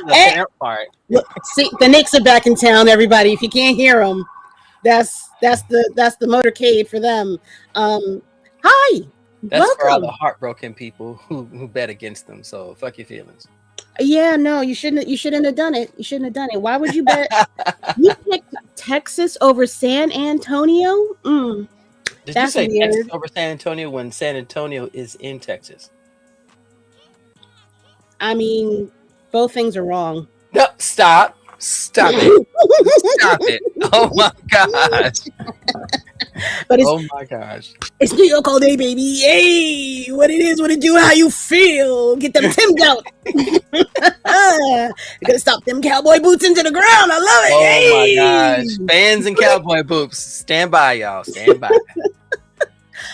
the part. Look, see, the Knicks are back in town. Everybody, if you can't hear them, that's the motorcade for them. Hi, That's for all welcome. the heartbroken people who bet against them. So fuck your feelings. Yeah, no, you shouldn't. You shouldn't have done it. You shouldn't have done it. Why would you bet? You picked Texas over San Antonio. Did you That's say Texas weird. over San Antonio when San Antonio is in Texas? I mean, both things are wrong. No, stop. Stop it. Stop it. Oh my gosh. But Oh my gosh. it's New York all day, baby. Hey, what it is, what it do, how you feel. Get them Tim's out. You're gonna stop them cowboy boots into the ground. I love it. Oh Hey. my gosh. Fans and cowboy boops. Stand by, y'all. Stand by.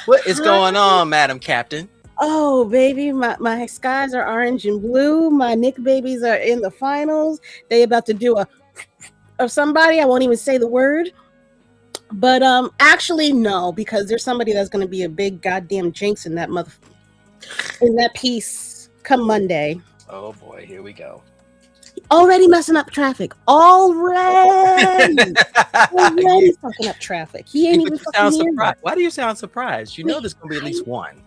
What is going on, Madam Captain? Oh, baby, my skies are orange and blue. My Nick babies are in the finals. They about to do a of somebody. I won't even say the word. But actually no, because there's somebody that's going to be a big goddamn jinx in that piece come Monday. Oh boy, here we go. Already messing up traffic. Already fucking up traffic. He ain't even fucking here. Why do you sound surprised? You know there's going to be at least one.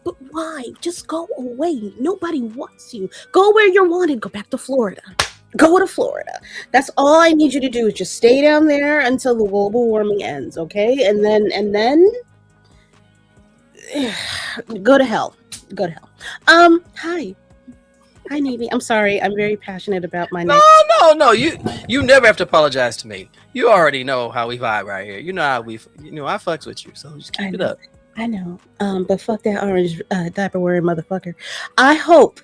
But why? Just go away. Nobody wants you. Go where you're wanted. Go back to Florida. Go to Florida. That's all I need you to do is just stay down there until the global warming ends, okay? And then go to hell. Go to hell. Hi, Navy. I'm sorry. I'm very passionate about my No. You never have to apologize to me. You already know how we vibe right here. You know how I fucks with you. So just keep it up. I know. But fuck that orange diaper wearing motherfucker. I hope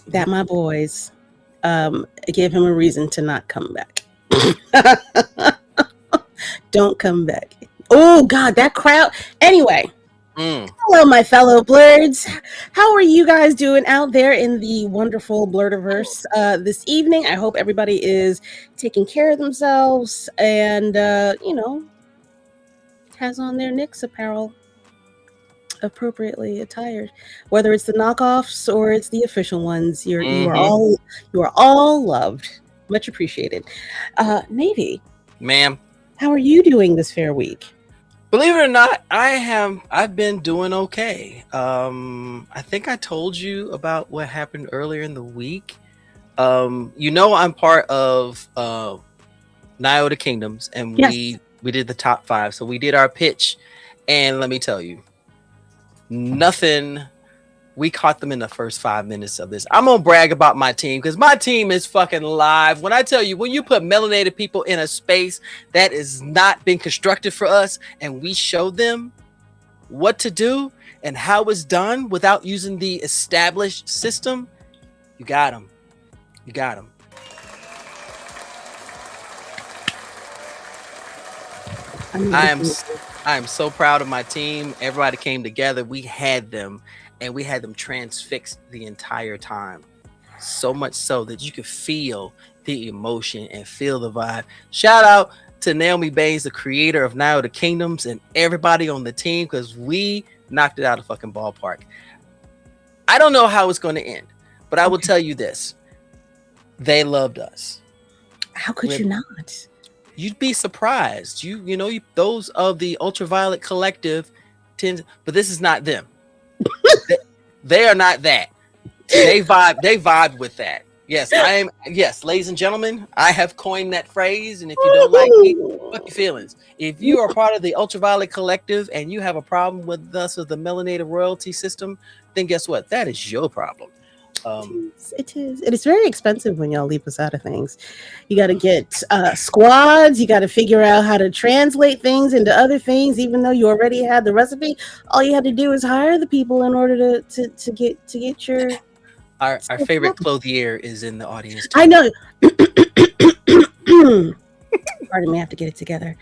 that my boys give him a reason to not come back. Don't come back. Oh God, that crowd. Anyway, hello, my fellow Blerds. How are you guys doing out there in the wonderful Blerdiverse this evening? I hope everybody is taking care of themselves and has on their Knicks apparel appropriately attired, whether it's the knockoffs or it's the official ones. You are all loved, much appreciated. Navy, ma'am, how are you doing this fair week? Believe it or not, I've been doing okay. I think I told you about what happened earlier in the week. I'm part of Nyota Kingdoms, and we did the top 5. So we did our pitch, and let me tell you, we caught them in the first 5 minutes of this. I'm gonna brag about my team because my team is fucking live. When I tell you, when you put melanated people in a space that is not being constructed for us, and we show them what to do and how it's done without using the established system, you got them. You got them. I am so proud of my team. Everybody came together. We had them transfixed the entire time. So much so that you could feel the emotion and feel the vibe. Shout out to Naomi Baines, the creator of Nyota Kingdoms, and everybody on the team, because we knocked it out of fucking ballpark. I don't know how it's going to end, but I will tell you this. They loved us. How could you not? You'd be surprised. Those of the Ultraviolet Collective but this is not them. they are not that. They vibe with that. Yes, ladies and gentlemen, I have coined that phrase, and if you don't like me, fuck your feelings. If you are part of the Ultraviolet Collective and you have a problem with us of the melanated royalty system, then guess what? That is your problem. It is. It is very expensive when y'all leave us out of things. You got to get squads. You got to figure out how to translate things into other things, even though you already had the recipe. All you had to do is hire the people in order to get your. Our favorite clothier is in the audience too. I know. Pardon me, I have to get it together.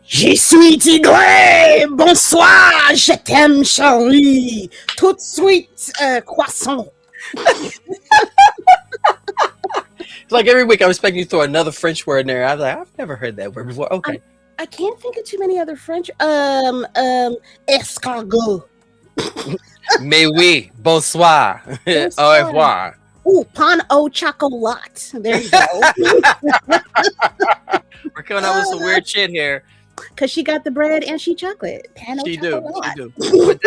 Je suis tigre, bonsoir, je t'aime chérie, tout de suite croissant. It's like every week I'm expecting you to throw another French word in there. I was like, I've never heard that word before. Okay. I can't think of too many other French. Escargot. Mais oui, bonsoir, au revoir. Ooh, pan au chocolat. There you go. We're coming up with some weird shit here. Because she got the bread and she chocolate. Pan au chocolat. She do. But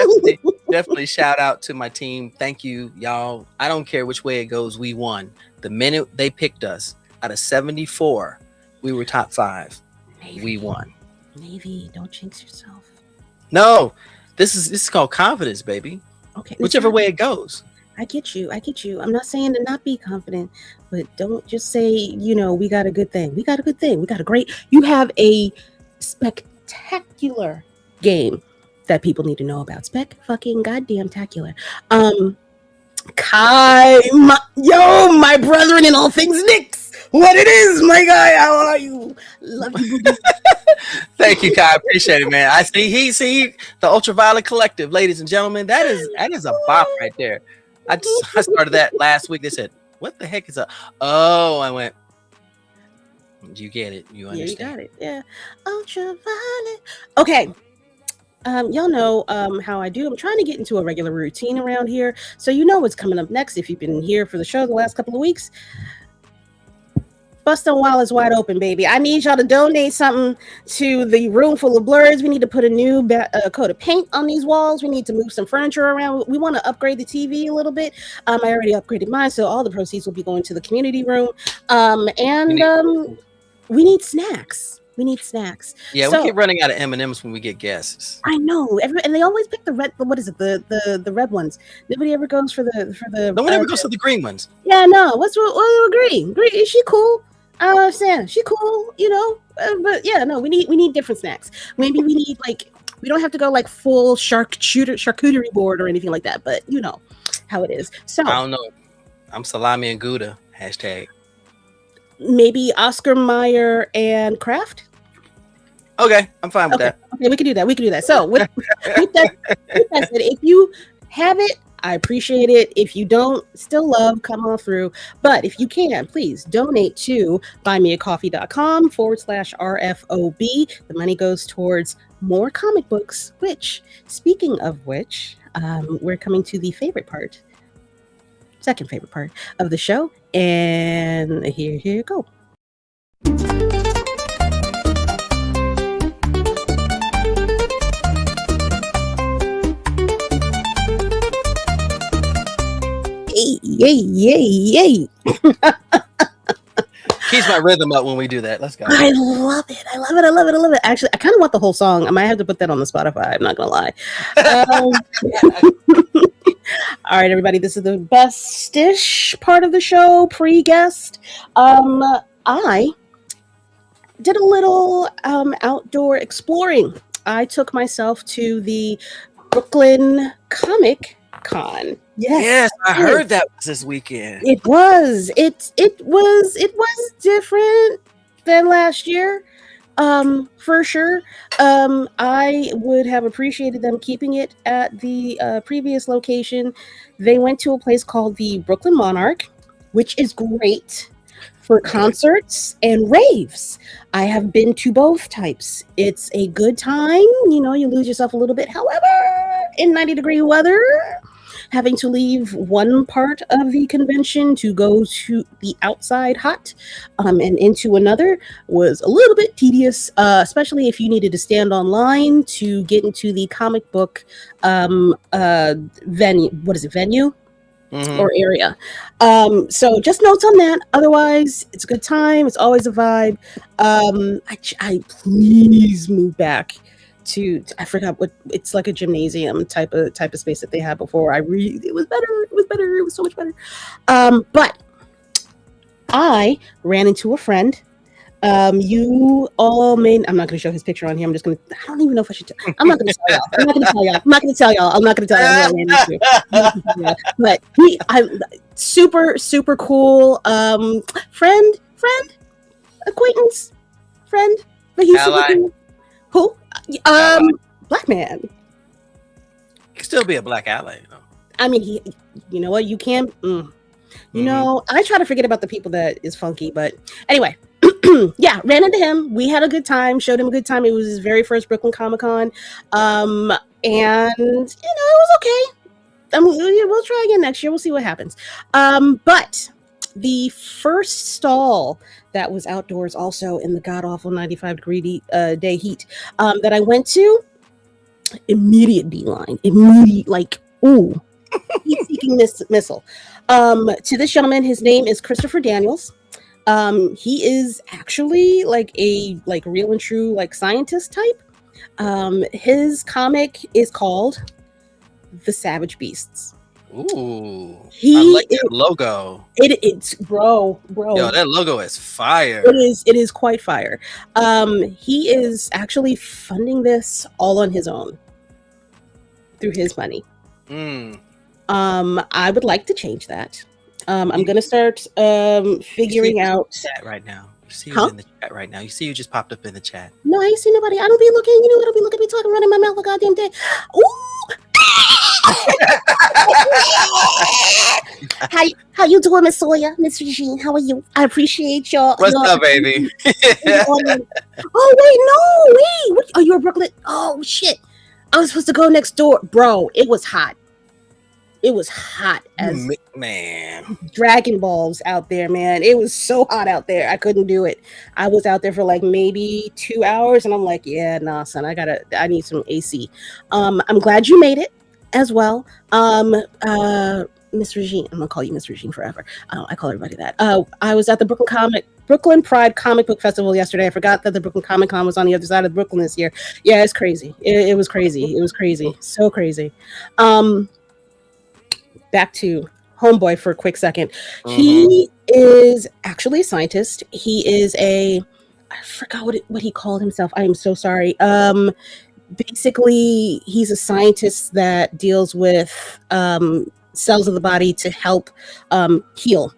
definitely shout out to my team. Thank you, y'all. I don't care which way it goes. We won. The minute they picked us out of 74, we were top 5. Navy. We won. Navy, don't jinx yourself. No, this is called confidence, baby. Okay. Whichever way it goes. I get you. I'm not saying to not be confident, but don't just say, we got a good thing. We got a good thing. We got a great. You have a spectacular game that people need to know about. Fucking goddamn tacular. Kai, my brethren in all things Knicks. What it is, my guy? How are you? Love you. Thank you, Kai. Appreciate it, man. I see the Ultraviolet Collective, ladies and gentlemen. That is a bop right there. I started that last week. They said, "What the heck is a?" Oh, I went. You get it. You understand. Yeah, you got it. Yeah. Ultraviolet. Okay. Y'all know how I do. I'm trying to get into a regular routine around here. So you know what's coming up next if you've been here for the show the last couple of weeks. Bustin' Wall is wide open, baby. I need y'all to donate something to the room full of Blerds. We need to put a new coat of paint on these walls. We need to move some furniture around. We want to upgrade the TV a little bit. I already upgraded mine, so all the proceeds will be going to the community room. We need snacks. Yeah, we keep running out of M&Ms when we get guests. I know. And they always pick the red. What is it? The red ones. Nobody ever goes for the. No one ever goes for the green ones. Yeah, no. What's green? Green? Is she cool? I don't understand. She cool, but yeah, no. We need different snacks. Maybe we need we don't have to go full charcuterie board or anything like that. But you know how it is. So I don't know. I'm salami and Gouda. #. Maybe Oscar Mayer and Kraft. Okay, I'm fine with that. Okay, we can do that. So with that said, if you have it, I appreciate it. If you don't, still love, come on through. But if you can, please donate to buymeacoffee.com/RFOB. The money goes towards more comic books, speaking of which, we're coming to the second favorite part of the show. And here you go. Yay. Keeps my rhythm up when we do that. Let's go. I love it. Actually, I kind of want the whole song. I might have to put that on the Spotify. I'm not going to lie. All right, everybody. This is the best-ish part of the show, pre-guest. I did a little outdoor exploring. I took myself to the Brooklyn Comic Con. Yes, I heard that was this weekend. It was different than last year, for sure. I would have appreciated them keeping it at the previous location. They went to a place called the Brooklyn Monarch, which is great for concerts and raves. I have been to both types. It's a good time. You lose yourself a little bit. However, in 90-degree weather, having to leave one part of the convention to go to the outside hot and into another was a little bit tedious, especially if you needed to stand online to get into the comic book venue. What is it? Venue? Mm-hmm. Or area. So just notes on that. Otherwise, it's a good time. It's always a vibe. I please move back to I forgot what it's like, a gymnasium type of space that they had before. It was better. It was so much better. But I ran into a friend. You all may. I'm not going to show his picture on here. I don't even know if I should. I'm not going to tell y'all. I'm not going to tell y'all who I ran into. But super cool. Friend, acquaintance, friend. But he's super cool. Who? Black man. He can still be a black ally, I mean, you know what? You can. I try to forget about the people that is funky, but anyway. Yeah, ran into him. We had a good time. Showed him a good time. It was his very first Brooklyn Comic Con, and it was okay. we'll try again next year. We'll see what happens. But the first stall that was outdoors, also in the god awful 95-degree day heat, that I went to, immediate beeline, immediate, like, ooh, heat-seeking missile. To this gentleman, his name is Christopher Daniels. He is actually like a real and true scientist type. His comic is called The Savage Beasts. Ooh, I like that logo. It's bro. Yo, that logo is fire. It is quite fire. He is actually funding this all on his own through his money. I would like to change that. I'm gonna start figuring out chat right now. You see who's in the chat right now. You see who just popped up in the chat. No, I ain't see nobody. I don't be looking. You know, I don't be looking at me talking, running my mouth the goddamn day. Ooh. How you doing, Miss Sawyer, Miss Regine? How are you? I appreciate y'all. What's up, baby? Oh wait, what, are you in Brooklyn? Oh shit, I was supposed to go next door, bro. It was hot. It was hot as man. Dragon Balls out there, man. It was so hot out there. I couldn't do it. I was out there for like maybe 2 hours, and I'm like, yeah, nah, son. I need some AC. I'm glad you made it as well. Miss Regine. I'm gonna call you Miss Regine forever. I call everybody that. I was at the Brooklyn Pride Comic Book Festival yesterday. I forgot that the Brooklyn Comic Con was on the other side of Brooklyn this year. Yeah, it's crazy. It was crazy. It was crazy. So crazy. Back to Homeboy for a quick second. He is actually a scientist. He is I forgot what he called himself. I am so sorry. Basically, he's a scientist that deals with cells of the body to help heal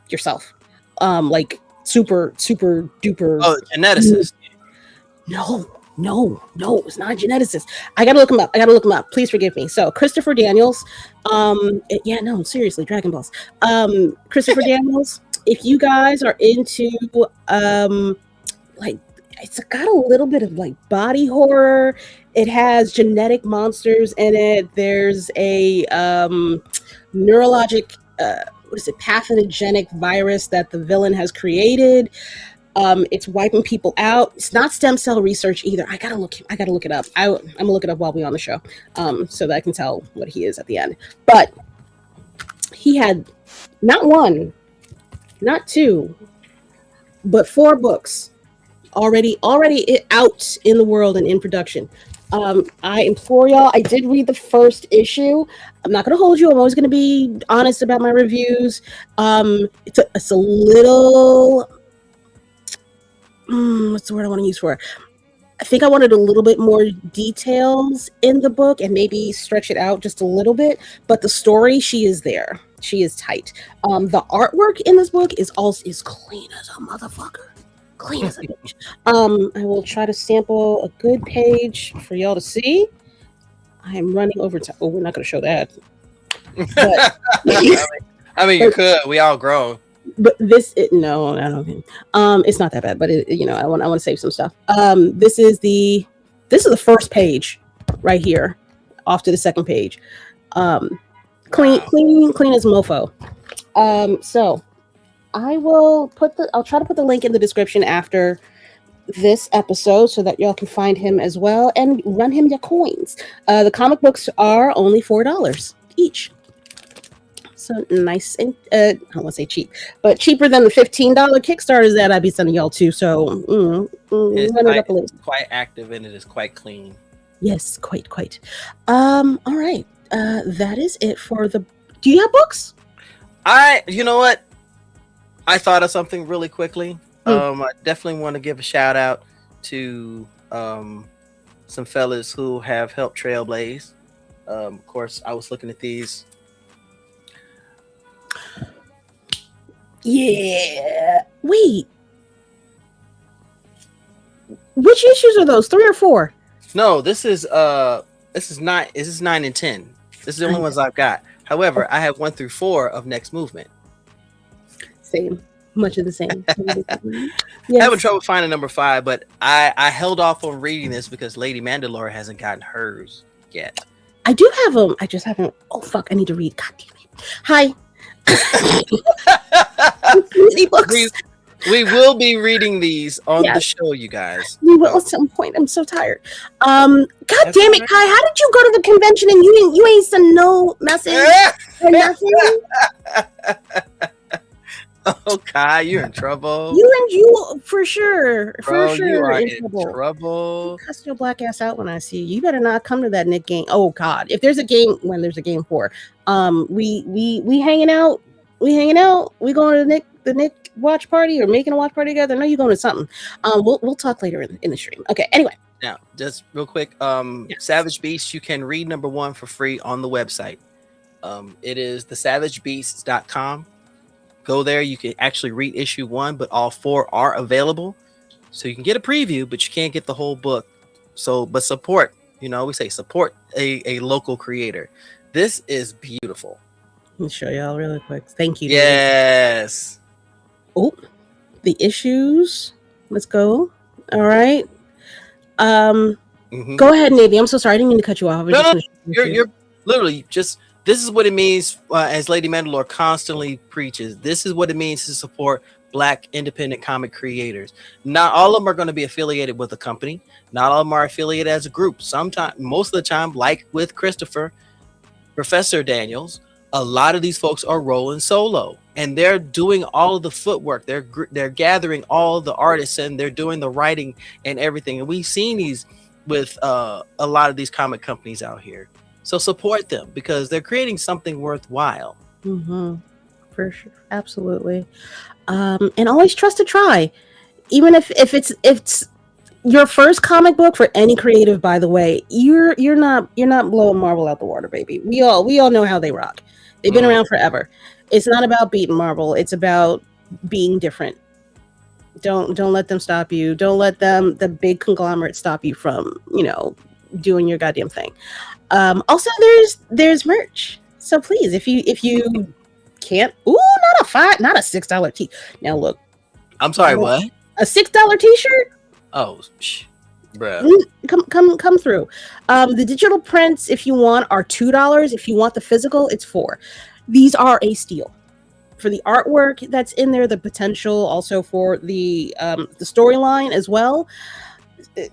yourself. Like super duper. Oh, geneticist. No, it's not a geneticist. I gotta look him up. Please forgive me. So Christopher Daniels, seriously, Dragon Balls. Christopher Daniels, if you guys are into it's got a little bit of like body horror. It has genetic monsters in it. There's a neurologic pathogenic virus that the villain has created. It's wiping people out. It's not stem cell research either. I gotta look it up. I'm gonna look it up while we're on the show, so that I can tell what he is at the end. But he had not one, not two, but 4 books already out in the world and in production. I implore y'all. I did read the first issue. I'm not gonna hold you. I'm always gonna be honest about my reviews. It's a little. What's the word I want to use for it? I think I wanted a little bit more details in the book and maybe stretch it out just a little bit. But the story, she is there. She is tight. The artwork in this book is clean as a motherfucker. Clean as a bitch. I will try to sample a good page for y'all to see. I am running over to. Oh, we're not going to show that. But, I mean, you could. We all grown. But no, I don't think. It's not that bad, but I want to save some stuff. This is the first page right here, off to the second page. Clean as mofo. So I'll try to put the link in the description after this episode so that y'all can find him as well and run him your coins. The comic books are only $4 each. So nice and I don't want to say cheap, but cheaper than the $15 Kickstarters that I'd be sending y'all to. So it's quite active and it is quite clean. Yes, quite. All right. That is it for the. Do you have books? You know what? I thought of something really quickly. I definitely want to give a shout out to some fellas who have helped trailblaze. Of course, I was looking at these. Yeah. Wait. Which issues are those? 3 or 4? No, this is 9 and 10. This is the only ones I've got. However, I have 1 through 4 of Next Movement. Same. Much of the same. Yes. Having trouble finding number 5, but I held off on reading this because Lady Mandalore hasn't gotten hers yet. I do have them. I just haven't. Oh fuck! I need to read. God damn it! Hi. we, we will be reading these on the show, you guys. We will at some point. I'm so tired. God damn it, Kai! How did you go to the convention and you ain't send no message or nothing? Oh, Kai, you're in trouble. You for sure. Bro, for sure, you are in trouble. Cuss your black ass out when I see you. You better not come to that Nick game. Oh God, if there's a game, when there's a game 4, we hanging out. We going to the Nick watch party or making a watch party together. No, you going to something. We'll talk later in the stream. Okay. Anyway. Now, just real quick, Savage Beast, you can read number 1 for free on the website. It is thesavagebeasts.com. Go there. You can actually read issue 1, but all 4 are available. So you can get a preview, but you can't get the whole book. But support, we say support a local creator. This is beautiful. Let me show y'all really quick. Thank you. Yes. Oh, the issues. Let's go. All right. Go ahead, Navy. I'm so sorry. I didn't mean to cut you off. No, you're literally just. This is what it means, as Lady Mandalore constantly preaches. This is what it means to support Black independent comic creators. Not all of them are going to be affiliated with a company. Not all of them are affiliated as a group. Sometimes, most of the time, like with Christopher, Professor Daniels, a lot of these folks are rolling solo, and they're doing all of the footwork. They're gathering all the artists, and they're doing the writing and everything. And we've seen these with a lot of these comic companies out here. So support them because they're creating something worthwhile. For sure, absolutely. And always trust to try, even if it's your first comic book for any creative. By the way, you're not blowing Marvel out the water, baby. We all know how they rock. They've been around forever. It's not about beating Marvel. It's about being different. Don't let them stop you. Don't let the big conglomerate stop you from doing your goddamn thing. Also, there's merch. So please, if you can't, not a $6 t. Now look, I'm sorry, what? A $6 t-shirt? Oh, bro, come through. The digital prints, if you want, are $2. If you want the physical, it's $4. These are a steal for the artwork that's in there. The potential also for the storyline as well.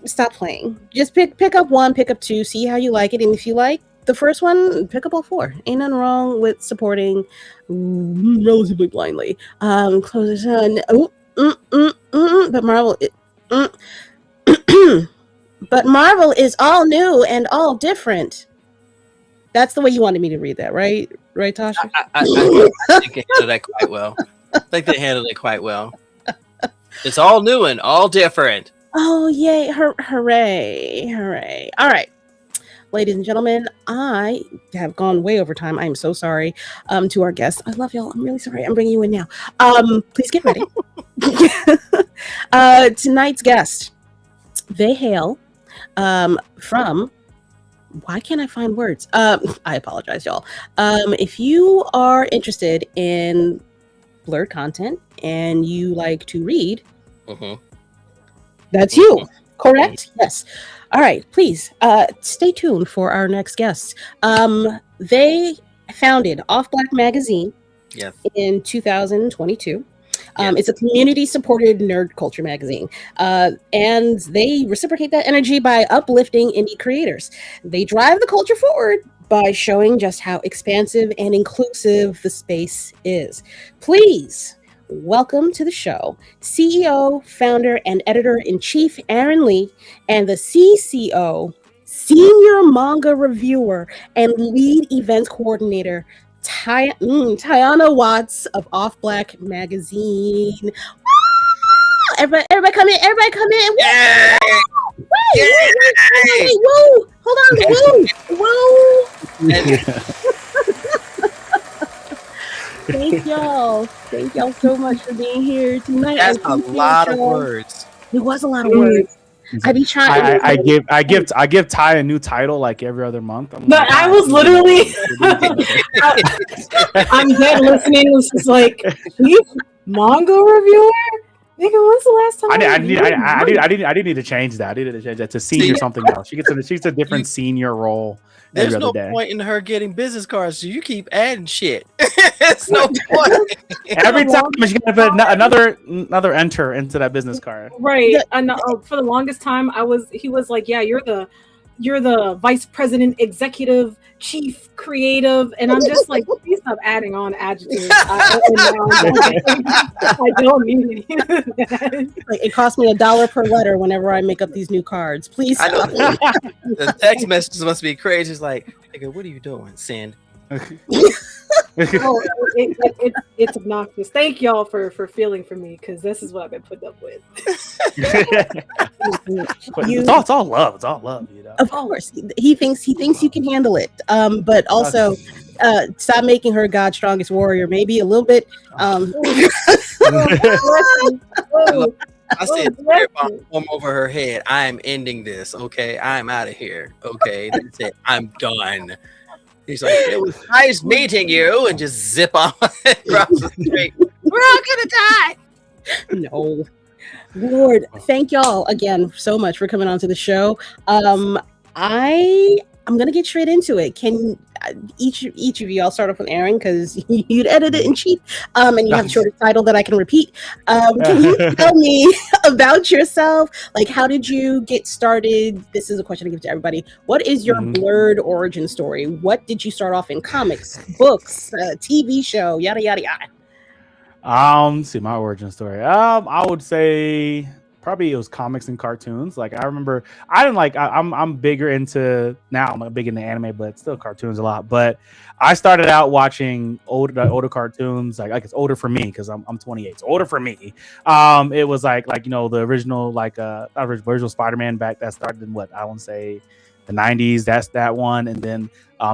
Stop playing. Just pick up 1, pick up 2, see how you like it, and if you like the first one, pick up all 4. Ain't nothing wrong with supporting relatively blindly. Close this on. But Marvel, but Marvel is all new and all different. That's the way you wanted me to read that, right? Right, Tasha? I think they handled that quite well. I think they handled it quite well. It's all new and all different. Oh, yay. Hooray. All right. Ladies and gentlemen, I have gone way over time. I'm so sorry to our guests. I love y'all. I'm really sorry. I'm bringing you in now. Please get ready. Tonight's guest, they hail from... Why can't I find words? I apologize, y'all. If you are interested in blurred content and you like to read... That's you, correct? Yes. All right, please stay tuned for our next guests. They founded Blxxk Magazine in 2022. It's a community-supported nerd culture magazine, and they reciprocate that energy by uplifting indie creators. They drive the culture forward by showing just how expansive and inclusive the space is. Please welcome to the show, CEO, founder, and editor-in-chief Aran Lee, and the CCO, senior manga reviewer, and lead events coordinator, Tyanna Watts of Blxxk Magazine. Woo! Everybody come in! Yay! Wait! Whoa! Hold on! Whoa! Thank y'all so much for being here tonight. That's a lot of words. It was a lot of words. I be trying. I give Ty a new title like every other month. But I was literally, I'm dead listening. It was just like, you manga reviewer? Nigga, when's the last time I didn't need to change that. I needed to change that to senior something else. She gets a different senior role There's every no other day. point in her getting business cards, so you keep adding shit. There's no point. Every time she's gonna put another enter into that business card. Right. And for the longest time, he was like, yeah, you're the vice president, executive, chief, creative, and I'm just like, please stop adding on adjectives. I don't need any of that. Like, it costs me $1 per letter whenever I make up these new cards. Please stop. The text messages must be crazy. It's like, nigga, what are you doing? Send. It's obnoxious. Thank y'all for feeling for me, because this is what I've been putting up with. It's all love. It's all love, you know. Of course, he thinks you can handle it. But also, stop making her God's strongest warrior. Maybe a little bit. I said, form over her head. I am ending this. Okay, I'm out of here. Okay, that's it. I'm done. He's like, it was nice meeting you, and just zip off across the street. We're all gonna die. No. Lord, thank y'all again so much for coming on to the show. I'm gonna get straight into it. Can each of you, I'll start off with Aran, because you'd edit it in cheap, and you have a shorter title that I can repeat. Can you tell me about yourself? Like, how did you get started? This is a question I give to everybody. What is your Blerd origin story? What did you start off in? Comics, books, TV show, yada yada yada. Let's see, my origin story. I would say probably it was comics and cartoons. Like, I remember I'm bigger into, now I'm big into anime, but still cartoons a lot. But I started out watching older cartoons. Like it's older for me because I'm 28. So older for me. It was like the original original Spider-Man back that started in I want to say the 90s. That's that one, and then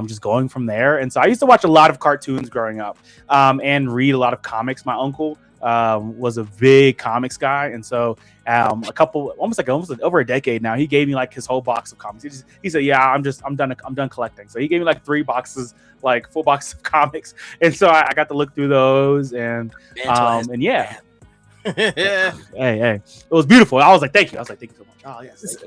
just going from there. And so I used to watch a lot of cartoons growing up, and read a lot of comics. My uncle was a big comics guy, and so almost over a decade now, he gave me like his whole box of comics. He said, yeah, I'm done collecting. So he gave me like 3 boxes, like full boxes of comics, and so I got to look through those, and yeah. Hey, it was beautiful. I was like, thank you. Thank you so much. Oh yes,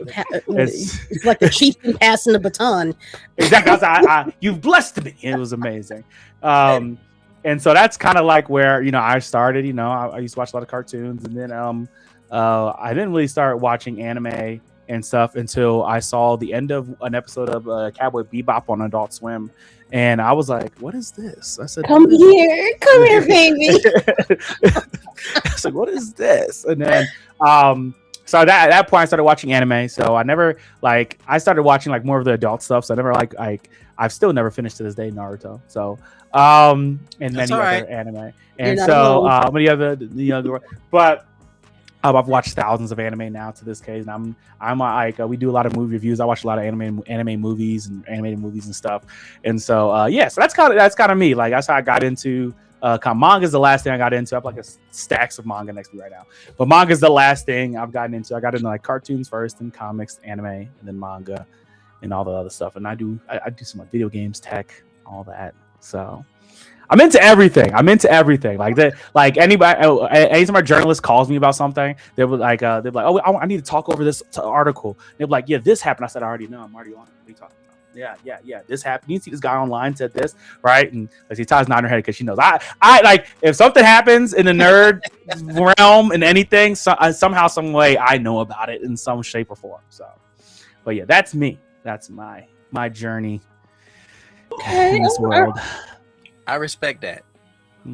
it's like the chieftain passing the baton. Exactly. You've blessed me. It was amazing. And so that's kind of like where I started. I used to watch a lot of cartoons, and then I didn't really start watching anime and stuff until I saw the end of an episode of Cowboy Bebop on Adult Swim. And I was like, what is this? I said, come here, baby. I was like, what is this? And then, so at that point I started watching anime. So I never I started watching like more of the adult stuff. So I never I've still never finished to this day Naruto. So, and many other anime. And so, many other, but I've watched thousands of anime now to this case, and I'm like, we do a lot of movie reviews. I watch a lot of anime movies and animated movies and stuff. And so, so that's kind of me. Like, that's how I got into manga. Is the last thing I got into. I have like stacks of manga next to me right now, but manga is the last thing I've gotten into. I got into like cartoons first, and comics, anime, and then manga, and all the other stuff. And I do some like video games, tech, all that. So I'm into everything. Like that. Like anybody, anytime a journalist calls me about something, they're like, oh, I need to talk over this article. They're like, yeah, this happened. I said, I already know. I'm already on it. What are you talking about? Yeah. This happened. You see this guy online said this, right? And like, she ties nodding her head because she knows. I like, if something happens in the nerd realm and anything, somehow, some way, I know about it in some shape or form. So, but yeah, that's me. That's my journey in this world. I respect that.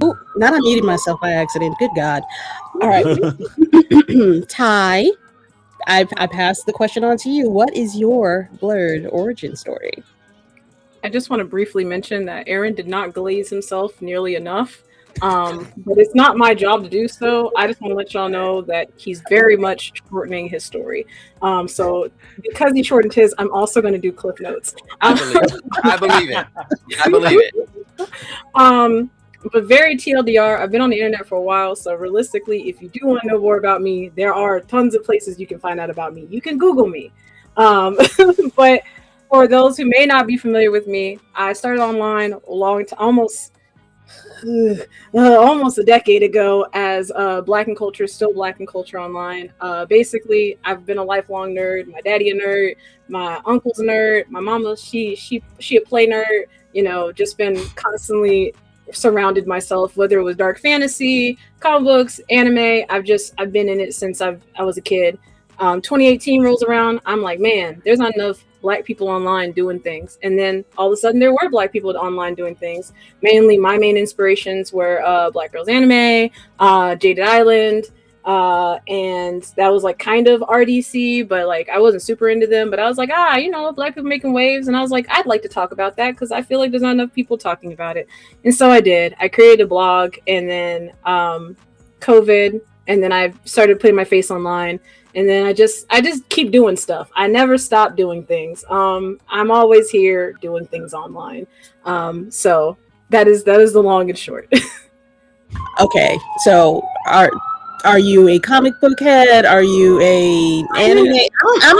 Ooh, not unmuting myself by accident. Good God. All right. Ty, I passed the question on to you. What is your Blerd origin story? I just want to briefly mention that Aran did not glaze himself nearly enough. But it's not my job to do so. I just want to let y'all know that he's very much shortening his story. So because he shortened his, I'm also going to do cliff notes. I believe it. But very TLDR, I've been on the internet for a while, so realistically, if you do want to know more about me, there are tons of places you can find out about me. You can Google me. But for those who may not be familiar with me, I started online almost almost a decade ago as Black and Culture, still Black and Culture Online. Basically, I've been a lifelong nerd. My daddy a nerd. My uncle's a nerd. My mama, she a play nerd. You know, just been constantly surrounded myself, whether it was dark fantasy, comic books, anime. I've been in it since I was a kid. 2018 rolls around. I'm like, man, there's not enough Black people online doing things. And then all of a sudden there were Black people online doing things. Mainly my main inspirations were Black Girls Anime, Jaded Island, and that was like kind of RDC, but like I wasn't super into them. But I was like, you know, Black people making waves. And I was like, I'd like to talk about that because I feel like there's not enough people talking about it. And so I did. I created a blog, and then COVID, and then I started putting my face online. And then I just keep doing stuff. I never stop doing things. I'm always here doing things online. So that is the long and short. Okay, so are you a comic book head? Are you a anime? I'm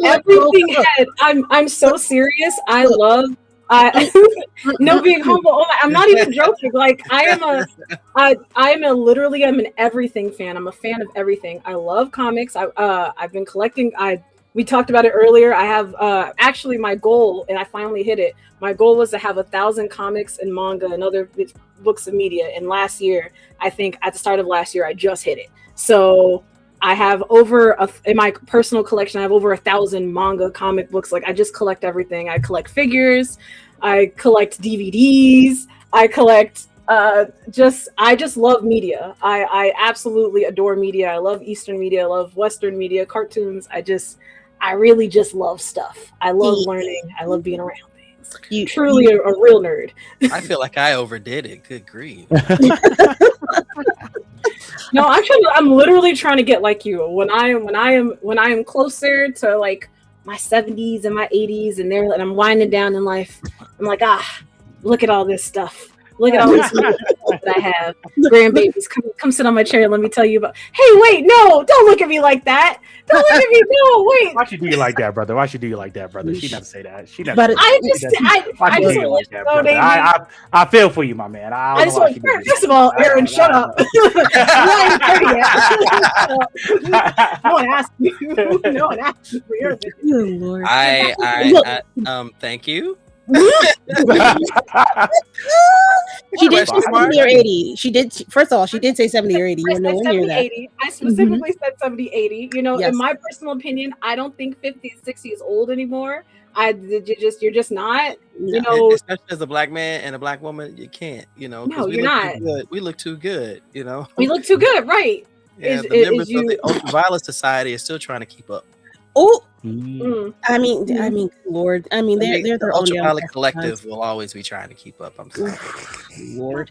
everything head. I'm so serious. I love. No, being humble. Oh, I'm not even joking. Like I'm an everything fan. I'm a fan of everything. I love comics. I've been collecting. We talked about it earlier. I have actually my goal, and I finally hit it. My goal was to have 1,000 comics and manga and other books of media. And last year, I think at the start of last year, I just hit it. So I have in my personal collection, I have over 1,000 manga, comic books. Like I just collect everything. I collect figures, I collect DVDs, I collect I just love media. I absolutely adore media. I love Eastern media, I love Western media, cartoons. I really just love stuff. I love learning. I love being around things. You truly a real nerd. I feel like I overdid it. Good grief. No, I'm literally trying to get like you. When I am closer to like my 70s and my 80s, and I'm winding down in life, I'm like, look at all this stuff. Look at all this stuff that I have. Grandbabies, come sit on my chair and let me tell you about. Hey, wait, no, don't look at me like that. Don't look at me. No, wait. Why should you do you like that, brother? Why should you do you like that, brother? She never say that. She never. But I just like that, brother. I feel for you, my man. I just want first of all, Aaron, shut up. No one asked you. No one asked you for your opinion. Lord. I thank you. She did say 70 or 80. She did. First of all, she did say 70 or 80. I said 70, 80. I specifically said 70, 80. You know, Yes. in my personal opinion, I don't think 50, 60 is old anymore. You're just not. You know, especially as a Black man and a Black woman, you can't. You know, no, you're not. We look too good. You know, we look too good, right? Yeah, the members of the Ultraviolet Society are still trying to keep up. Oh, I mean, Lord, I mean, they're their own Ultraviolet collective will always be trying to keep up. I'm sorry, Lord.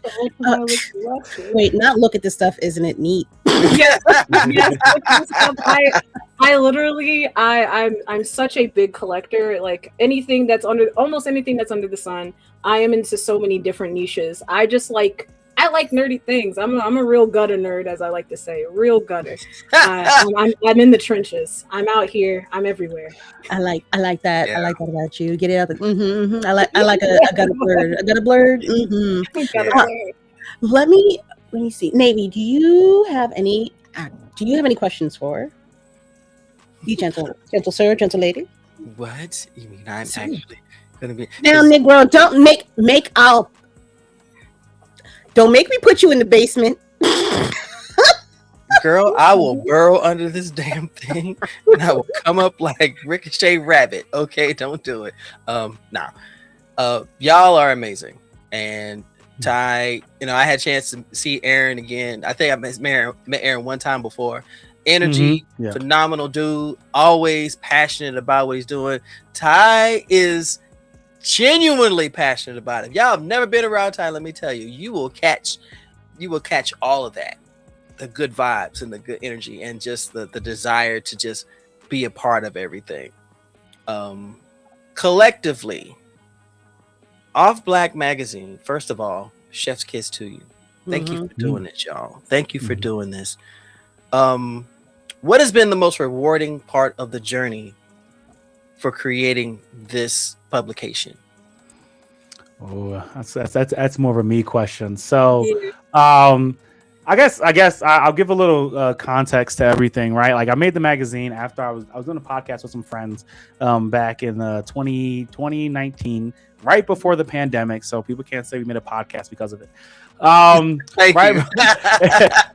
Wait, not look at this stuff. Isn't it neat? Yes. I literally, I'm such a big collector. Like almost anything that's under the sun. I am into so many different niches. I like nerdy things. I'm a real gutter nerd, as I like to say, real gutter. I'm in the trenches. I'm out here. I'm everywhere. I like that. Yeah. I like that about you. Get it out. I like I got a blurred. I got a blurred. Let me see. Navy, do you have any questions for the gentle sir, gentle lady? What you mean? I'm actually gonna be now, Negro. Don't make me put you in the basement. Girl, I will burrow under this damn thing and I will come up like Ricochet Rabbit. Okay, don't do it. Y'all are amazing. And Ty, you know, I had a chance to see Aran again. I think I met Aran one time before. Energy, phenomenal dude, always passionate about what he's doing. Ty is genuinely passionate about it. Y'all have never been around Ty, let me tell you, you will catch all of that, the good vibes and the good energy and just the desire to just be a part of everything. Collectively, off Blxxk Magazine, first of all, chef's kiss to you. Thank you for doing it, y'all. Thank you for doing this. What has been the most rewarding part of the journey for creating this publication? Oh, that's more of a me question. So, Yeah. I guess I'll give a little context to everything, right? Like I made the magazine after I was doing a podcast with some friends back in 2019, right before the pandemic. So people can't say we made a podcast because of it. Thank Right, you.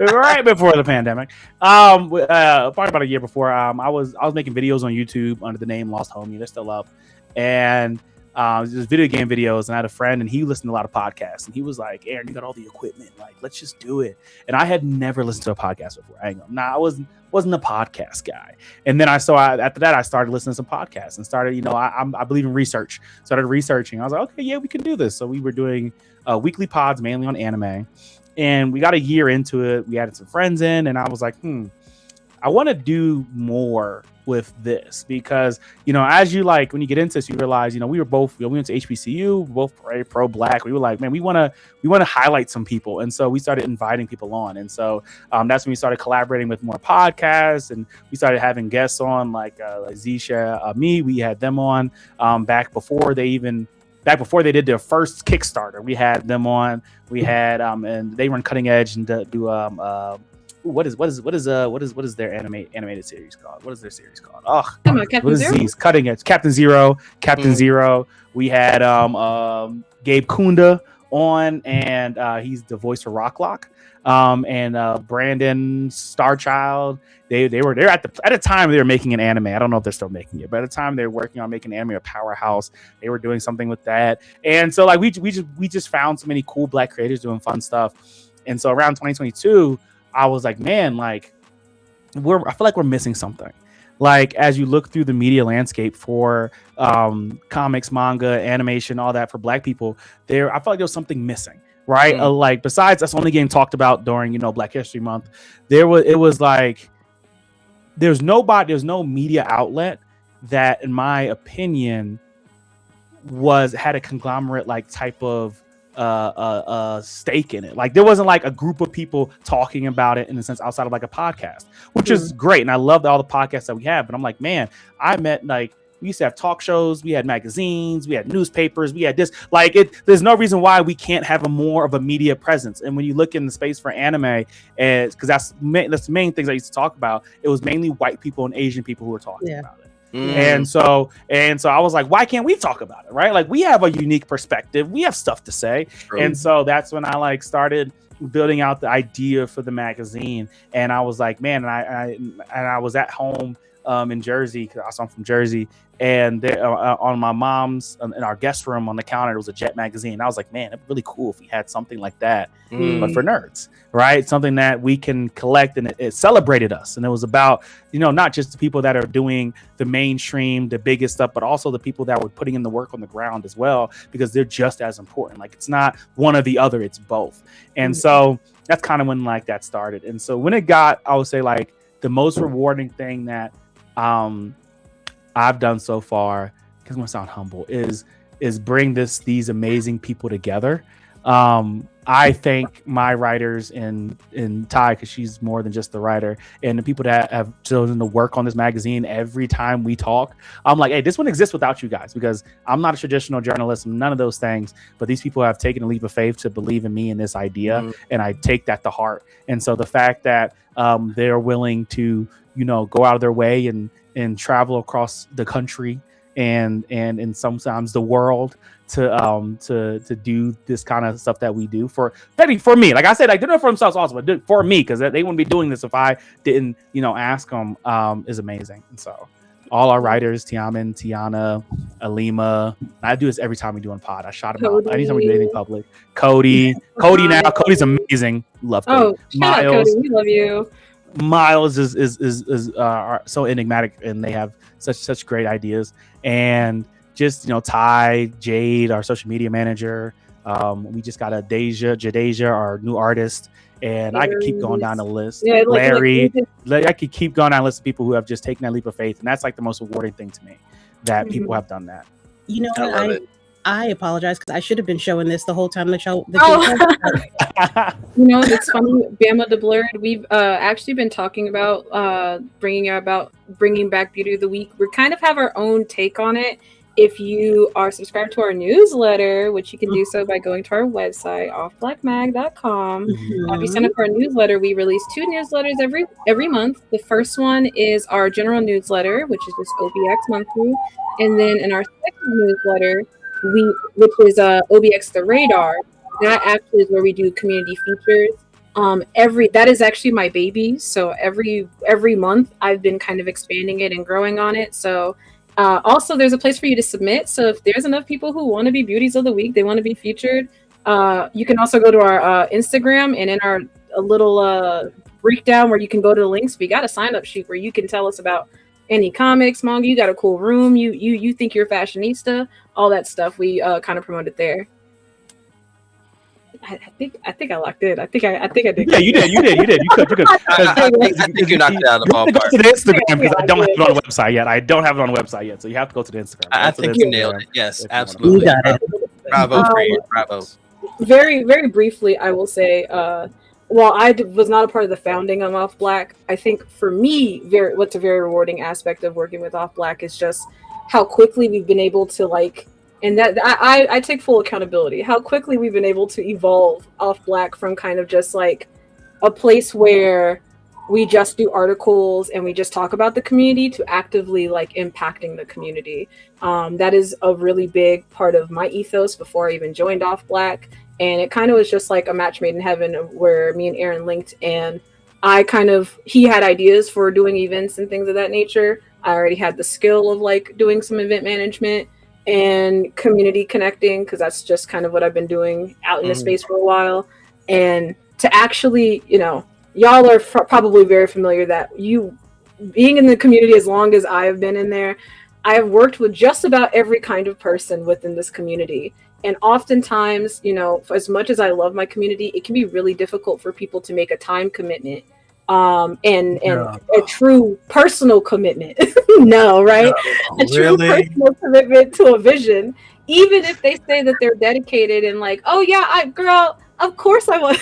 right before the pandemic. Probably about a year before. I was making videos on YouTube under the name Lost Homie. They're still up, and just video game videos. And I had a friend, and he listened to a lot of podcasts, and he was like, "Aaron, you got all the equipment. Like, let's just do it." And I had never listened to a podcast before. I wasn't a podcast guy. And then after that, I started listening to some podcasts and started, I believe in research. Started researching. I was like, okay, yeah, we can do this. So we were doing weekly pods mainly on anime, and we got a year into it. We added some friends in, and I was like, I want to do more with this because, as you when you get into this, you realize, we were both, we went to HBCU, both pro Black. We were like, man, we want to highlight some people. And so we started inviting people on. And so that's when we started collaborating with more podcasts, and we started having guests on like Zisha, me, we had them on back before they did their first Kickstarter. We had them on. We had and they run Cutting Edge and do what is their animated series called? What is their series called? Oh, Come on, Captain what is Zero? these? Cutting Edge, Captain Zero. We had Gabe Kunda on, and he's the voice for Rocklock. And Brandon Starchild. They're at the time they were making an anime. I don't know if they're still making it, but at the time they were working on making an anime, a Powerhouse. They were doing something with that, and so we just found so many cool Black creators doing fun stuff. And so around 2022, I was like, man, I feel like we're missing something. Like as you look through the media landscape for comics, manga, animation, all that for Black people, I felt like there was something missing. Right. Like besides us only getting talked about during, Black History Month, there's no media outlet that, in my opinion, had a conglomerate type of stake in it. Like there wasn't like a group of people talking about it in a sense outside of like a podcast, which is great. And I love all the podcasts that we have, but I'm like, man, I met we used to have talk shows, we had magazines, we had newspapers, we had this. There's no reason why we can't have more of a media presence. And when you look in the space for anime, because that's the main things I used to talk about. It was mainly white people and Asian people who were talking about it. And so I was like, why can't we talk about it? Right? Like we have a unique perspective. We have stuff to say. True. And so that's when I started building out the idea for the magazine. And I was like, man, and I was at home in Jersey, because I'm from Jersey, and there on my mom's in our guest room on the counter, there was a Jet magazine. And I was like, man, it'd be really cool if we had something like that, but for nerds, right? Something that we can collect, and it celebrated us. And it was about, not just the people that are doing the mainstream, the biggest stuff, but also the people that were putting in the work on the ground as well, because they're just as important. Like it's not one or the other, it's both. And so that's kind of when that started. And so when it got, I would say the most rewarding thing that I've done so far, because I'm gonna sound humble, is bring these amazing people together. I thank my writers and Ty, because she's more than just the writer, and the people that have chosen to work on this magazine. Every time we talk, I'm like, hey, this wouldn't exist without you guys, because I'm not a traditional journalist, none of those things, but these people have taken a leap of faith to believe in me and this idea, and I take that to heart. And so the fact that they're willing to go out of their way and travel across the country and sometimes the world to do this kind of stuff that we do for me. Like I said, they do it for themselves also, but for me, because they wouldn't be doing this if I didn't, ask them, is amazing. And so all our writers, Tyanna, Alima, I do this every time we do on pod. I shot him out anytime we do anything public. Cody's amazing. Love Cody. Shout out Cody, we love you. Miles is so enigmatic, and they have such great ideas. And just Ty, Jade, our social media manager. We just got Jadeja, our new artist, and I could keep going down the list. Yeah, Larry, I could keep going down the list of people who have just taken that leap of faith, and that's the most rewarding thing to me, that people have done that. I apologize, because I should have been showing this the whole time the show. It's funny, Bama the Blerd. We've actually been talking about bringing back Beauty of the Week. We kind of have our own take on it, if you are subscribed to our newsletter, which you can do so by going to our website, offblackmag.com. If you sign up for our newsletter, we release 2 newsletters every month. The first one is our general newsletter, which is just OBX monthly. And then in our second newsletter, which is OBX The Radar, that actually is where we do community features. That is actually my baby. So every month I've been kind of expanding it and growing on it. So also, there's a place for you to submit. So if there's enough people who want to be beauties of the week, they want to be featured, you can also go to our Instagram, and in our little breakdown where you can go to the links, we got a sign up sheet where you can tell us about any comics, manga. You got a cool room. You think you're a fashionista, all that stuff. We kind of promote it there. I think I locked in. I think I did. Yeah, you did. You could. I think you knocked it out of the You have to go ballpark. to the Instagram because I don't have it on the website yet. So you have to go to the Instagram. I think you nailed it. Yes, absolutely. You got it. Bravo, Fred. Bravo. Very, very briefly, I will say, while I was not a part of the founding of Off Black, I think for me, what's a very rewarding aspect of working with Off Black is just how quickly we've been able to and that I take full accountability, how quickly we've been able to evolve Off Black from kind of just a place where we just do articles and we just talk about the community to actively impacting the community. That is a really big part of my ethos before I even joined Off Black. And it kind of was just like a match made in heaven where me and Aran linked, and he had ideas for doing events and things of that nature. I already had the skill of doing some event management and community connecting, because that's just kind of what I've been doing out in the space for a while. And to actually, y'all are probably very familiar that being in the community as long as I have been in there, I have worked with just about every kind of person within this community. And oftentimes, as much as I love my community, it can be really difficult for people to make a time commitment and a true personal commitment. No, right? A true personal commitment to a vision, even if they say that they're dedicated and oh yeah, girl, of course I want.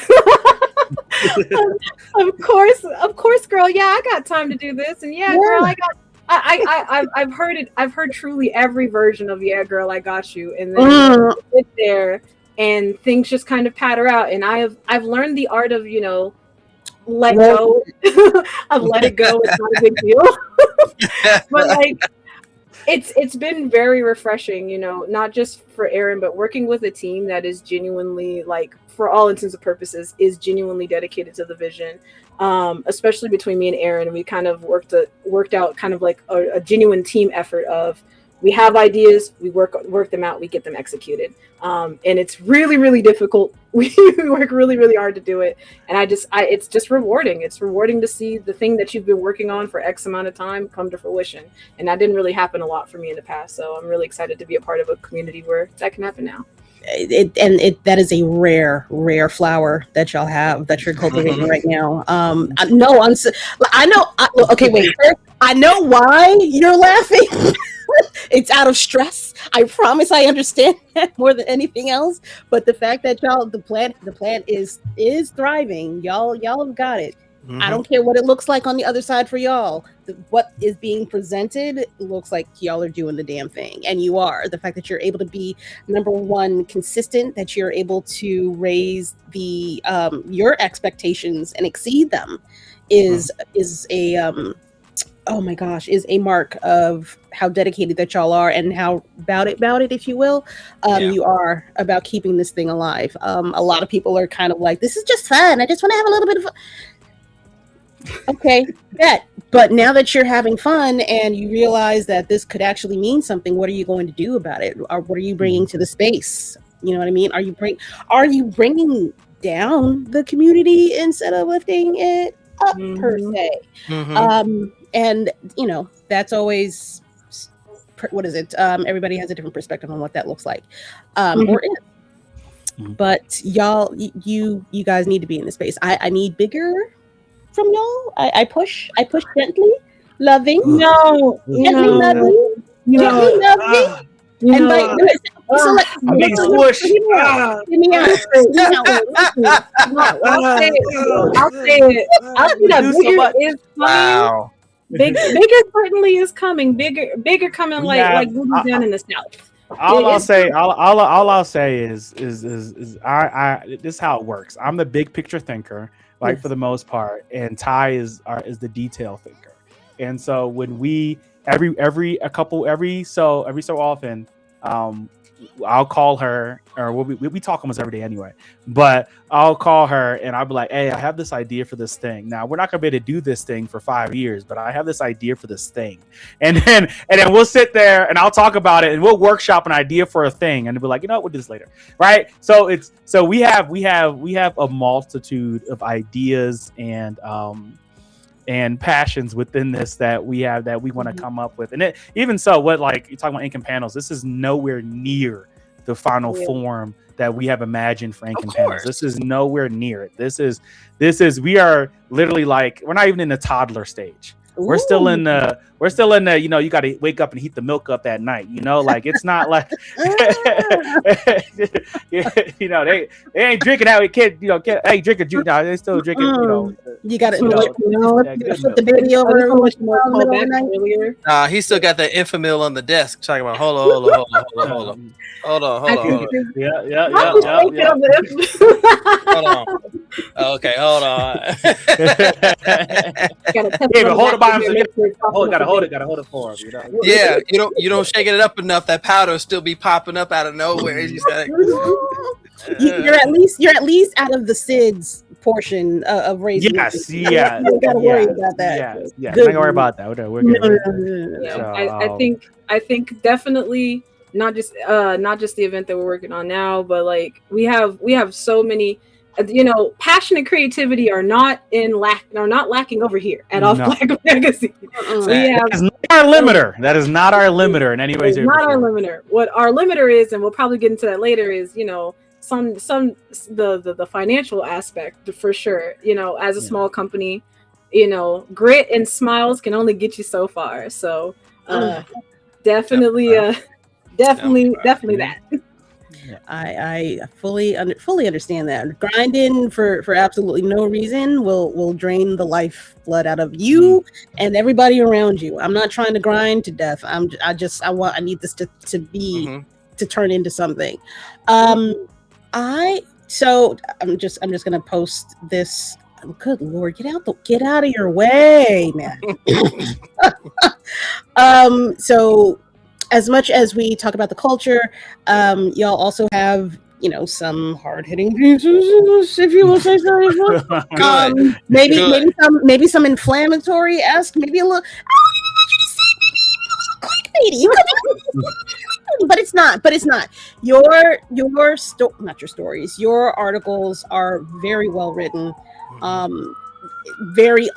of course, girl. Yeah, I got time to do this, and girl, I got. I've heard it. I've heard truly every version of "Yeah, girl, I got you," and then you sit there and things just kind of patter out. And I've learned the art of let go. I've let it go. It's not a big deal. But it's been very refreshing. Not just for Aran, but working with a team that is genuinely for all intents and purposes, is genuinely dedicated to the vision. Especially between me and Aran, and we kind of worked out kind of a genuine team effort of, we have ideas, we work them out, we get them executed. And it's really, really difficult. We work really, really hard to do it. And it's just rewarding. It's rewarding to see the thing that you've been working on for X amount of time come to fruition. And that didn't really happen a lot for me in the past. So I'm really excited to be a part of a community where that can happen now. That is a rare flower that y'all have, that you're cultivating right now. I know. Okay, wait. First, I know why you're laughing. It's out of stress. I promise I understand that more than anything else. But the fact that the plant is thriving. Y'all have got it. I don't care what it looks like on the other side for y'all. What is being presented looks like y'all are doing the damn thing, and you are. The fact that you're able to be, number one, consistent, that you're able to raise your expectations and exceed them, is a oh my gosh, is a mark of how dedicated that y'all are, and how about it, if you will, you are about keeping this thing alive. A lot of people are kind of like, this is just fun. I just want to have a little bit of fun. Okay, but now that you're having fun and you realize that this could actually mean something, what are you going to do about it? Or what are you bringing to the space? You know what I mean? Are you bringing down the community instead of lifting it up, per se? And that's always, what is it? Everybody has a different perspective on what that looks like, or is. But y'all, you guys need to be in the space. I need bigger from y'all. I push gently, loving. Gently loving. And I'm being squished. I'll say it. I'll say that bigger is funny. Wow. bigger certainly is coming. Bigger coming like movies down in the South. All I'll say is I this is how it works. I'm the big picture thinker, like for the most part, and Ty is the detail thinker. And so when we every so often, I'll call her, or we talk almost every day anyway, but I'll call her and I'll be like, hey, I have this idea for this thing. Now we're not gonna be able to do this thing for 5 years, but I have this idea for this thing. And then we'll sit there and I'll talk about it and we'll workshop an idea for a thing and we'll be like, you know what, we'll do this later. Right. So we have a multitude of ideas and passions within this that we want to come up with. And even so, what, like you're talking about ink and panels, this is nowhere near the final form that we have imagined for ink and panels. This is nowhere near it. This is we are literally like, we're not even in the toddler stage. We're still in the, you know, you got to wake up and heat the milk up at night, you know, like it's not like, you know, they ain't drinking out with kids, you know, hey, drink a juice now. They still drinking, you know. You got to flip the baby over. He still got that Infamil on the desk. Talking about, hold on. Hold on. Yeah. Hold on. Okay, hold on. Yeah, but hold it by himself. Gotta hold it for him. You know? Yeah, you don't shake it up enough. That powder will still be popping up out of nowhere. You're at least out of the SIDS portion of raising. Yes, you gotta worry about that. Yeah. Don't worry about that. We're good. No. I think definitely not just the event that we're working on now, but like we have so many. You know, passion and creativity are not lacking over here at Blxxk Magazine. That is not our limiter. That is not our limiter in any way. Not our limiter. What our limiter is, and we'll probably get into that later, is, you know, the financial aspect for sure. You know, as a small company, you know, grit and smiles can only get you so far. So definitely that. I fully understand that. Grinding for absolutely no reason will drain the lifeblood out of you and everybody around you. I'm not trying to grind to death. I need this to be to turn into something. I'm just gonna post this. Good Lord, get out of your way, man. So as much as we talk about the culture, y'all also have, you know, some hard-hitting pieces, if you will say so. Maybe some inflammatory-esque, maybe a little clickbaity. But it's not. Your articles are very well written. Very,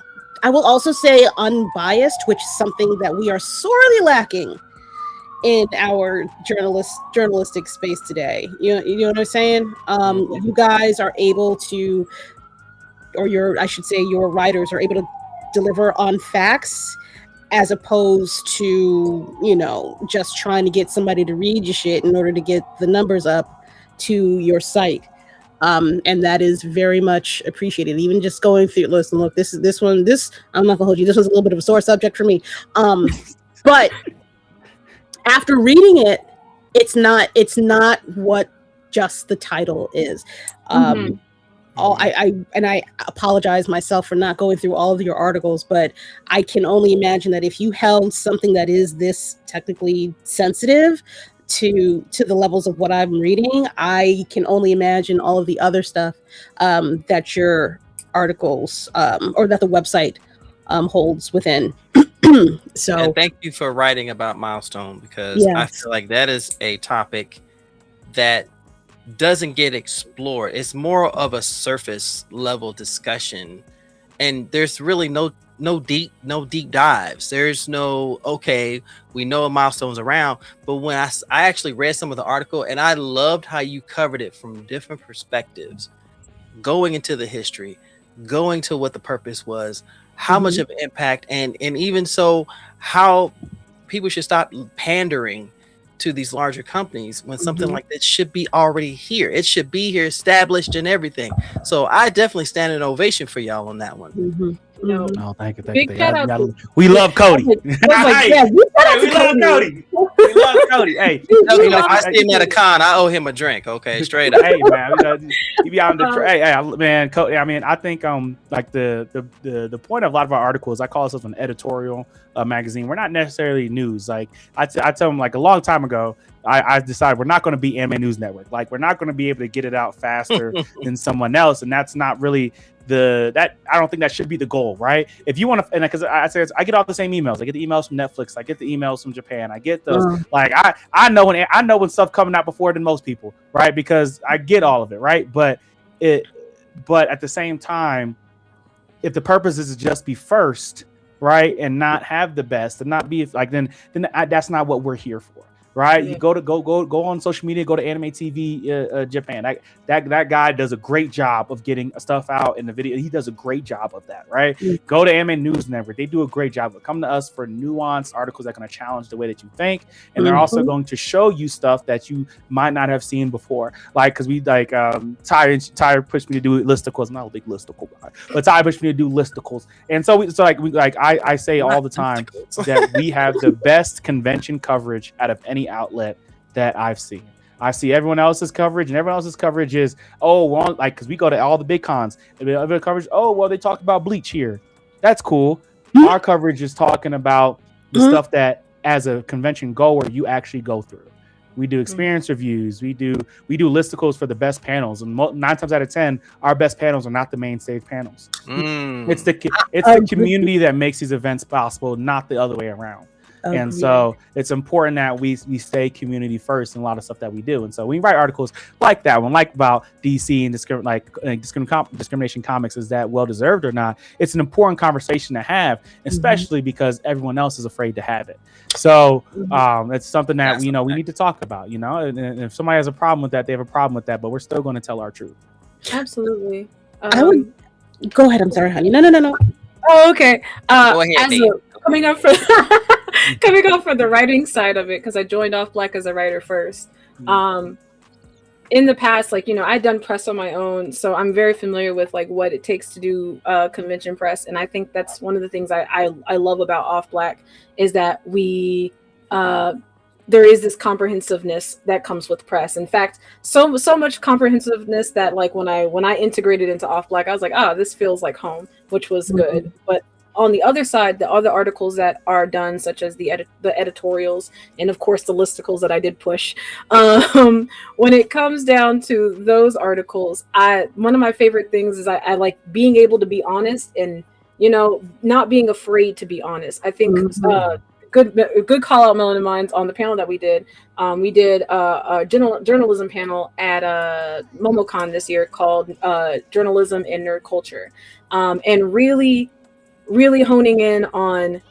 I will also say, unbiased, which is something that we are sorely lacking in our journalistic space today. You know what I'm saying? You guys are able to, or your writers are able to deliver on facts, as opposed to, you know, just trying to get somebody to read your shit in order to get the numbers up to your site. And that is very much appreciated. Even just going through, look, this I'm not gonna hold you. This was a little bit of a sore subject for me. But after reading it, it's not what just the title is. I apologize myself for not going through all of your articles, but I can only imagine that if you held something that is this technically sensitive to the levels of what I'm reading, I can only imagine all of the other stuff that your articles or that the website holds within. So, and thank you for writing about Milestone, because I feel like that is a topic that doesn't get explored. It's more of a surface level discussion, and there's really no deep dives. There's no, okay, we know a Milestone's around, but when I actually read some of the article, and I loved how you covered it from different perspectives, going into the history, going to what the purpose was, how much of an impact, and even so, how people should stop pandering to these larger companies when something like this should be already here. It should be here, established and everything. So I definitely stand an ovation for y'all on that one. Oh, thank you. Big shout out We love Cody. We love Cody. We love Cody. Hey, if I see him at a con, I owe him a drink. Okay, straight up. Hey man, you be on the hey man, Cody. I mean, I think like the point of a lot of our articles, I call ourselves an editorial magazine. We're not necessarily news. Like I tell them, like a long time ago, I decided we're not going to be Anime News Network. Like we're not going to be able to get it out faster than someone else, and that's not really I don't think that should be the goal, right? If you want to, and because I get all the same emails. I get the emails from Netflix. I get the emails from Japan. I get those. Like I know when stuff coming out before than most people, right? Because I get all of it, right? But at the same time, if the purpose is to just be first, right, and not have the best, and not be like then that's not what we're here for. Right, you go on social media, go to Anime TV Japan. That guy does a great job of getting stuff out in the video. He does a great job of that, right? Go to Anime News Network. They do a great job. Come to us for nuanced articles that are going to challenge the way that you think, and they're also going to show you stuff that you might not have seen before. Like, because we like Ty pushed me to do listicles. I'm not a big listicle guy, but Ty pushed me to do listicles, and so I say all the time that we have the best convention coverage out of any outlet that I've seen. I see everyone else's coverage, and everyone else's coverage is because we go to all the big cons. And the other coverage, they talk about Bleach here. That's cool. Our coverage is talking about the stuff that, as a convention goer, you actually go through. We do experience reviews. We do listicles for the best panels, and 9 times out of 10, our best panels are not the main stage panels. It's the community that makes these events possible, not the other way around. And so it's important that we stay community first in a lot of stuff that we do. And so we write articles like that one, like about DC and discrimination comics, is that well deserved or not? It's an important conversation to have, especially because everyone else is afraid to have it. So it's something that we need to talk about. And if somebody has a problem with that, they have a problem with that. But we're still going to tell our truth. Absolutely. I would go ahead. I'm sorry, honey. No. Oh, okay. Go ahead, coming up for the writing side of it, because I joined Off Black as a writer first. In the past, I'd done press on my own, so I'm very familiar with what it takes to do convention press, and I think that's one of the things I love about Off Black is that we there is this comprehensiveness that comes with press. In fact, so much comprehensiveness that when I integrated into Off Black, I was like, this feels like home, which was good. But on the other side, the other articles that are done, such as the editorials, and of course the listicles that I did push, when it comes down to those articles, one of my favorite things is I like being able to be honest and not being afraid to be honest. I think good call out, Melanin Minds, on the panel that we did. We did a journalism panel at MomoCon this year called Journalism and Nerd Culture, and really honing in on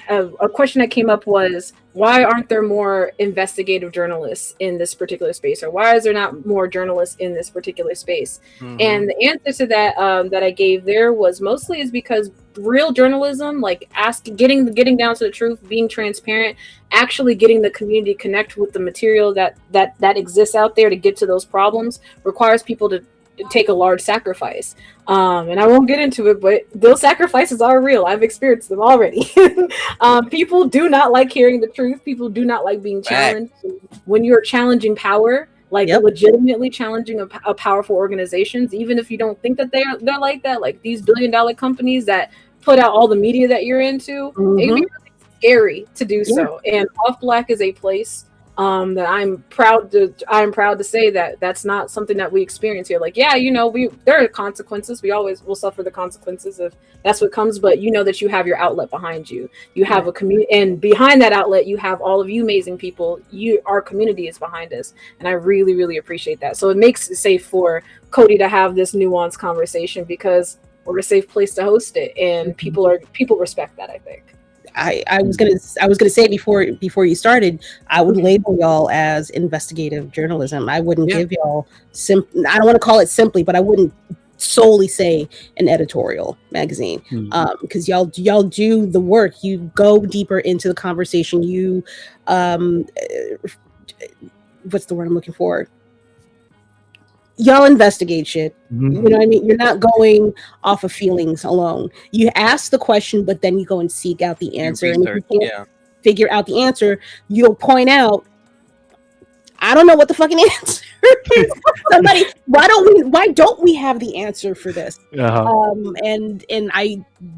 a question that came up was, why aren't there more investigative journalists in this particular space, or why is there not more journalists in this particular space? And the answer to that that I gave there was mostly is because real journalism, getting down to the truth, being transparent, actually getting the community connect with the material that exists out there to get to those problems, requires people to take a large sacrifice. And I won't get into it, but those sacrifices are real. I've experienced them already. People do not like hearing the truth. People do not like being challenged. When you're challenging power, legitimately challenging a powerful organizations, even if you don't think that they're like that, like these billion-dollar companies that put out all the media that you're into, it can be really scary to do so. And Off Black is a place that I'm proud to say that that's not something that we experience here. There are consequences. We always will suffer the consequences if that's what comes, but that you have your outlet behind you. You have a community, and behind that outlet, you have all of you amazing people. Our community is behind us, and I really, really appreciate that. So it makes it safe for Cody to have this nuanced conversation because we're a safe place to host it, and people respect that, I think. I was gonna say before you started, I would label y'all as investigative journalism. I wouldn't give y'all I don't want to call it simply, but I wouldn't solely say an editorial magazine, because y'all do the work. You go deeper into the conversation. You what's the word I'm looking for? Y'all investigate shit. Mhm. You know what I mean? You're not going off of feelings alone. You ask the question, but then you go and seek out the answer. And if you can't figure out the answer, you'll point out, I don't know what the fucking answer is. Somebody, why don't we have the answer for this? And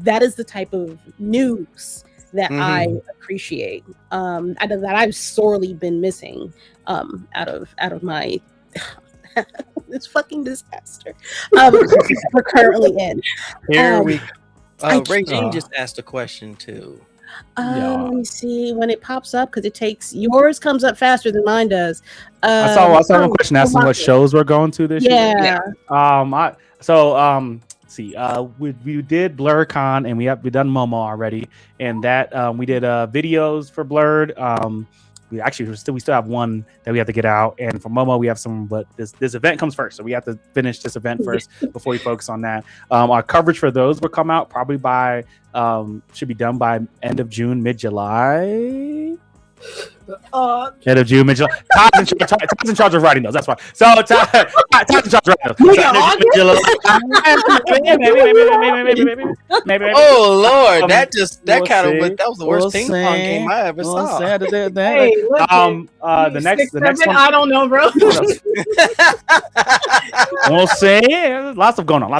that is the type of news that I appreciate. That I've sorely been missing out of my this fucking disaster we're currently in. Here we Regine just asked a question too. Let me see when it pops up, because it takes yours comes up faster than mine does. I saw one question asking what shows we're going to this year. Yeah. We did BlurCon, and we done Momo already, and that we did videos for Blurred. We still have one that we have to get out, and for Momo we have some, but this event comes first, so we have to finish this event first before we focus on that. Our coverage for those will come out probably by should be done by end of June, mid-July. End of June, mid-July. Todd's in charge of writing those. That's why. So Todd's in charge of writing those. Maybe. Oh Lord, that was the worst ping pong game I ever saw. The next one, I don't know, bro. We'll see. Lots of going on.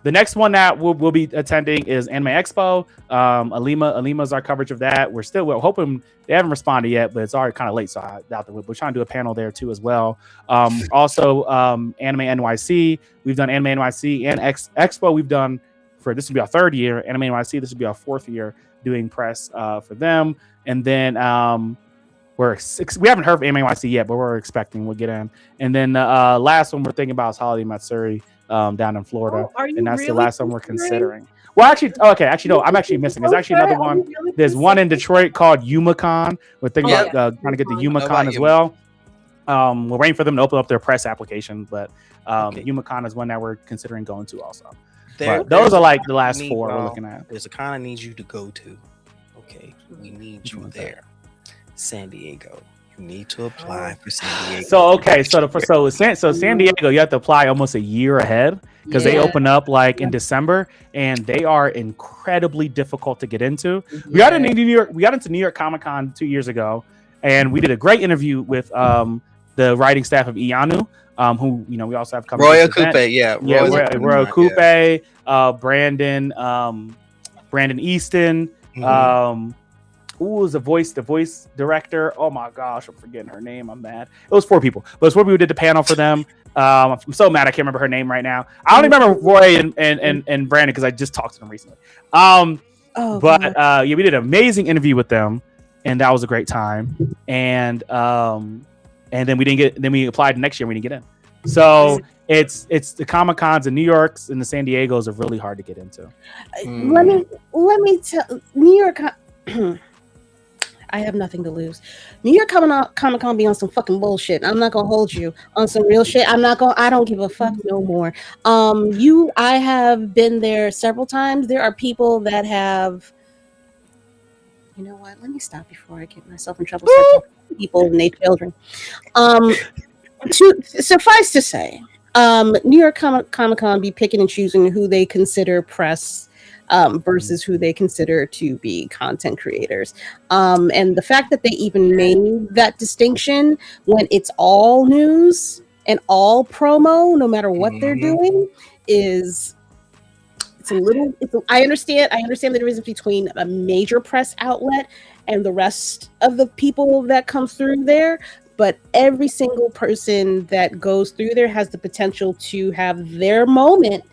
The next one that we'll be attending is Anime Expo. Alima's our coverage of that. We're hoping they haven't responded yet, but it's already kind of late, so I doubt that we're trying to do a panel there too as well. Also, Anime NYC. We've done Anime NYC and Expo. We've done this will be our third year. Anime NYC. This will be our fourth year doing press for them. And then we haven't heard of Anime NYC yet, but we're expecting we'll get in. And then the last one we're thinking about is Holiday Matsuri. Down in Florida, and that's the last one we're considering. Well, no, I'm actually missing. There's actually another one. There's one in Detroit called YumaCon. We're thinking about trying to get the YumaCon as well. We're waiting for them to open up their press application, but YumaCon is one that we're considering going to also. Those are like the last four we're looking at. There's a con I need you to go to. Okay, we need you there. San Diego. You need to apply for San Diego. So San Diego, you have to apply almost a year ahead, because they open up like in December, and they are incredibly difficult to get into. We got into New York Comic Con 2 years ago, and we did a great interview with the writing staff of Ianu, who we also have coming. Royal Coupe, Royal Coupe, Brandon Easton. Who was the voice director? Oh my gosh, I'm forgetting her name. I'm mad. It was 4 people, but it's 4 people who did the panel for them. I'm so mad I can't remember her name right now. I only remember Roy and Brandon because I just talked to them recently. We did an amazing interview with them, and that was a great time. And then we applied next year. We didn't get in. So it's the Comic Cons in New York's and the San Diego's are really hard to get into. Let me tell New York. I have nothing to lose. New York Comic Con be on some fucking bullshit. I'm not gonna hold you on some real shit. I don't give a fuck no more. I have been there several times. There are people that have. You know what? Let me stop before I get myself in trouble. People and their children. Suffice to say, New York Comic Con be picking and choosing who they consider press. Versus who they consider to be content creators. And the fact that they even made that distinction when it's all news and all promo, no matter what they're doing, I understand the difference between a major press outlet and the rest of the people that comes through there. But every single person that goes through there has the potential to have their moment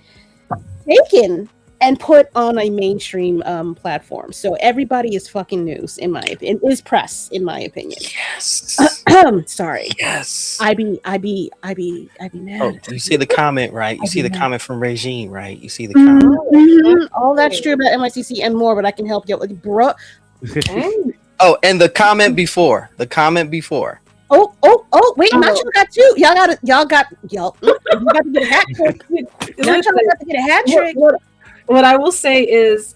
taken and put on a mainstream platform. So everybody is fucking news, in my opinion. Is press, in my opinion. Yes. Sorry. Yes. I be mad. Oh, you see the comment, right? You see the comment from Regine, right? You see the comment. Mm-hmm. All that's true about MICC and more, but I can help you. Like, bro. Oh, and the comment before. Oh, wait, Nacho got 2. Y'all got to get a hat trick. Nacho got to get a hat trick. What I will say is,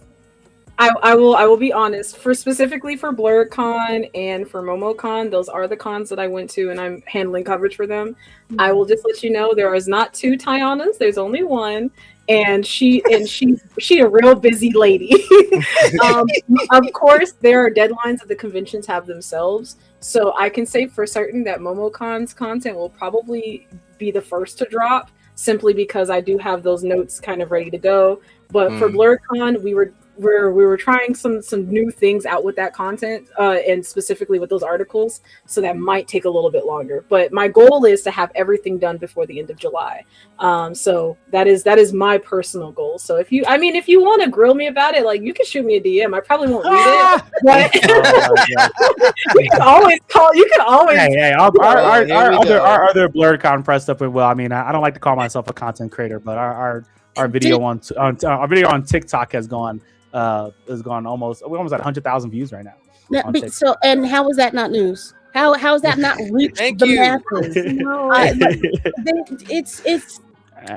I will be honest. Specifically for BlerDCon and for MomoCon, those are the cons that I went to, and I'm handling coverage for them. I will just let you know there is not two Tyannas. There's only one, and she's a real busy lady. Of course, there are deadlines that the conventions have themselves, so I can say for certain that MomoCon's content will probably be the first to drop, simply because I do have those notes kind of ready to go. But for BlerDCon, we were trying some new things out with that content, and specifically with those articles, so that might take a little bit longer. But my goal is to have everything done before the end of July. So that is my personal goal. So if you want to grill me about it, like, you can shoot me a DM. I probably won't read it, but you can always call. You can always. Hey, our other BlerDCon press stuff went well. I mean, I don't like to call myself a content creator, but our video on TikTok has gone almost, we're almost at 100,000 views right now. So, and how is that not news? How is that not reached the masses? It's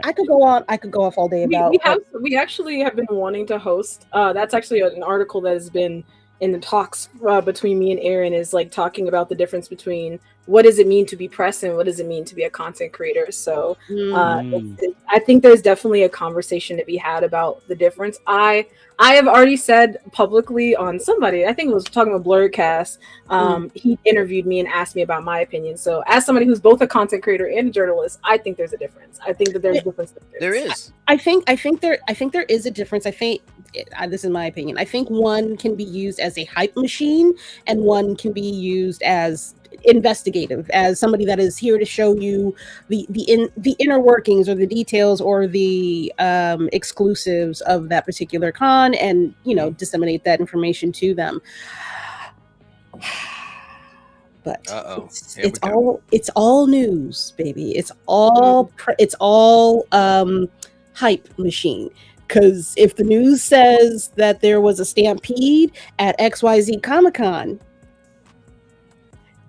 I could go off all day about. We actually have been wanting to host. That's actually an article that has been in the talks between me and Aran, is like talking about the difference between what does it mean to be press and what does it mean to be a content creator. So I think there's definitely a conversation to be had about the difference. I have already said publicly on somebody, I think it was talking about Blerdcast, he interviewed me and asked me about my opinion. So as somebody who's both a content creator and a journalist, I think there's a difference. I think that there's a difference. There is. I think there is a difference. I think this is my opinion. I think one can be used as a hype machine, and one can be used as investigative, as somebody that is here to show you the inner workings or the details or the exclusives of that particular con, and disseminate that information to them. But it's all news, baby. It's all hype machine. Because if the news says that there was a stampede at XYZ Comic-Con,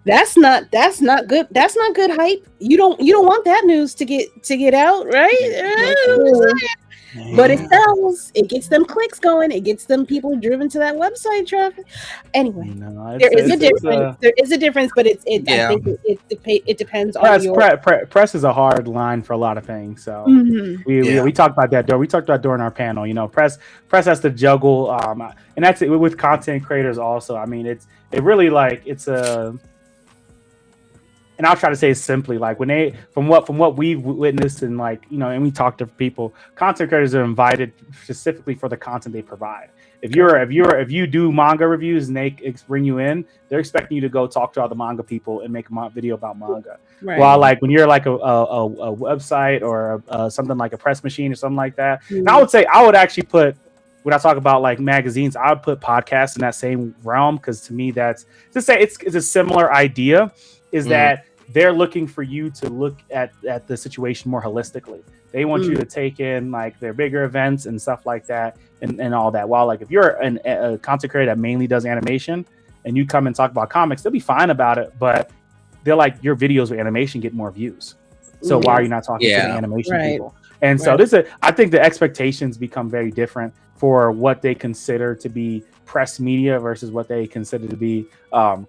that's not good. That's not good hype. You don't want that news to get out, right? But it sells. It gets them clicks going. It gets them people driven to that website traffic. Anyway, there is a difference. There is a difference, but I think it depends on your press is a hard line for a lot of things. So we talked about that. We talked about during our panel. Press has to juggle, and that's it with content creators also. I mean, it really it's a. And I'll try to say it simply, like from what we've witnessed and and we talk to people, content creators are invited specifically for the content they provide. If you do manga reviews and they bring you in, they're expecting you to go talk to all the manga people and make a video about manga. Right. While when you're like a website or something like a press machine or something like that, and I would actually put, when I talk about magazines, I would put podcasts in that same realm, because to me that's to say it's a similar idea. Is that they're looking for you to look at the situation more holistically. They want you to take in their bigger events and stuff like that and all that. While if you're a content creator that mainly does animation and you come and talk about comics, they'll be fine about it, but they're your videos with animation get more views. So why are you not talking to the animation people? And so I think the expectations become very different for what they consider to be press media versus what they consider to be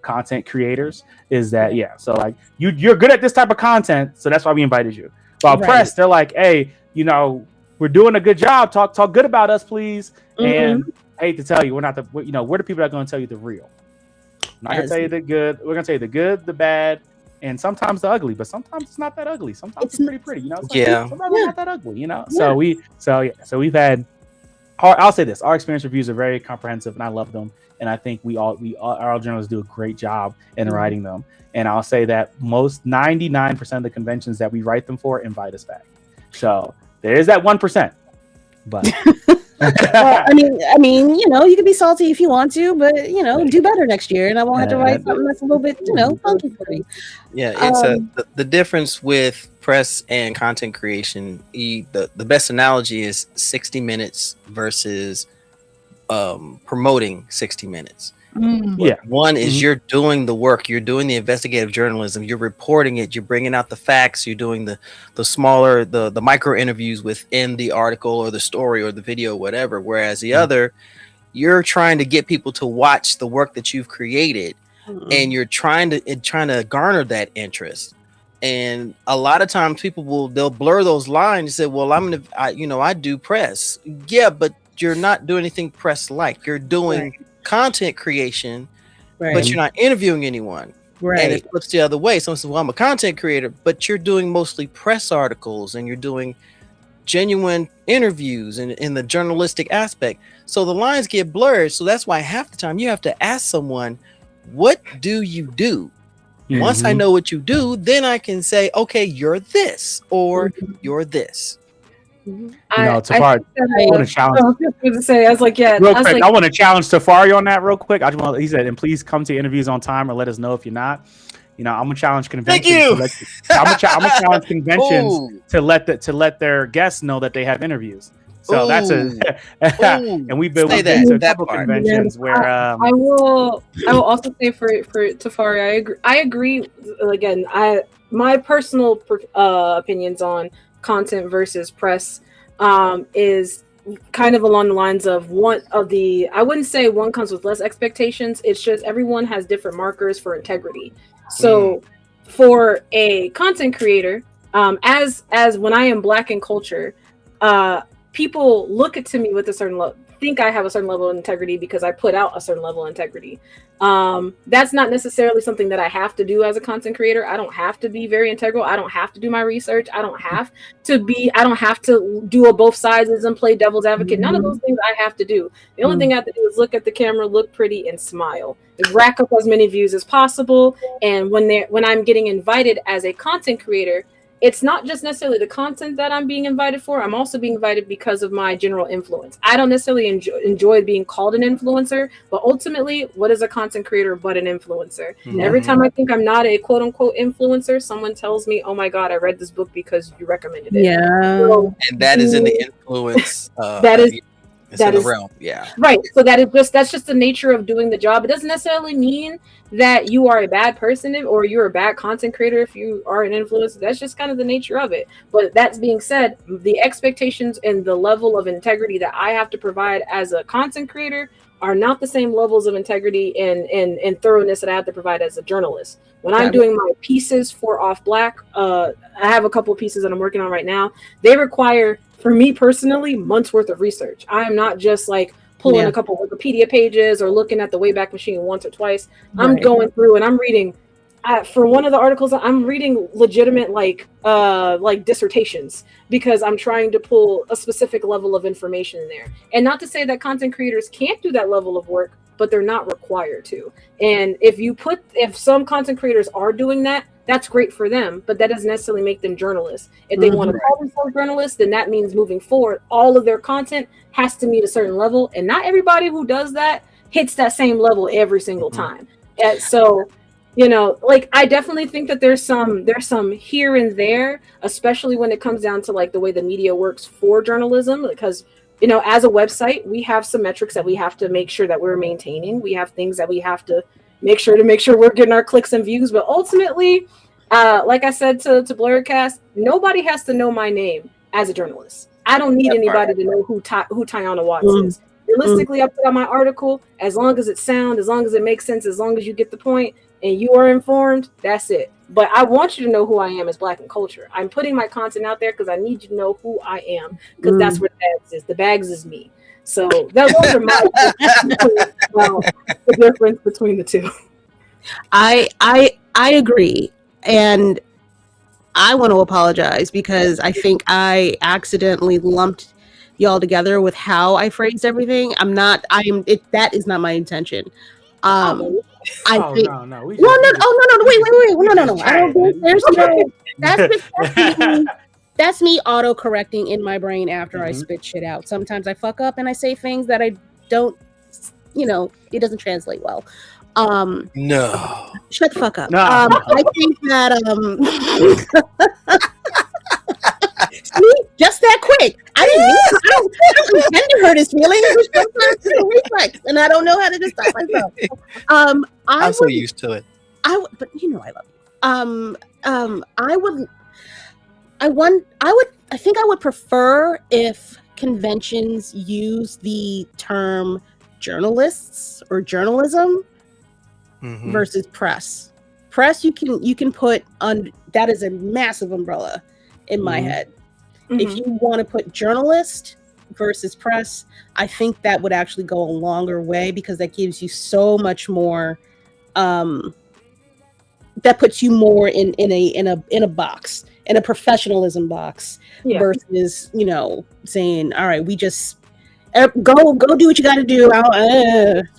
content creators. Is that so you're good at this type of content, so that's why we invited you. While press, they're hey, we're doing a good job, talk good about us, please. And I hate to tell you, we're not we're the people that are going to tell you the real. I'm not going to tell you the good. We're going to tell you the good, the bad, and sometimes the ugly, but sometimes it's not that ugly. Sometimes it's pretty, Sometimes it's not that ugly, So we've had, I'll say this, our experience reviews are very comprehensive and I love them. And I think our journalists do a great job in writing them. And I'll say that 99% of the conventions that we write them for invite us back. So there is that 1%, but well, I mean, you can be salty if you want to, but do better next year, and I won't have to write something that's a little bit, funky for me. Yeah, it's the difference with press and content creation. The best analogy is 60 minutes versus promoting 60 minutes. One is you're doing the work, you're doing the investigative journalism, you're reporting it, you're bringing out the facts, you're doing the smaller, the micro interviews within the article or the story or the video, whatever. Whereas the other, you're trying to get people to watch the work that you've created, and you're trying to garner that interest. And a lot of times they'll blur those lines and say, well, I do press. Yeah, but you're not doing anything press like. You're doing content creation, but you're not interviewing anyone. And it flips the other way. Someone says, well, I'm a content creator, but you're doing mostly press articles and you're doing genuine interviews and in the journalistic aspect. So the lines get blurred. So that's why half the time you have to ask someone, what do you do? Once I know what you do, then I can say, okay, you're this or you're this. Tafari, I want to challenge. I was like, yeah. Real quick, I want to challenge Tafari on that real quick. He said, and please come to interviews on time or let us know if you're not. I'm gonna challenge conventions. Thank you. I'm gonna challenge conventions to let their guests know that they have interviews. So that's and we've been to a couple conventions where I will also say for Tafari, I agree. Again, my personal opinions on content versus press is kind of along the lines of I wouldn't say one comes with less expectations. It's just everyone has different markers for integrity. So for a content creator, as when I am Black in culture, people look to me with a certain level, think I have a certain level of integrity because I put out a certain level of integrity. That's not necessarily something that I have to do as a content creator. I don't have to be very integral. I don't have to do my research. I don't have to do a both sides and play devil's advocate. None of those things I have to do. The only thing I have to do is look at the camera, look pretty, and smile. Rack up as many views as possible. And when I'm getting invited as a content creator, it's not just necessarily the content that I'm being invited for. I'm also being invited because of my general influence. I don't necessarily enjoy being called an influencer, but ultimately, what is a content creator but an influencer? And every time I think I'm not a quote unquote influencer, someone tells me, "Oh my God, I read this book because you recommended it." Yeah, and that is in the influence. That is the realm. Yeah, right. So that's just the nature of doing the job. It doesn't necessarily mean that you are a bad person or you're a bad content creator if you are an influencer. That's just kind of the nature of it. But that being said, the expectations and the level of integrity that I have to provide as a content creator are not the same levels of integrity and thoroughness that I have to provide as a journalist. When I'm doing my pieces for Off Black, I have a couple of pieces that I'm working on right now. They require, for me personally, months worth of research. I am not just like pulling a couple Wikipedia pages or looking at the Wayback Machine once or twice. I'm going through and I'm reading. For one of the articles, I'm reading legitimate like dissertations because I'm trying to pull a specific level of information in there. And not to say that content creators can't do that level of work, but they're not required to. And if some content creators are doing that, that's great for them, but that doesn't necessarily make them journalists. If they want to call themselves journalists, then that means moving forward, all of their content has to meet a certain level. And not everybody who does that hits that same level every single time. And so, I definitely think that there's some here and there, especially when it comes down to like the way the media works for journalism, because as a website, we have some metrics that we have to make sure that we're maintaining. We have things that we have to make sure we're getting our clicks and views. But ultimately, like I said to Blerdcast, nobody has to know my name as a journalist. I don't need anybody to know who Tyanna Watts is. Realistically, I put out my article. As long as it's sound, as long as it makes sense, as long as you get the point and you are informed, that's it. But I want you to know who I am as Black in culture. I'm putting my content out there because I need you to know who I am, because that's where the bags is. The bags is me. So those are the difference between the two. I agree, and I want to apologize because I think I accidentally lumped y'all together with how I phrased everything. That is not my intention. No. I don't think there's that's me auto-correcting in my brain after I spit shit out. Sometimes I fuck up and I say things that I don't, it doesn't translate well. No. Shut the fuck up. No. I think that see, just that quick. I don't intend to hurt his feelings. It's just a reflex, and I don't know how to just stop myself. I'm so used to it. I love you. I think I would prefer if conventions use the term journalists or journalism versus press. Press you can put on, that is a massive umbrella in my head. If you want to put journalist versus press, I think that would actually go a longer way, because that gives you so much more, that puts you more in a box, in a professionalism box, versus, you know, saying, all right, we just go do what you got to do,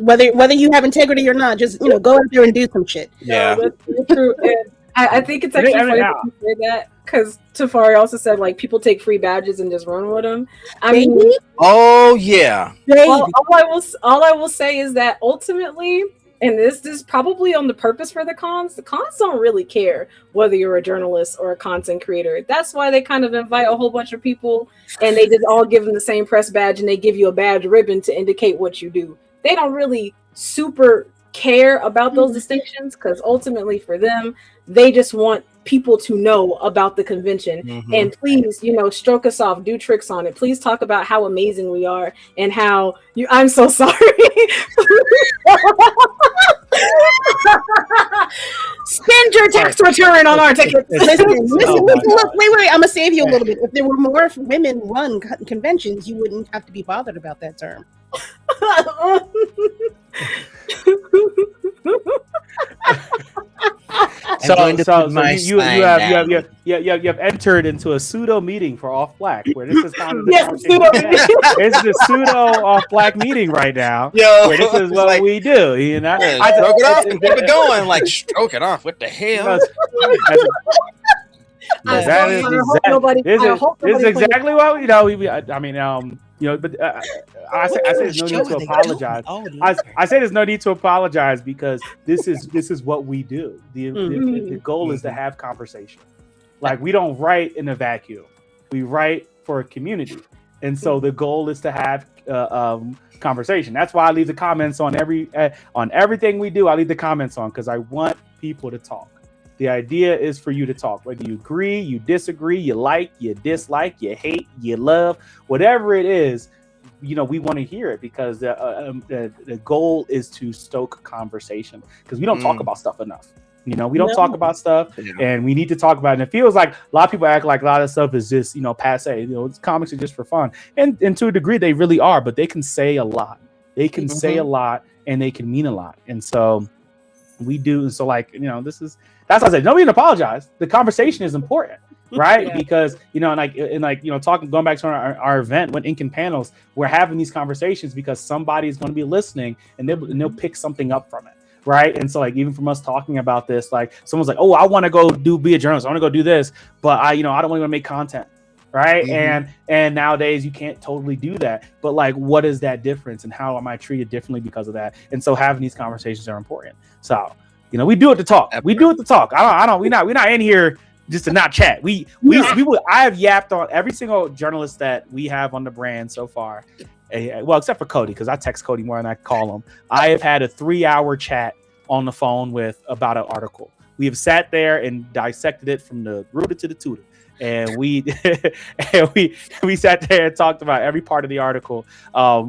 whether you have integrity or not, just, you know, go out there and do some shit. Yeah, that's true. And I think it's actually funny that you say that, because Tafari also said, like, people take free badges and just run with them. I mean, oh yeah. Well, all I will say is that ultimately, and this is probably on the purpose for the cons don't really care whether you're a journalist or a content creator. That's why they kind of invite a whole bunch of people, and they just all give them the same press badge, and they give you a badge ribbon to indicate what you do. They don't really super care about those distinctions, because ultimately for them, they just want people to know about the convention. And please, you know, stroke us off, do tricks on it. Please talk about how amazing we are and how you. I'm so sorry. Spend your tax return on our tickets. Listen, look, wait. I'm gonna save you a little bit. If there were more women run conventions, you wouldn't have to be bothered about that term. So you have entered into a pseudo meeting for Off Black, where this is kind of it's the pseudo Off Black meeting right now. Where this is what we do, you know. Stroke it off and keep it going. Like, stroke it off. What the hell? That is exactly what, you know. I mean, you know, but I say there's no need to apologize. I say there's no need to apologize, because this is what we do. The goal is to have conversation. Like, we don't write in a vacuum. We write for a community, and so the goal is to have conversation. That's why I leave the comments on everything we do. I leave the comments on, because I want people to talk. The idea is for you to talk, whether you agree, you disagree, you like, you dislike, you hate, you love, whatever it is. You know, we want to hear it, because the goal is to stoke conversation, because we don't talk about stuff enough. You know, we don't talk about stuff, and we need to talk about it. And it feels like a lot of people act like a lot of stuff is just, you know, passe. You know, comics are just for fun, and to a degree they really are, but they can say a lot. They can say a lot, and they can mean a lot. And so we do. And so, like, you know, that's what I said. Nobody can apologize. The conversation is important, right? Because, you know, and you know, going back to our event when Ink and Panels, we're having these conversations because somebody is going to be listening, and they'll pick something up from it, right? And so, like, even from us talking about this, like, someone's like, oh, I want to go be a journalist, I want to go do this, but I don't want to make content, right? And nowadays you can't totally do that, but like, what is that difference, and how am I treated differently because of that? And so having these conversations are important. So, you know, we do it to talk. We do it to talk. We're not in here just to not chat. I have yapped on every single journalist that we have on the brand so far. Well, except for Cody, because I text Cody more than I call him. I have had a 3-hour chat on the phone about an article. We have sat there and dissected it from the rooter to the tutor. And we sat there and talked about every part of the article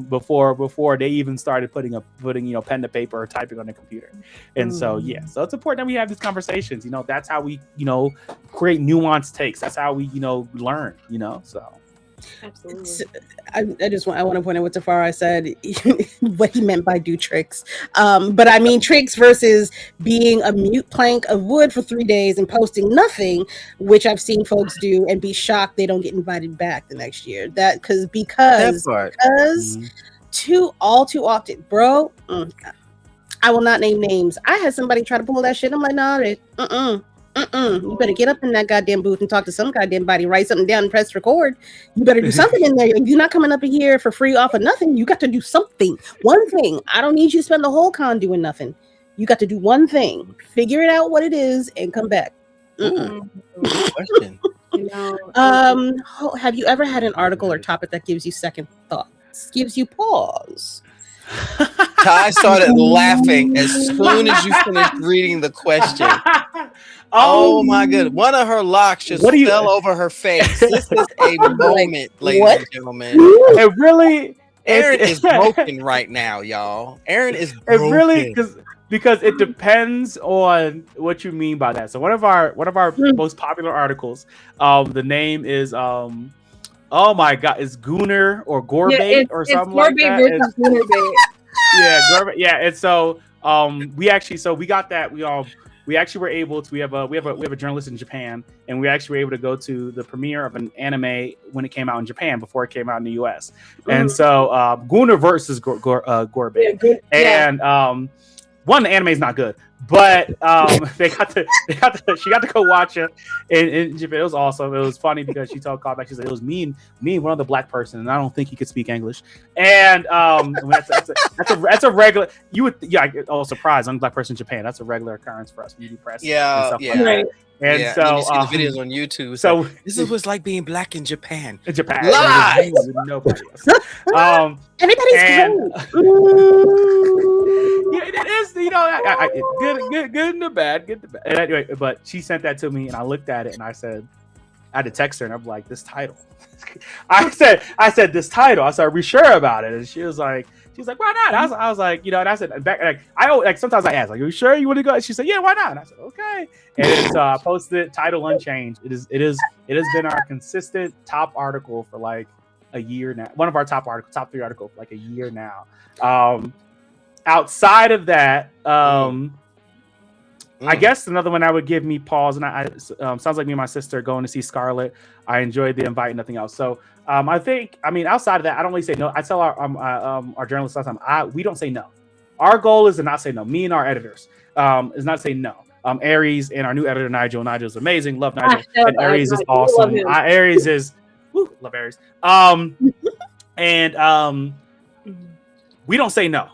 before they even started putting you know, pen to paper or typing on the computer. And so so it's important that we have these conversations. You know, that's how we, you know, create nuanced takes. That's how we, you know, learn. You know, so. Absolutely. I want to point out what Tafari said, what he meant by do tricks. But I mean tricks versus being a mute plank of wood for 3 days and posting nothing, which I've seen folks do and be shocked they don't get invited back the next year. Because too often, bro. I will not name names. I had somebody try to pull that shit. I'm like, nah, you better get up in that goddamn booth and talk to some goddamn body, write something down and press record. You better do something in there. You're not coming up in here for free off of nothing. You got to do something. One thing. I don't need you to spend the whole con doing nothing. You got to do one thing. Figure it out what it is and come back. Question. Have you ever had an article or topic that gives you second thoughts? Gives you pause? Ty started laughing as soon as you finished reading the question. Oh my goodness. One of her locks just fell over her face. This is a moment, ladies and gentlemen. Aran is broken right now, y'all. Aran is broken. It really because it depends on what you mean by that. So one of our most popular articles, the name is oh my god, it's Gooner or Gorebait or something like that. Versus Goonerbait. Yeah, Gorebait. Yeah, and so we got that. We actually were able to. We have a journalist in Japan, and we actually were able to go to the premiere of an anime when it came out in Japan before it came out in the U.S. And so Gooner versus Gorebait, and one, the anime is not good, but she got to go watch it in Japan. It was awesome. It was funny because she told callback. She said it was me and one other black person, and I don't think he could speak English. And that's a regular. Surprise! I'm a black person in Japan. That's a regular occurrence for us. Media press. Yeah. Like that. And so and you see the videos on YouTube. So this is what's like being black in Japan. Lies. Nobody else. Everybody's Yeah, it is. Good and the bad. And anyway, but she sent that to me, and I looked at it, and I had to text her, and I'm like, this title. I said this title. I said, are we sure about it? And she was like, why not? I was like, and I said, back, sometimes I ask, like, are you sure you want to go? And she said, yeah, why not? And I said, okay. And it's posted, title unchanged. It has been our consistent top article for like a year now. One of our top 3 articles for like a year now. Outside of that, I guess another one that would give me pause, and sounds like me and my sister going to see Scarlet. I enjoyed the invite and nothing else. So outside of that, I don't really say no. I tell our journalists last time, we don't say no. Our goal is to not say no. Me and our editors is not say no. Aries and our new editor Nigel. Nigel's amazing. Love Nigel. And Aries is awesome. Aries is love Aries. And we don't say no.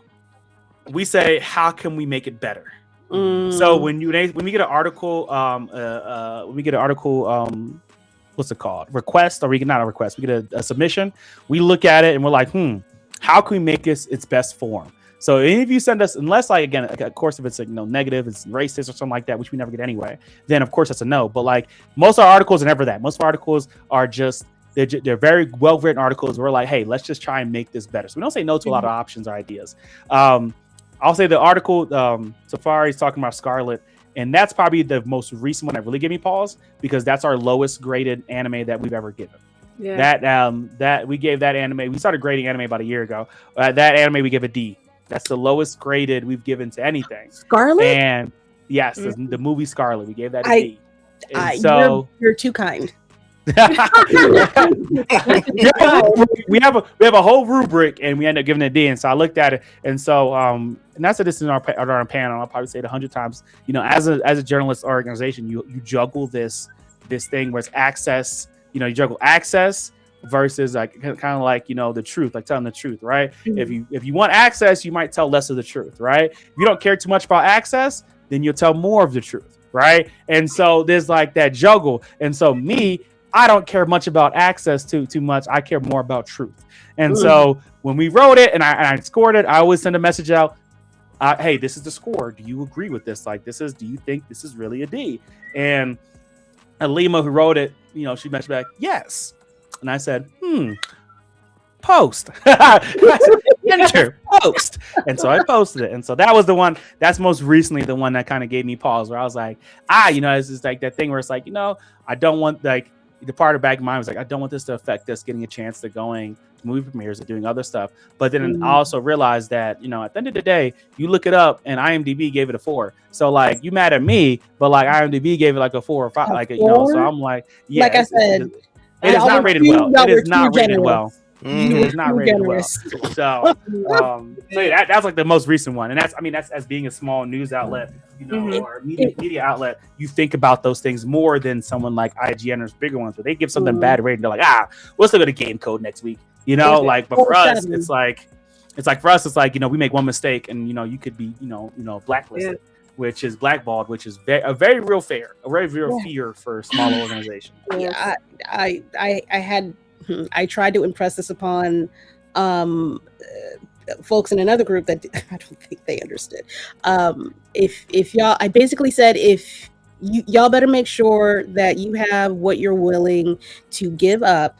We say, how can we make it better? So when we get an article, what's it called? Request, or we get not a request. We get a submission. We look at it and we're like, how can we make this its best form? So any of you send us, unless of course, if it's negative, it's racist or something like that, which we never get anyway, then of course that's a no. But like most of our articles are never that. Most of our articles are just they're very well written articles. We're like, hey, let's just try and make this better. So we don't say no to a lot of options or ideas. I'll say the article, Safari's talking about Scarlet, and that's probably the most recent one that really gave me pause, because that's our lowest graded anime that we've ever given. Yeah. That we gave that anime. We started grading anime about a year ago. That anime we give a D. That's the lowest graded we've given to anything. Scarlet? And yes, the movie Scarlet, we gave that a D. So you're too kind. we have a whole rubric, and we end up giving it a D. And so I looked at it, and so and that's this in our panel. I'll probably say it 100 times. As a journalist organization, you juggle this thing where it's access. You juggle access versus like kind of like the truth, like telling the truth, right? Mm-hmm. If you want access, you might tell less of the truth, right? If you don't care too much about access, then you'll tell more of the truth, right? And so there's like that juggle. And so I don't care much about access too much. I care more about truth. And so when we wrote it and I scored it, I always send a message out. Hey, this is the score. Do you agree with this? Like, do you think this is really a D? And Alima, who wrote it, she messaged back, yes. And I said, post. Enter, post. And so I posted it. And so that was the one, that's most recently the one that kind of gave me pause, where I was like, it's just like that thing where it's like, I don't want, like, the part of the back of my mind was like, I don't want this to affect us getting a chance to going to movie premieres and doing other stuff. But then I also realized that, at the end of the day, you look it up and IMDb gave it a 4. So like, you mad at me, but like IMDb gave it like a 4 or 5, so I'm like, yeah. Like I said, it is not rated well. It is not rated well. It is not rated well. So that's like the most recent one. And that's as being a small news outlet, or media outlet, you think about those things more than someone like IGN or bigger ones where they give something bad rating. They're like, we'll still go to Game Code next week. But for us, it's like we make one mistake and you could be blacklisted, which is blackballed, which is a very real fear for a small organization. Yeah, I tried to impress this upon folks in another group that I don't think they understood. If y'all, I basically said, if y'all better make sure that you have what you're willing to give up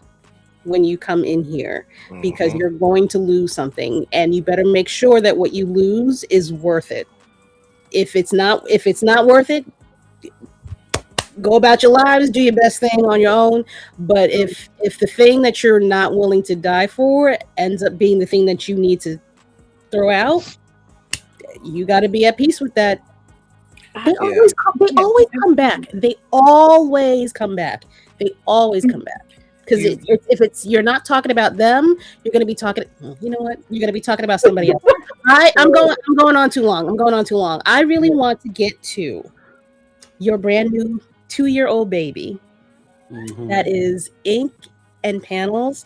when you come in here, because you're going to lose something, and you better make sure that what you lose is worth it. If it's not worth it, go about your lives, do your best thing on your own. But if the thing that you're not willing to die for ends up being the thing that you need to throw out, you got to be at peace with that. They always come back. They always come back. Because if it's you're not talking about them, you're going to be talking. You know what? You're going to be talking about somebody else. I'm going on too long. I really want to get to your brand new 2-year-old baby. That is ink and panels.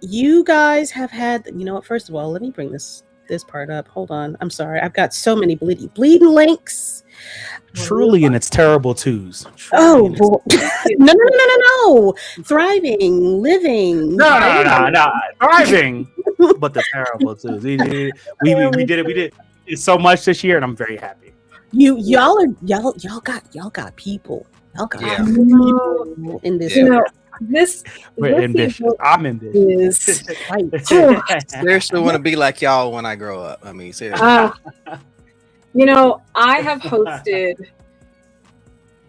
You guys have had. You know what? First of all, let me bring this part up. Hold on. I'm sorry. I've got so many bleeding links. Truly in its terrible twos. No. Thriving, living. No. Thriving, but the terrible twos. We did it. We did so much this year, and I'm very happy. Y'all got people. Y'all got people in this. We're ambitious. I'm ambitious. Seriously, want to be like y'all when I grow up. I mean, seriously. I have hosted.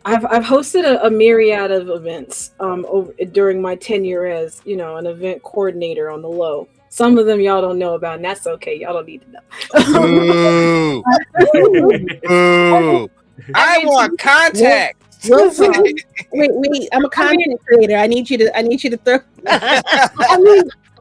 I've hosted a myriad of events during my tenure as an event coordinator on the low. Some of them y'all don't know about, and that's okay. Y'all don't need to know. Ooh. I want contact. Wait! I'm a content creator. I need you to throw.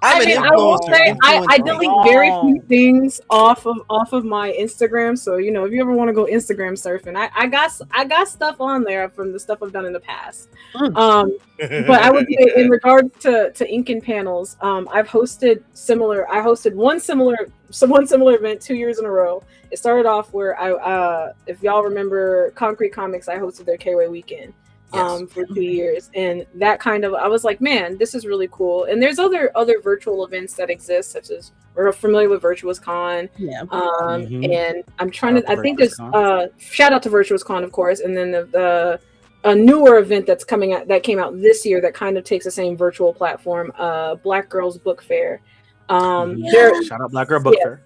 I will say I delete very few things off of my Instagram. So if you ever want to go Instagram surfing, I got stuff on there from the stuff I've done in the past. But I would say in regards to ink and panels, I've hosted similar. I hosted one similar event 2 years in a row. It started off where if y'all remember Concrete Comics, I hosted their KWay weekend. For 2 years, and that kind of I was like, man, this is really cool. And there's other virtual events that exist, such as we're familiar with Virtuous Con, and I'm trying to. I think there's shout out to Virtuous Con, of course, and then a newer event that came out this year that kind of takes the same virtual platform, Black Girls Book Fair. Shout out Black Girl Book Fair.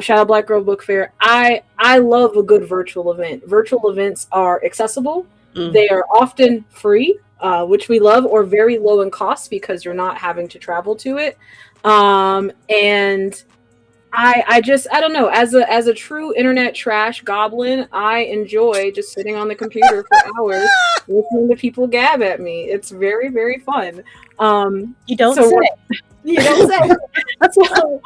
Shout out Black Girl Book Fair. I love a good virtual event. Virtual events are accessible. They are often free, which we love, or very low in cost because you're not having to travel to it. And I don't know, as a true internet trash goblin, I enjoy just sitting on the computer for hours listening to people gab at me. It's very, very fun. You don't say. So,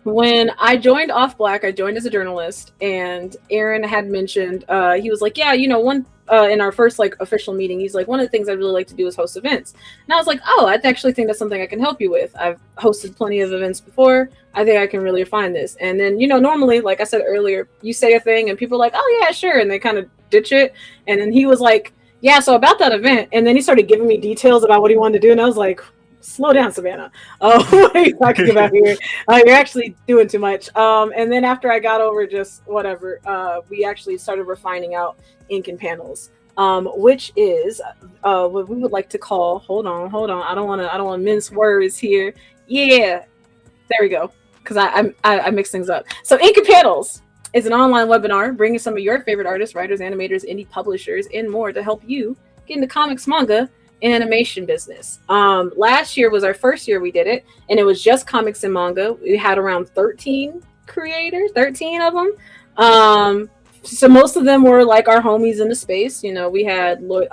when I joined Off Black, I joined as a journalist, and Aran had mentioned, he was like, one in our first official meeting, he's like, one of the things I'd really like to do is host events. And I was like, oh, I actually think that's something I can help you with. I've hosted plenty of events before. I think I can really refine this. And then, normally, like I said earlier, you say a thing and people are like, oh yeah, sure. And they kind of ditch it. And then he was like, yeah, so about that event. And then he started giving me details about what he wanted to do. And I was like, slow down, Savannah. What are you talking about here? You're actually doing too much. And then after I got over just whatever, we actually started refining out ink and panels, which is what we would like to call. Hold on. I don't want to mince words here. Yeah, there we go. Because I mix things up. So ink and panels is an online webinar bringing some of your favorite artists, writers, animators, indie publishers, and more to help you get into comics, manga, animation business. Last year was our first year we did it, and it was just comics and manga. We had around 13 of them. So most of them were like our homies in the space. We had Lloyd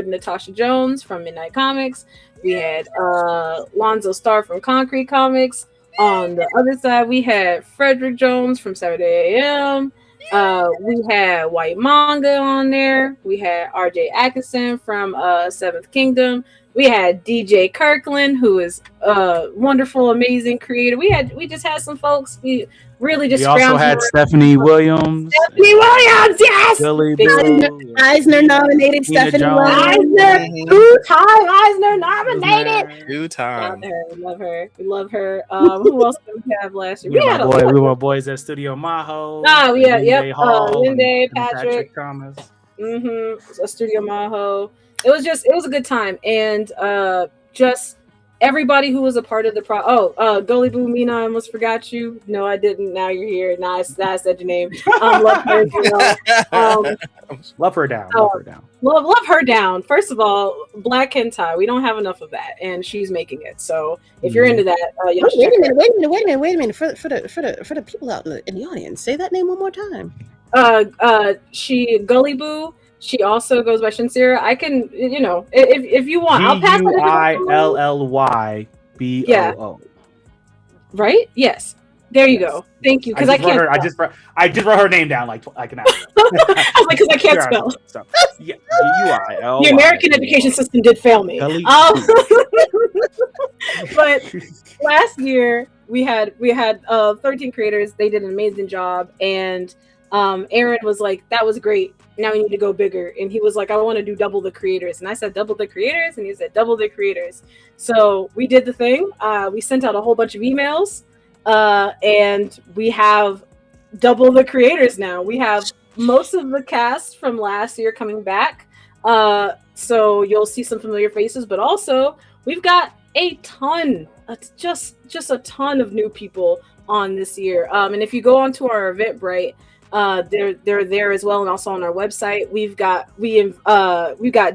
and Natasha Jones from Midnight Comics. We had Lonzo Starr from Concrete Comics. On the other side, we had Frederick Jones from Saturday AM. We had White Manga on there. We had RJ Atkinson from Seventh Kingdom. We had DJ Kirkland, who is a wonderful, amazing creator. We just had some folks. We really just. We also had Stephanie Williams. Yes. Eisner nominated Stephanie Williams. 2-time Eisner nominated. 2-time. We love her. Who else did we have last year? We were boys at Studio Maho. Linde, Patrick Thomas. Studio Maho. It was a good time, and just everybody who was a part of the Gully Boo Mina, I almost forgot you. No, I didn't. Now you're here. Now I said your name. Love her, love her down. Love her down. Love her down. First of all, Black hentai. We don't have enough of that, and she's making it. So if you're into that, y'all should wait a minute. For the people out in the audience, say that name one more time. She Gully Boo. She also goes by Shinsira. I can, if you want, I'll pass it. GUILLYBOO. Right? Yes. There you go. Thank you. Because I can't. I just wrote her name down like an hour. I was like, because I can't spell. So, yeah, GUILLY. The American education system did fail me. But last year we had 13 creators. They did an amazing job, and Aran was like, "That was great. Now we need to go bigger." And he was like, "I want to do double the creators." And I said, "Double the creators?" And he said, "Double the creators." So we did the thing. We sent out a whole bunch of emails, and we have double the creators now. We have most of the cast from last year coming back. So you'll see some familiar faces, but also we've got a ton, just a ton of new people on this year. And if you go onto our Eventbrite, they're there as well, and also on our website. We've got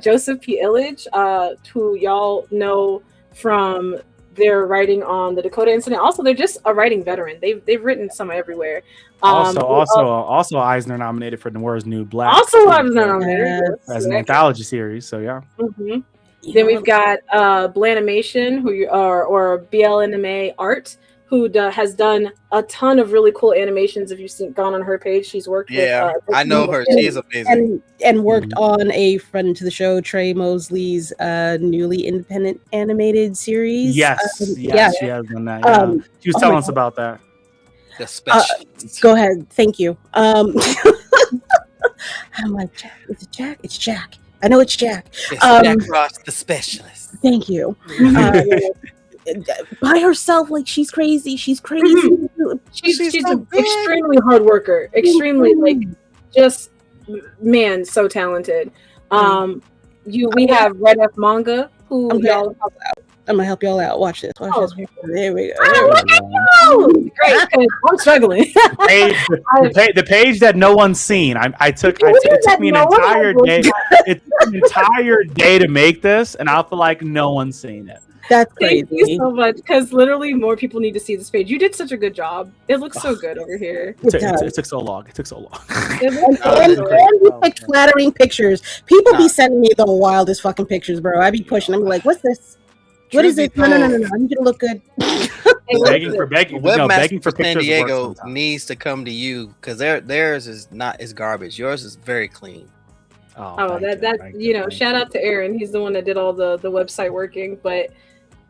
Joseph P. Illage, who y'all know from their writing on the Dakota incident. Also, they're just a writing veteran. They've written some everywhere. Also Eisner nominated for Noir's new Black. Also Eisner nominated as an anthology series. So yeah. Mm-hmm. Then we've got Blanimation, or BLNMA Art, who has done a ton of really cool animations. If you've gone on her page, she's worked with. I know her. She is amazing. And worked on a friend to the show, Trey Mosley's newly independent animated series. Yes, she has done that. Yeah. She was telling us about that. The special. Go ahead. Thank you. I'm like, Jack. Is it Jack? It's Jack. I know it's Jack. It's Jack Ross, the specialist. Thank you. By herself, like she's crazy. She's crazy. Mm-hmm. She's an extremely hard worker. Extremely just man, so talented. We have Red F Manga, who y'all. I'm gonna help y'all out. Watch this. There we go. Great. I'm struggling. The page that no one's seen. It took me an entire day. It took an entire day to make this, and I feel like no one's seen it. That's crazy. Thank you so much, because literally more people need to see this page. You did such a good job. It looks so good over here. It took so long. And you picked flattering pictures. People be sending me the wildest fucking pictures, bro. I be pushing. I'm like, what's this? What is it? No. I need you to look good. begging for San Diego needs to come to you, because theirs is garbage. Yours is very clean. Shout out to Aran. He's the one that did all the website working, but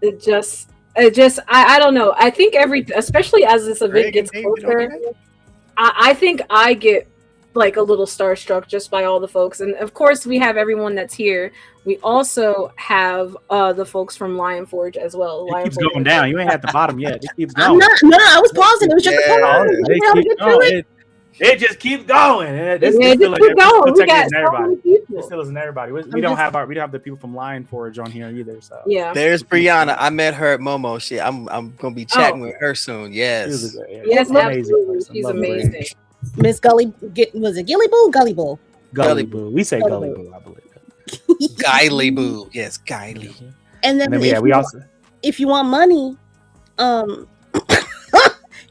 it just I don't know. I think especially as this event gets closer, I think I get like a little starstruck just by all the folks. And of course we have everyone that's here. We also have the folks from Lion Forge as well. It keeps going down. You ain't at the bottom yet. It keeps going. I was pausing. It was just it just keeps going. This still isn't everybody. We don't have the people from Lion Forge on here either. So yeah, there's Brianna. I met her at Momo. I'm gonna be chatting with her soon. Yes, yes, absolutely. She's amazing. Miss Gully, was it Gilly Boo? Gully Boo. Gully Boo. We say Gully Boo, I believe. Giley Boo. Yes, Giley. And then we also, if you want money,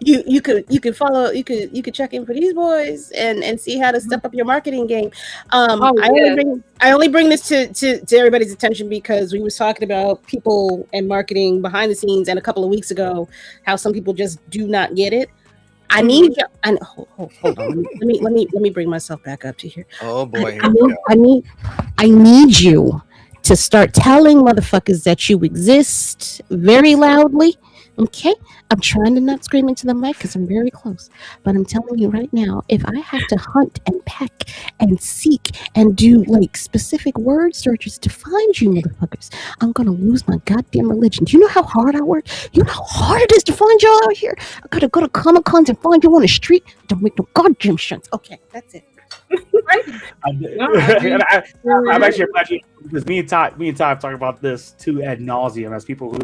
you could follow, you could check in for these boys and see how to step up your marketing game. I only bring this to everybody's attention because we was talking about people and marketing behind the scenes, and a couple of weeks ago, how some people just do not get it. I need you. Hold on. Let me bring myself back up to here. Oh boy. I need you to start telling motherfuckers that you exist very loudly. Okay, I'm trying to not scream into the mic because I'm very close, but I'm telling you right now, if I have to hunt and peck and seek and do like specific word searches to find you motherfuckers, I'm gonna lose my goddamn religion. Do you know how hard I work? You know how hard it is to find y'all out here? I gotta go to Comic Cons and find you on the street. Don't make no goddamn sense. Okay, that's it. I'm actually imagine because me and Ty talk about this too ad nauseum as people who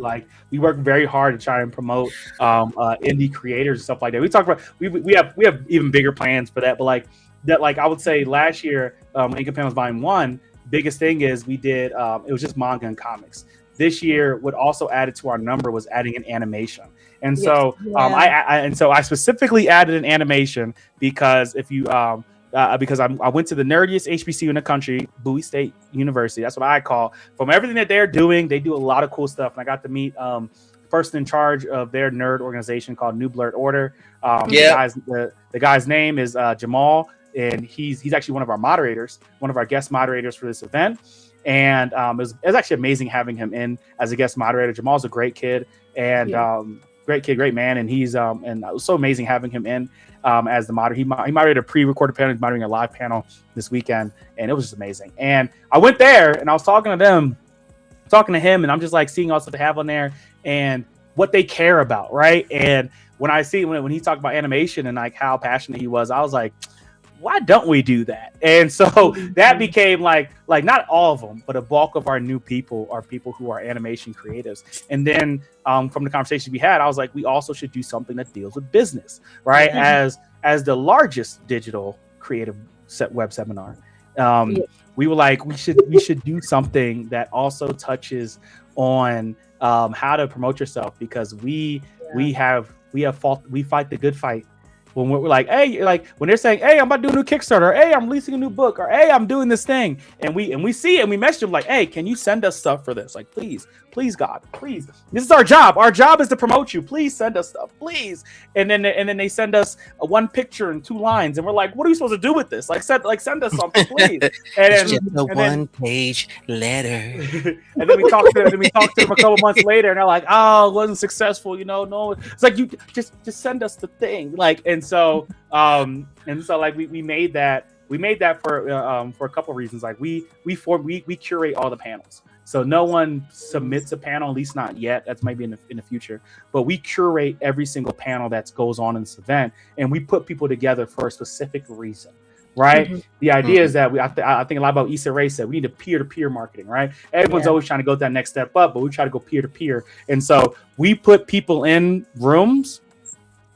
we work very hard to try and promote indie creators and stuff like that. We talk about we have even bigger plans for that, but I would say last year Income Panels Volume 1, biggest thing is we did it was just manga and comics. This year, what also added to our number was adding an animation. And so I specifically added an animation because if you because I went to the nerdiest HBCU in the country, Bowie State University. That's what I call. From everything that they're doing, they do a lot of cool stuff. And I got to meet the person in charge of their nerd organization called New Blerd Order. The guy's name is Jamal, and he's actually one of our moderators, one of our guest moderators for this event. And it was actually amazing having him in as a guest moderator. Jamal's a great kid and great man. And he's and it was so amazing having him in as the moderator. He moderated a pre-recorded panel, he's moderating a live panel this weekend, and it was just amazing. And I went there and I was talking to him, and I'm just seeing all stuff they have on there and what they care about, right? And when I see when he talked about animation and how passionate he was, I was like, why don't we do that? And so that became not all of them, but a bulk of our new people are people who are animation creatives. And then from the conversations we had, I was like, we also should do something that deals with business, right? Mm-hmm. As the largest digital creative web seminar, we were like, we should do something that also touches on how to promote yourself, because we fight the good fight. When we're like, hey, when they're saying, hey, I'm about to do a new Kickstarter, or hey, I'm releasing a new book, or hey, I'm doing this thing, and we see it and we message them hey, can you send us stuff for this? Please, God, please. This is our job. Our job is to promote you. Please send us stuff, please. And then they send us one picture and 2 lines, and we're like, what are we supposed to do with this? Send us something, please. And just a one-page letter. And then we talk to them a couple months later, and they're like, oh, it wasn't successful, no. It's like, you just send us the thing, and so we made that for a couple of reasons. We curate all the panels, so no one submits a panel, at least not yet. That's maybe in the future, but we curate every single panel that goes on in this event, and we put people together for a specific reason. Right. Mm-hmm. The idea is that I think a lot about Issa Rae said we need a peer-to-peer marketing, right? Everyone's always trying to go that next step up, but we try to go peer-to-peer. And so we put people in rooms,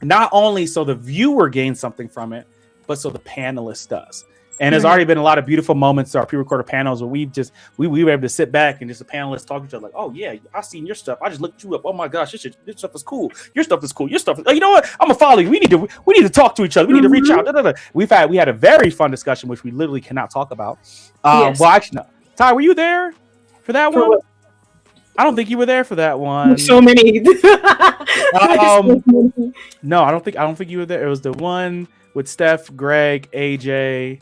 not only so the viewer gains something from it, but so the panelist does. And there's already been a lot of beautiful moments to our pre-recorded panels where we were able to sit back and just the panelists talk to each other oh yeah, I seen your stuff. I just looked you up. Oh my gosh, this stuff is cool. Your stuff is cool. Your stuff is, you know what? I'm gonna follow you. We need to talk to each other. We need to reach out. We had a very fun discussion, which we literally cannot talk about. Well, actually, no. Ty, were you there for that one? What? I don't think you were there for that one. So many. No, I don't think you were there. It was the one with Steph, Greg, AJ.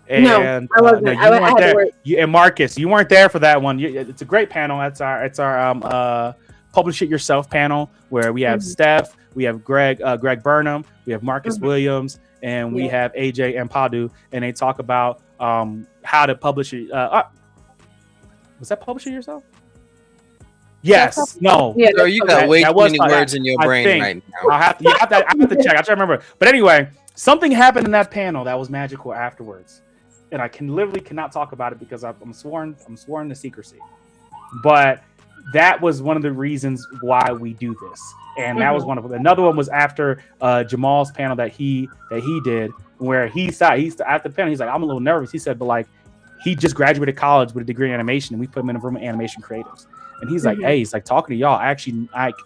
And I wasn't. No, you weren't there. And Marcus, you weren't there for that one. It's a great panel. It's our Publish It Yourself panel where we have Steph, we have Greg Burnham, we have Marcus Williams, and we have AJ and Padu, and they talk about how to publish it. Was that Publish It Yourself? Yes. No. Yeah, so you got way too many words in your brain right now. I have to check. I try to remember. But anyway, something happened in that panel that was magical afterwards. And I cannot talk about it because I'm sworn to secrecy. But that was one of the reasons why we do this. And that was one of them. Another one was after Jamal's panel that he did, where he said after the panel, he's like, I'm a little nervous. He said, but he just graduated college with a degree in animation, and we put him in a room of animation creatives. And he's like, hey, he's like, talking to y'all,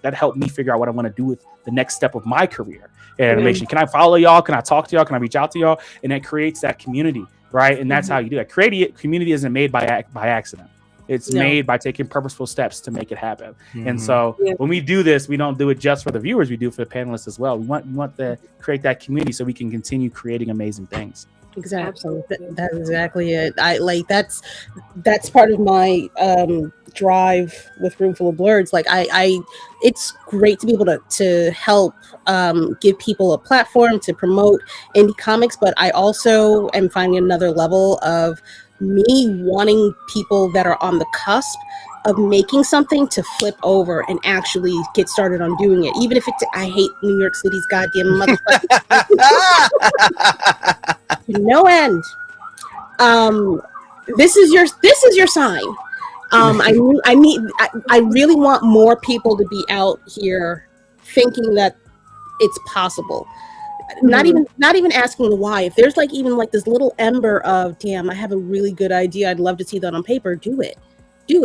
that helped me figure out what I want to do with the next step of my career in animation. Can I follow y'all? Can I talk to y'all? Can I reach out to y'all? And that creates that community, right? And that's how you do it. Community isn't made by accident. It's made by taking purposeful steps to make it happen. And so when we do this, we don't do it just for the viewers. We do it for the panelists as well. We want to create that community so we can continue creating amazing things. Exactly. That's exactly it. That's part of my drive with Roomful of Blerds. It's great to be able to help give people a platform to promote indie comics, but I also am finding another level of me wanting people that are on the cusp of making something to flip over and actually get started on doing it. Even if it's, I hate New York City's goddamn motherfucking to no end. This is your sign. I really want more people to be out here thinking that it's possible. Not even asking why. If there's like even like this little ember of, damn, I have a really good idea, I'd love to see that on paper, do it. Do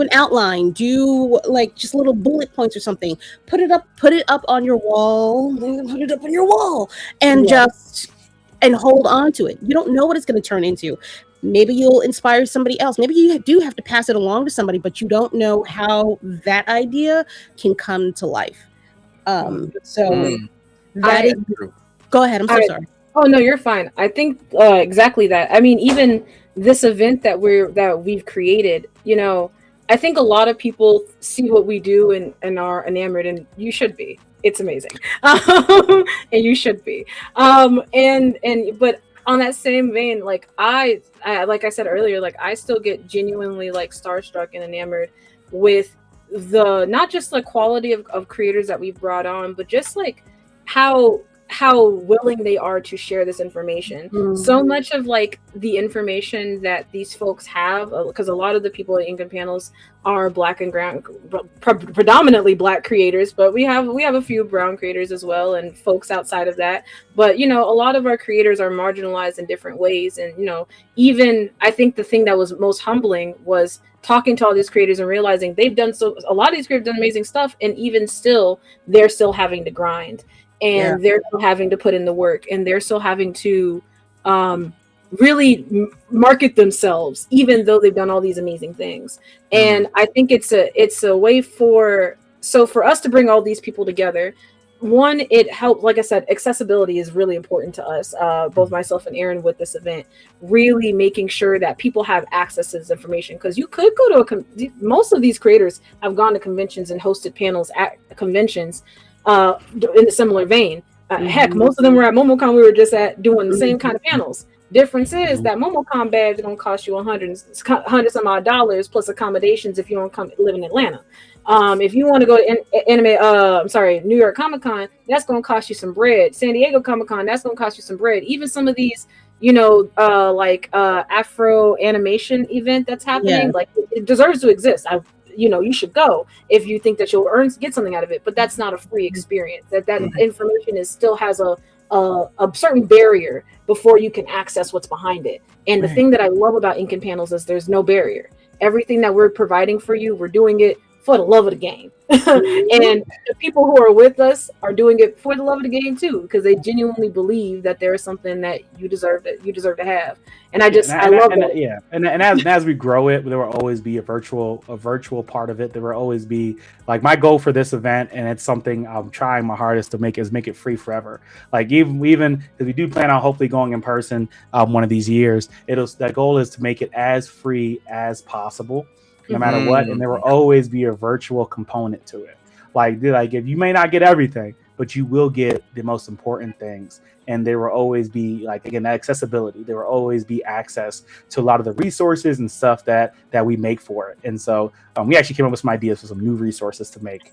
an outline, do like just little bullet points or something, put it up on your wall, and just hold on to it. You don't know what it's going to turn into. Maybe you'll inspire somebody else. Maybe you do have to pass it along to somebody, but you don't know how that idea can come to life. That is true. Go ahead. I'm so sorry. Oh no, you're fine. I think exactly that. I mean, even this event that we've created, you know, I think a lot of people see what we do and are enamored, and you should be. It's amazing, and you should be. But on that same vein, like I like I said earlier, like I still get genuinely like starstruck and enamored with the not just the quality of creators that we've brought on, but just like how willing they are to share this information. So much of like the information that these folks have, because a lot of the people at Ink and Panels are Black and brown, predominantly Black creators, but we have a few brown creators as well and folks outside of that. But you know, a lot of our creators are marginalized in different ways, and you know, even I think the thing that was most humbling was talking to all these creators and realizing a lot of these creators have done amazing stuff, and even still they're still having to grind. And they're still having to put in the work, and they're still having to really market themselves, even though they've done all these amazing things. And I think it's a way for us to bring all these people together. One, it helps, like I said, accessibility is really important to us, both myself and Aran with this event, really making sure that people have access to this information. Because you could go to most of these creators have gone to conventions and hosted panels at conventions in a similar vein. Heck, most of them were at MomoCon. We were just at doing the same kind of panels. Difference is that MomoCon badge is going to cost you $100 some odd dollars plus accommodations if you don't come live in Atlanta. If you want to go to New York Comic Con, that's going to cost you some bread. San Diego Comic Con, that's going to cost you some bread. Even some of these, you know, Afro animation event that's happening, like it deserves to exist. You should go if you think that you'll get something out of it, but that's not a free experience. That information still has a certain barrier before you can access what's behind it. And the thing that I love about Ink and Panels is there's no barrier. Everything that we're providing for you, we're doing it for the love of the game. And the people who are with us are doing it for the love of the game too, because they genuinely believe that there is something that you deserve to have. And I love it. Yeah. And as we grow it, there will always be a virtual part of it. There will always be like my goal for this event, and it's something I'm trying my hardest to make it free forever. Like even because we do plan on hopefully going in person one of these years, that goal is to make it as free as possible, no matter what, and there will always be a virtual component to it. Like if you may not get everything, but you will get the most important things. And there will always be, like, again, that accessibility. There will always be access to a lot of the resources and stuff that we make for it. And so we actually came up with some ideas for some new resources to make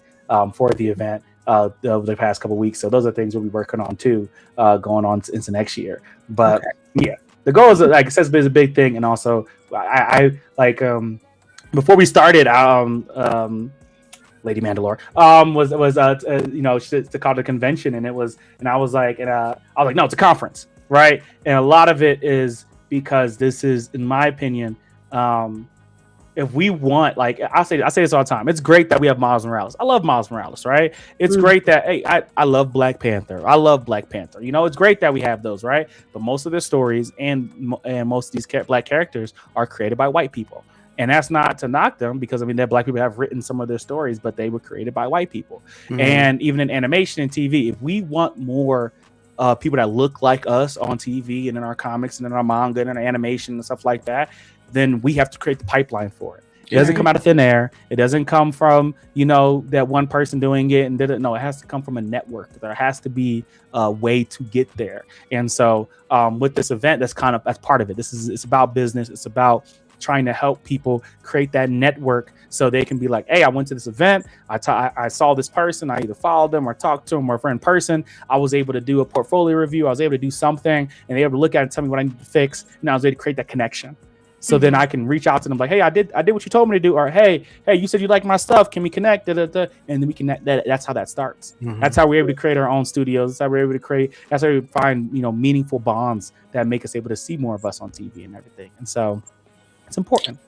for the event over the past couple of weeks. So those are things we'll be working on too, going on into next year. But yeah, the goal is, like, accessibility is a big thing. And also I like, before we started, Lady Mandalore was to call the convention, and I was like, no, it's a conference, right? And a lot of it is because this is, in my opinion, if we want, like I say this all the time, it's great that we have Miles Morales. I love Miles Morales, right? It's great that I love Black Panther. I love Black Panther. You know, it's great that we have those, right? But most of the stories and most of these Black characters are created by white people. And that's not to knock them, because I mean, that Black people have written some of their stories, but they were created by white people. And even in animation and TV, if we want more people that look like us on TV and in our comics and in our manga and in our animation and stuff like that, then we have to create the pipeline for it. It doesn't come out of thin air. It doesn't come from, that one person doing it and did it. No, it has to come from a network. There has to be a way to get there. And so with this event, that's part of it. It's about business. It's about trying to help people create that network so they can be like, hey, I went to this event, I saw this person, I either followed them or talked to them or in person, I was able to do a portfolio review, I was able to do something, and they were able to look at it and tell me what I need to fix, and I was able to create that connection. So then I can reach out to them like, hey, I did what you told me to do, or hey, you said you like my stuff, can we connect? Da, da, da. And then we connect. That's how that starts. That's how we're able to create our own studios. That's how we're able to create. That's how we find meaningful bonds that make us able to see more of us on TV and everything. And so it's important.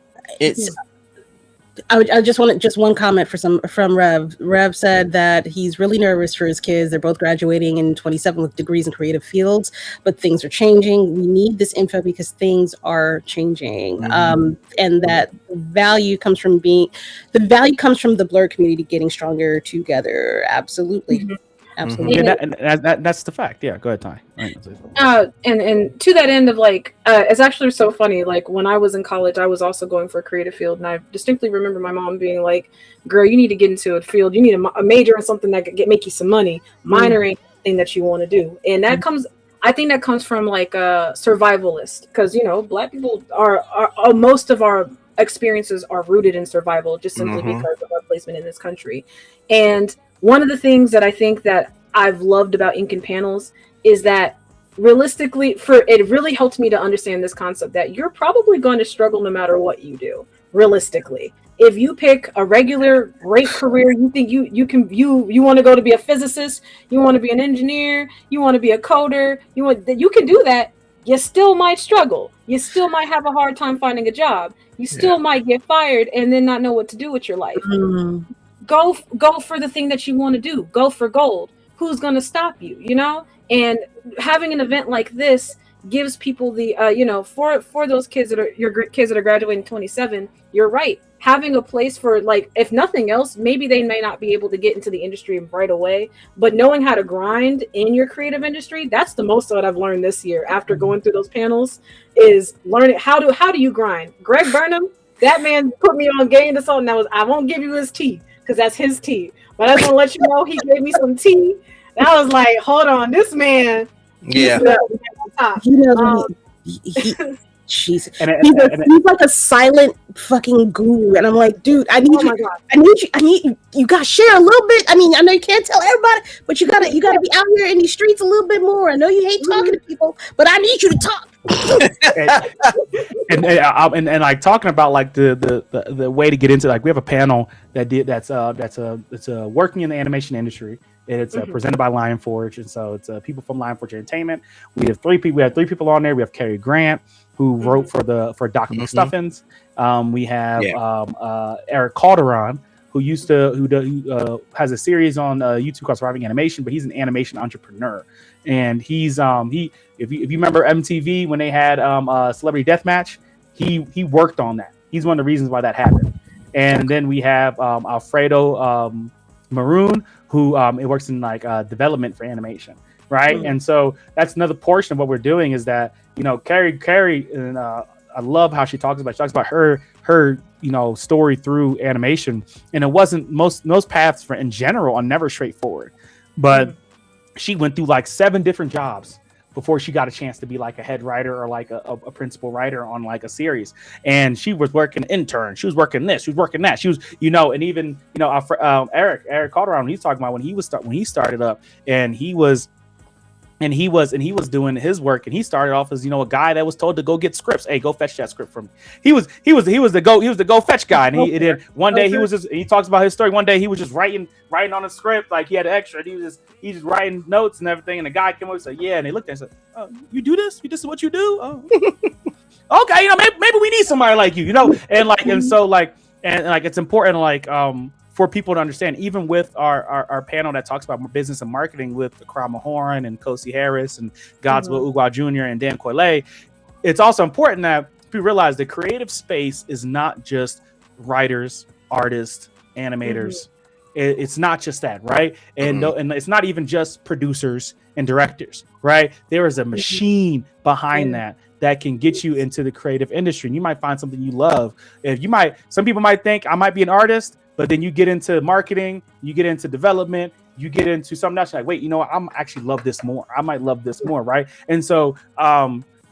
I just wanted one comment from Rev. Rev said that he's really nervous for his kids. They're both graduating in 27 with degrees in creative fields, but things are changing. We need this info because things are changing, and that value comes from the Blerd community getting stronger together. Absolutely. Absolutely. And that's the fact. Yeah, go ahead, Ty. And to that end of it's actually so funny. Like when I was in college, I was also going for a creative field, and I distinctly remember my mom being like, "Girl, you need to get into a field. You need a major in something that could make you some money. Minor ain't the thing that you want to do." And that comes. I think that comes from a survivalist, because Black people are most of our experiences are rooted in survival, just simply because of our placement in this country. And one of the things that I think that I've loved about Ink and Panels is that realistically, it really helped me to understand this concept that you're probably going to struggle no matter what you do. Realistically, if you pick a regular great career, you think you want to go to be a physicist, you want to be an engineer, you want to be a coder, you can do that. You still might struggle. You still might have a hard time finding a job. You still might get fired and then not know what to do with your life. Go for the thing that you want to do. Go for gold. Who's going to stop you? And having an event like this gives people the for those kids your kids that are graduating 27. You're right. Having a place for if nothing else, maybe they may not be able to get into the industry right away, but knowing how to grind in your creative industry, that's the most that I've learned this year after going through those panels, is learning how do you grind. Greg Burnham, that man put me on game to something I won't give you his tea, because that's his tea. But I just want to let you know he gave me some tea. And I was like, hold on, this man. Yeah. He's like a silent fucking guru, and I'm like, dude, I need you gotta share a little bit. I mean, I know you can't tell everybody, but you gotta be out here in these streets a little bit more. I know you hate talking to people, but I need you to talk. and like talking about the way to get into we have a panel that's working in the animation industry. It's presented by Lion Forge, and so it's people from Lion Forge Entertainment. We have three people on there. We have Cary Grant, who wrote for Dr. McStuffins. We have Eric Calderon, who has a series on YouTube called Surviving Animation, but he's an animation entrepreneur. And he's if you remember MTV when they had Celebrity Deathmatch, he worked on that. He's one of the reasons why that happened. And then we have Alfredo Maroon, who it works in development for animation, right? And so that's another portion of what we're doing, is that Carrie and I love how she talks about her story through animation, and it wasn't most paths in general are never straightforward, but she went through 7 different jobs before she got a chance to be a head writer or a principal writer on a series. And she was working intern, she was working this, she was working that, she was and even Eric Calderon, he's talking about when he started up, and he was doing his work, and he started off as a guy that was told to go get scripts. Hey, go fetch that script from me. He was the go fetch guy, and he did one day he talks about his story. One day he was just writing on a script, he had an extra. He was just writing notes and everything, and the guy came over and said, "Yeah," and they looked at him and said, "Oh, you do this? This is what you do? Oh, okay. Maybe we need somebody like you, and so it's important for people to understand, even with our panel that talks about business and marketing with Karama Horn and Kosi Harris and Godswill Ugwa Jr. and Dan Coyle, it's also important that we realize the creative space is not just writers, artists, animators. It's not just that, right? And it's not even just producers and directors, right? There is a machine behind that can get you into the creative industry, and you might find something you love. Some people might think I might be an artist, but then you get into marketing, you get into development, you get into something else. Wait, I'm actually love this more. I might love this more, right? And so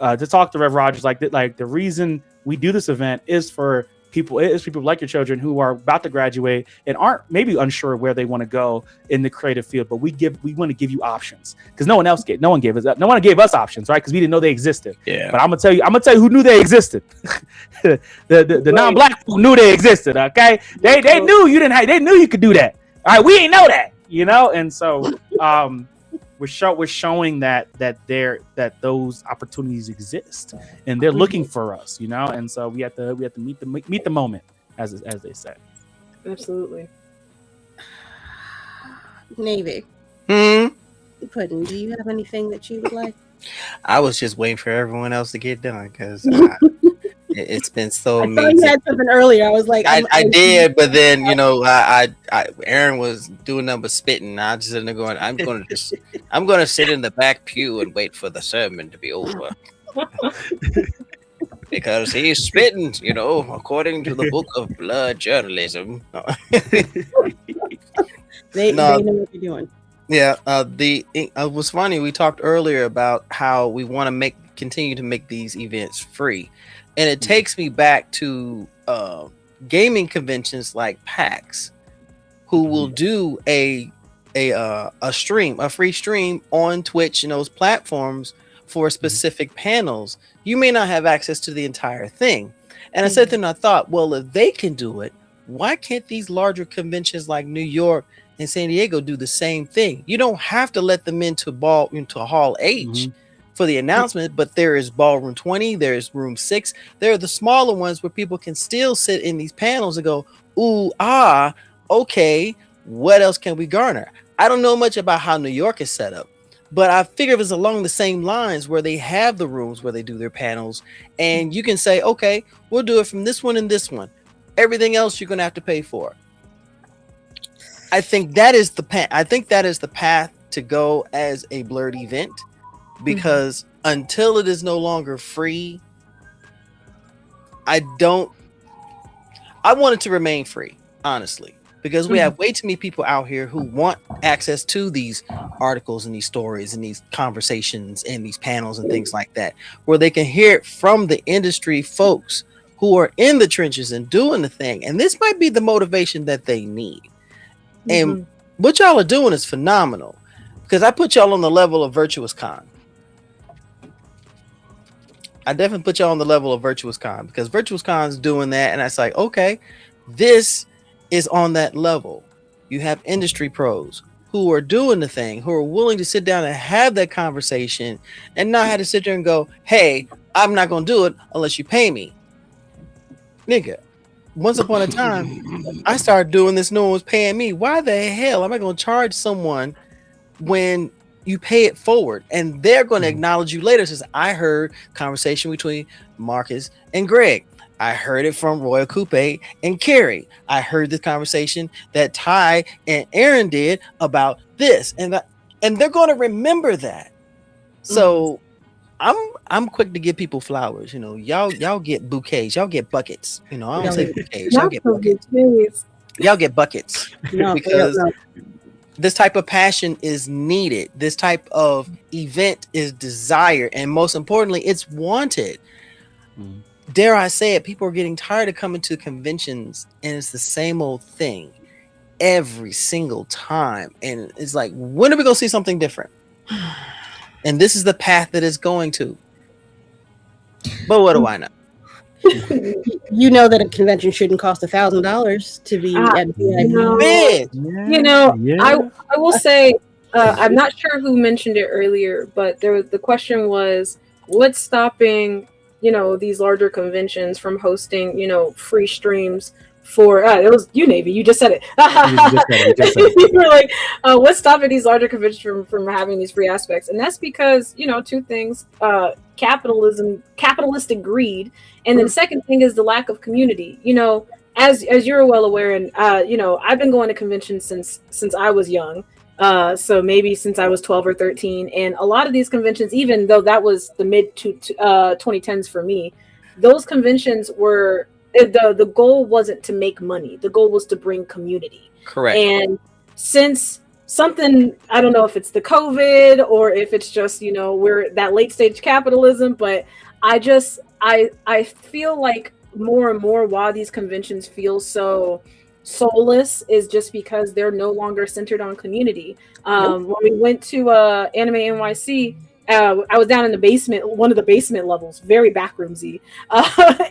to talk to Rev Rogers, like the reason we do this event is for people like your children who are about to graduate and aren't maybe unsure where they want to go in the creative field, but we want to give you options because no one gave us options, right? Because we didn't know they existed. Yeah. But I'm gonna tell you who knew they existed. the non-black people knew they existed. Okay, they knew you didn't have. They knew you could do that. All right, we ain't know that, and so we're showing that those opportunities exist and they're looking for us, and so we have to meet the moment, as they say. Absolutely. Navy. Puddin', do you have anything that you would like? I was just waiting for everyone else to get done because it's been so amazing. I thought you had something earlier. I was like, I did, but then Aran was doing nothing but spitting. I just ended up going. I'm going to sit in the back pew and wait for the sermon to be over because he's spitting. According to the book of blood journalism. They know what they're doing. Yeah, it was funny. We talked earlier about how we want to continue to make these events free, and it takes me back to gaming conventions like PAX, who will do a free stream on Twitch and those platforms for specific panels. You may not have access to the entire thing, and I said then I thought, well, if they can do it, why can't these larger conventions like New York and San Diego do the same thing? You don't have to let them into Hall H for the announcement, but there is Ballroom 20, there's Room 6. There are the smaller ones where people can still sit in these panels and go, ooh, okay, what else can we garner? I don't know much about how New York is set up, but I figure it was along the same lines where they have the rooms where they do their panels, and you can say, okay, we'll do it from this one and this one. Everything else you're going to have to pay for. I think that is the path to go as a Blerd event, because until it is no longer free, I want it to remain free, honestly, because we have way too many people out here who want access to these articles and these stories and these conversations and these panels and things like that, where they can hear it from the industry folks who are in the trenches and doing the thing. And this might be the motivation that they need. And what y'all are doing is phenomenal, because I put y'all on the level of Virtuous Con. I definitely put y'all on the level of Virtuous Con, because Virtuous Con's doing that, and I was like, okay, this is on that level. You have industry pros who are doing the thing, who are willing to sit down and have that conversation, and not have to sit there and go, hey, I'm not going to do it unless you pay me. Nigga, once upon a time, I started doing this, no one was paying me. Why the hell am I going to charge someone when you pay it forward? And they're going to acknowledge you later. Says, I heard conversation between Marcus and Greg. I heard it from Royal Coupe and Carrie. I heard this conversation that Ty and Aran did about this. And they're going to remember that. So I'm quick to give people flowers. Y'all get bouquets. Y'all get buckets. I don't say bouquets. Y'all get buckets. Y'all get buckets. Because this type of passion is needed. This type of event is desired. And most importantly, it's wanted. Dare I say it, people are getting tired of coming to conventions and it's the same old thing every single time. And it's like, when are we going to see something different? And this is the path that it's going to. But what do I know? You know that a convention shouldn't cost $1,000 to be at VIP. I will say, I'm not sure who mentioned it earlier, but the question was, what's stopping these larger conventions from hosting free streams for it was you, Navy. You just said it. You were like, what's stopping these larger conventions from having these free aspects? And that's because two things: capitalistic greed, and then the second thing is the lack of community. As you're well aware, and I've been going to conventions since I was young. So maybe since I was 12 or 13, and a lot of these conventions, even though that was the mid 2010s for me, those conventions were the goal wasn't to make money. The goal was to bring community. Correct. And since something, I don't know if it's the COVID or if it's just, we're that late stage capitalism, but I feel like more and more why these conventions feel so soulless is just because they're no longer centered on community. When we went to Anime NYC, I was down in the basement, one of the basement levels, very backroomsy,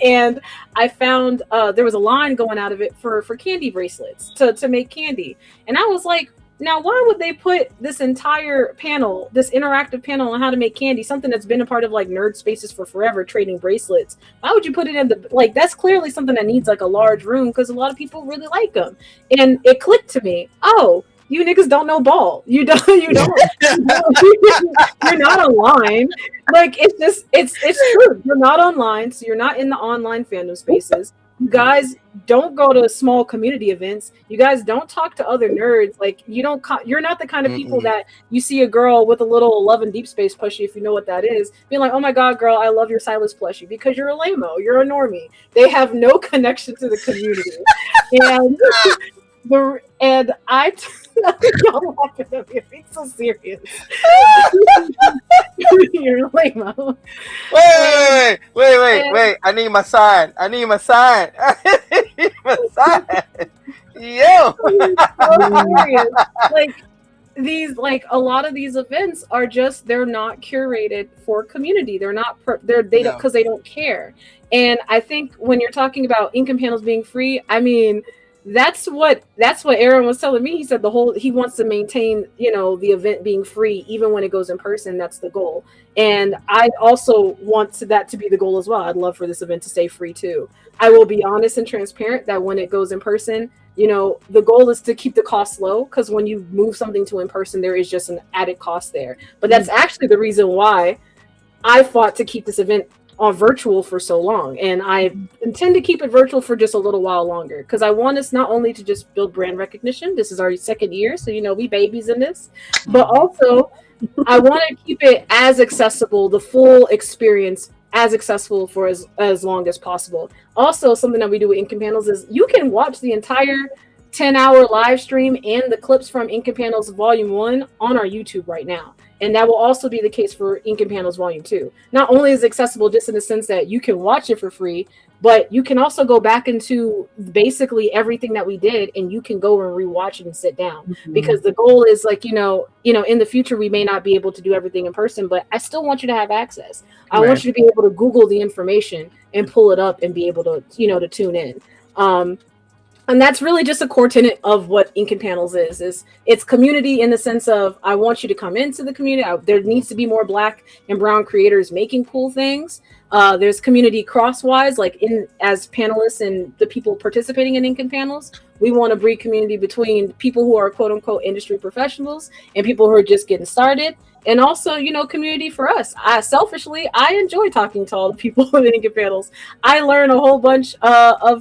and I found there was a line going out of it for candy bracelets to make candy, and I was like, now why would they put this entire panel, this interactive panel on how to make candy, something that's been a part of like nerd spaces for forever, trading bracelets? Why would you put it in the, like, that's clearly something that needs like a large room because a lot of people really like them. And it clicked to me, oh, you niggas don't know ball. You don't you're not online. Like, it's true. You're not online, so you're not in the online fandom spaces. You guys don't go to small community events. You guys don't talk to other nerds. Like, you're not the kind of people that you see a girl with a little Love and Deep Space plushie, if you know what that is, being like, oh my God, girl, I love your Silas plushie, because you're a lame-o. You're a normie. They have no connection to the community. And y'all laughing at me. You're being so serious. You're lame-o. Wait. I need my sign. Yo. Like a lot of these events are just, they're not curated for community. They're not because they don't care. And I think when you're talking about Incan panels being free, I mean, that's what Aran was telling me. He said he wants to maintain, the event being free even when it goes in person. That's the goal. And I also want that to be the goal as well. I'd love for this event to stay free too. I will be honest and transparent that when it goes in person, the goal is to keep the cost low, because when you move something to in person, there is just an added cost there. But that's actually the reason why I fought to keep this event on virtual for so long, and I intend to keep it virtual for just a little while longer, because I want us not only to just build brand recognition. This is our second year, so we babies in this, but also I want to keep it as accessible, the full experience as accessible for as long as possible. Also, something that we do with Incan Panels is you can watch the entire 10-hour live stream and the clips from Incan Panels Volume 1 on our YouTube right now. And that will also be the case for Incan Panels Volume 2. Not only is it accessible just in the sense that you can watch it for free, but you can also go back into basically everything that we did, and you can go and rewatch it and sit down. Because the goal is, like, in the future, we may not be able to do everything in person, but I still want you to have access. I want you to be able to Google the information and pull it up and be able to, to tune in. And that's really just a core tenet of what Incan Panels is it's community, in the sense of, I want you to come into the community. There needs to be more Black and brown creators making cool things. There's community crosswise, like as panelists and the people participating in Incan Panels. We want to breed community between people who are quote unquote industry professionals and people who are just getting started. And also, community for us. Selfishly, I enjoy talking to all the people in Incan Panels. I learn a whole bunch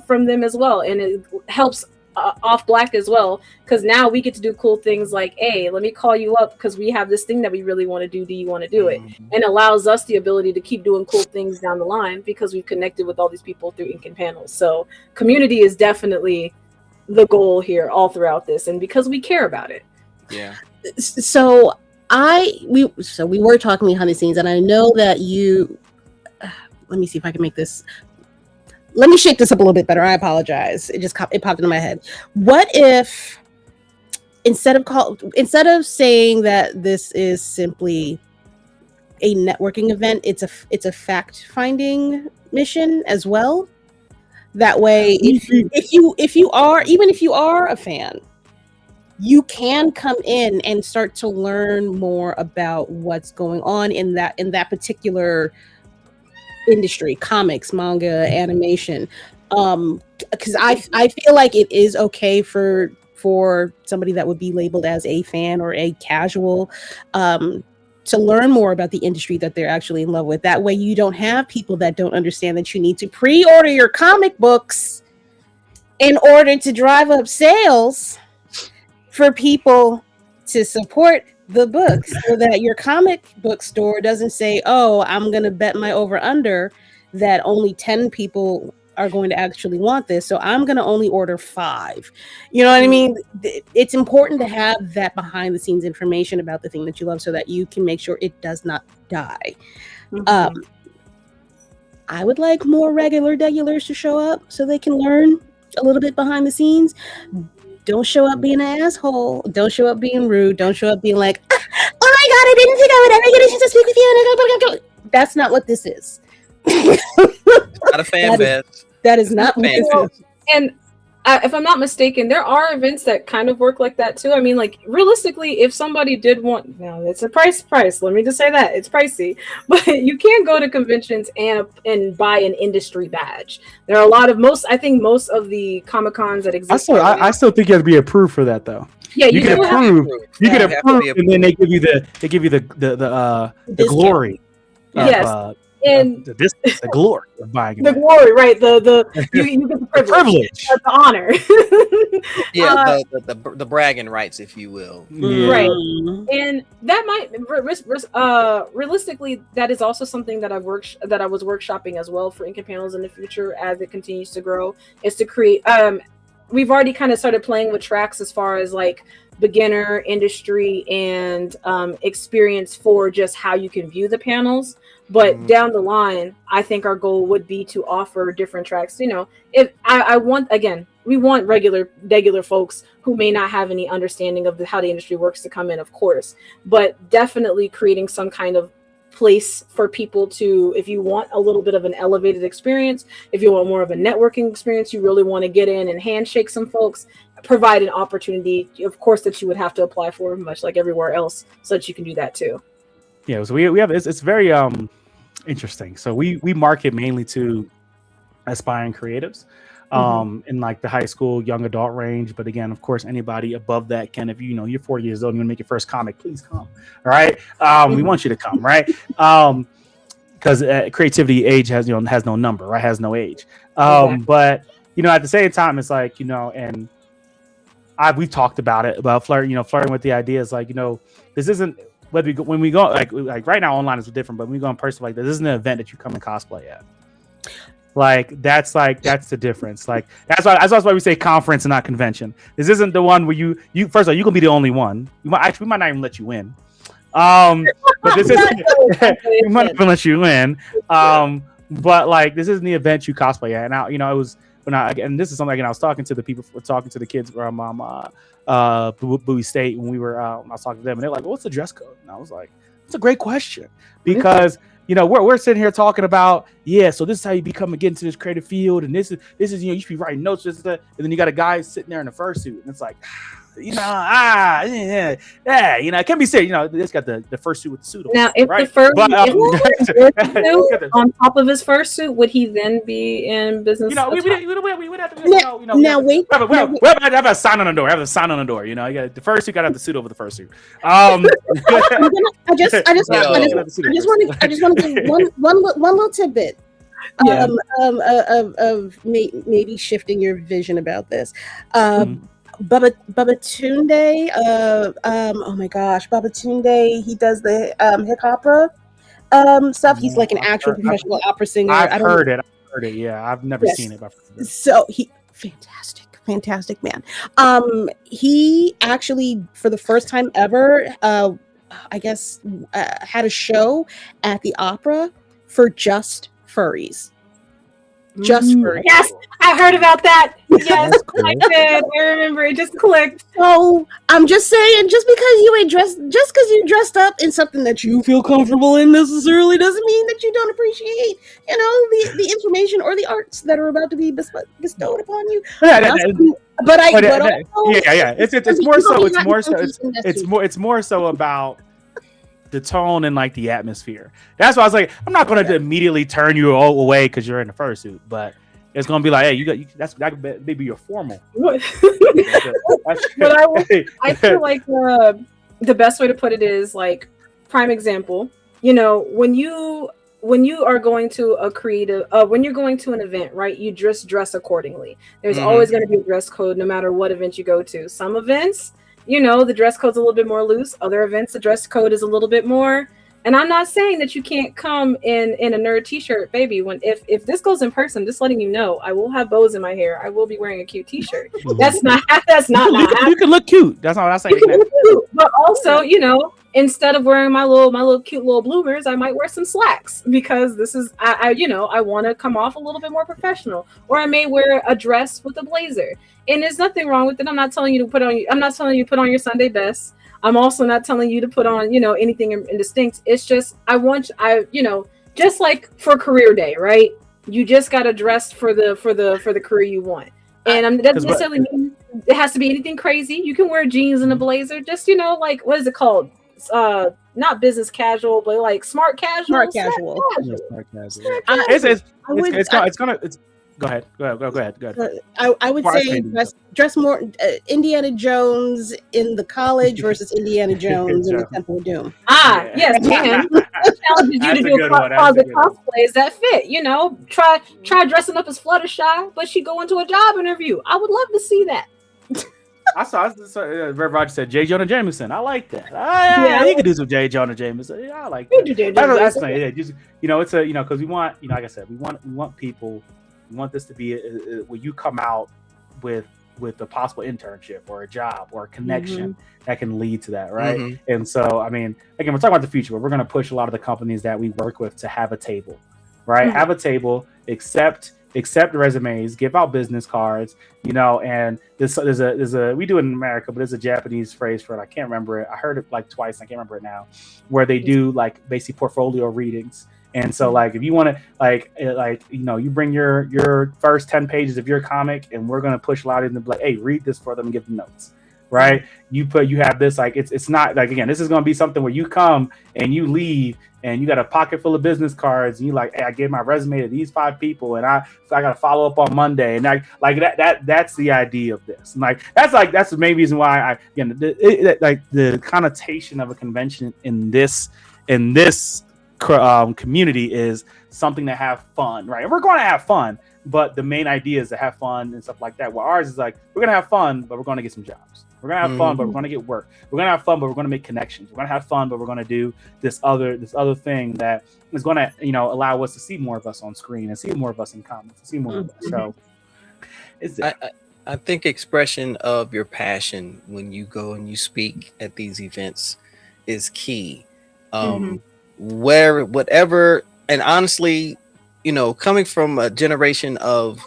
from them as well. And it helps off Black as well, because now we get to do cool things like, hey, let me call you up because we have this thing that we really want to do. Do you want to do it? And allows us the ability to keep doing cool things down the line because we've connected with all these people through Incan Panels. So community is definitely the goal here all throughout this, and because we care about it. Yeah. So we were talking behind the scenes, and I know that you. Let me see if I can make this. Let me shake this up a little bit better. I apologize. It popped into my head. What if instead of saying that this is simply a networking event, it's a fact-finding mission as well? That way, if you are a fan, you can come in and start to learn more about what's going on in that particular industry, comics, manga, animation. Because I feel like it is okay for somebody that would be labeled as a fan or a casual to learn more about the industry that they're actually in love with. That way you don't have people that don't understand that you need to pre-order your comic books in order to drive up sales for people to support the books, so that your comic book store doesn't say, oh, I'm going to bet my over under that only 10 people are going to actually want this, so I'm going to only order 5. You know what I mean? It's important to have that behind the scenes information about the thing that you love so that you can make sure it does not die. I would like more regulars to show up so they can learn a little bit behind the scenes. Don't show up being an asshole. Don't show up being rude. Don't show up being like, oh my God, I didn't think I would ever get a chance to speak with you. That's not what this is. Not a fan fest. That is not what this is. And if I'm not mistaken, there are events that kind of work like that too. I mean, like realistically, if somebody did want, now it's a price. Let me just say that it's pricey, but you can go to conventions and buy an industry badge. There are a lot of most of the Comic-Cons that exist. I still think you have to be approved for that though. Yeah, you can approve. You can approve, and then they give you the glory. Yes. And the glory of buying the glory, right? You get the privilege, the honor. The bragging rights, if you will. Yeah. Right. And that might realistically, that is also something that I was workshopping as well for Incan panels in the future as it continues to grow. Is to create. We've already kind of started playing with tracks as far as like beginner, industry, and experience for just how you can view the panels. But down the line, I think our goal would be to offer different tracks. You know, if we want regular folks who may not have any understanding of how the industry works to come in, of course, but definitely creating some kind of place for people to, if you want a little bit of an elevated experience, if you want more of a networking experience, you really want to get in and handshake some folks, provide an opportunity, of course, that you would have to apply for, much like everywhere else, so that you can do that too. Yeah, so we have it's very interesting. So we market mainly to aspiring creatives in like the high school young adult range, but again, of course, anybody above that can, if you're 40 years old and you want to make your first comic, please come. All right, we want you to come, right? Because creativity age has no number, right? Has no age. Exactly. But at the same time, it's like and we've talked about it, about flirting with the ideas, like this isn't. When we go like right now online is different, but when we go in person, like this isn't an event that you come and cosplay at. That's the difference. Like that's why we say conference and not convention. This isn't the one where you first of all, you can be the only one. We might not even let you in. But this isn't. We might not even let you in. But like this isn't the event you cosplay at. Now it was and this is something I was talking to the kids from Bowie State when we were I was talking to them, and they're like, "What's the dress code?" And I was like, "It's a great question because we're sitting here talking about so this is how you get into this creative field, and this is you should be writing notes, and then you got a guy sitting there in a fursuit, and it's like." It can be said, it's got the fursuit with the suit on. Now, if right? on top of his fursuit, would he then be in business? We would have to. Now wait. We have a sign on the door. You got the fursuit. Got to have the suit over the fursuit. I just want to give one little tidbit. Of maybe shifting your vision about this. Babatunde, oh my gosh, Babatunde, he does the hip opera stuff. He's like an actual professional opera singer. I've heard it. Yeah, I've never seen it. So he fantastic man. He actually, for the first time ever, I guess, had a show at the opera for just furries. Just furries. Yes, I heard about that. Yes, cool. I did. I remember it just clicked. So I'm just saying, just because you dressed up in something that you feel comfortable in necessarily doesn't mean that you don't appreciate, the information or the arts that are about to be bestowed upon you. It's more so about the tone and like the atmosphere. That's why I was like, I'm not going to immediately turn you all away because you're in a fursuit, but it's going to be like, hey, that could maybe you're formal. But I feel like the best way to put it is like, prime example, when you are going to a creative, when you're going to an event, right, you just dress accordingly. There's always going to be a dress code no matter what event you go to. Some events, the dress code's a little bit more loose. Other events, the dress code is a little bit more And I'm not saying that you can't come in a nerd t-shirt, baby. When if this goes in person, I'm just letting you know, I will have bows in my hair. I will be wearing a cute t-shirt. That's not you can look cute. That's not what I say. But also, instead of wearing my little cute little bloomers, I might wear some slacks, because this is I want to come off a little bit more professional. Or I may wear a dress with a blazer. And there's nothing wrong with it. I'm not telling you to put on your Sunday best. I'm also not telling you to put on, anything in distinct. It's just, just like for career day, right? You just got to dress for the career you want. And that doesn't necessarily mean it has to be anything crazy. You can wear jeans and a blazer. Just, like, what is it called? Not business casual, but like smart casual. Smart casual. Smart casual. Go ahead. I would say dress more Indiana Jones in the college versus Indiana Jones in the Temple of Doom. Yes, man. I challenge you to do closet cosplays that fit. Try dressing up as Fluttershy, but she go into a job interview. I would love to see that. I saw Rev Roger said J. Jonah Jameson. I like that. Yeah, you could do some J. Jonah Jameson. Yeah, I like that. That's nice. Yeah, just it's a because we want like I said, we want people. We want this to be where you come out with a possible internship or a job or a connection that can lead to that, right? Mm-hmm. And so, I mean, again, we're talking about the future, but we're going to push a lot of the companies that we work with to have a table, right? Mm-hmm. Have a table, accept resumes, give out business cards, and there's a we do it in America, but there's a Japanese phrase for it. I can't remember it. I heard it like twice. I can't remember it now, where they do like basically portfolio readings. And so, like, if you want to, you bring your first 10 pages of your comic, and we're going to push a lot of them, like, hey, read this for them and give them notes, right? You have this, like, it's not, like, again, this is going to be something where you come and you leave, and you got a pocket full of business cards, and you like, hey, I gave my resume to these 5 people, and I got to follow up on Monday, and that's the idea of this. And that's the main reason why the connotation of a convention in this community is something to have fun, right? And we're going to have fun, but the main idea is to have fun and stuff like that. Well, ours is like, we're going to have fun, but we're going to get some jobs. We're going to have fun, but we're going to get work. We're going to have fun, but we're going to make connections. We're going to have fun, but we're going to do this other thing that is going to, allow us to see more of us on screen and see more of us in comments, and see more of us. So I think expression of your passion when you go and you speak at these events is key. Whatever, and honestly, coming from a generation of,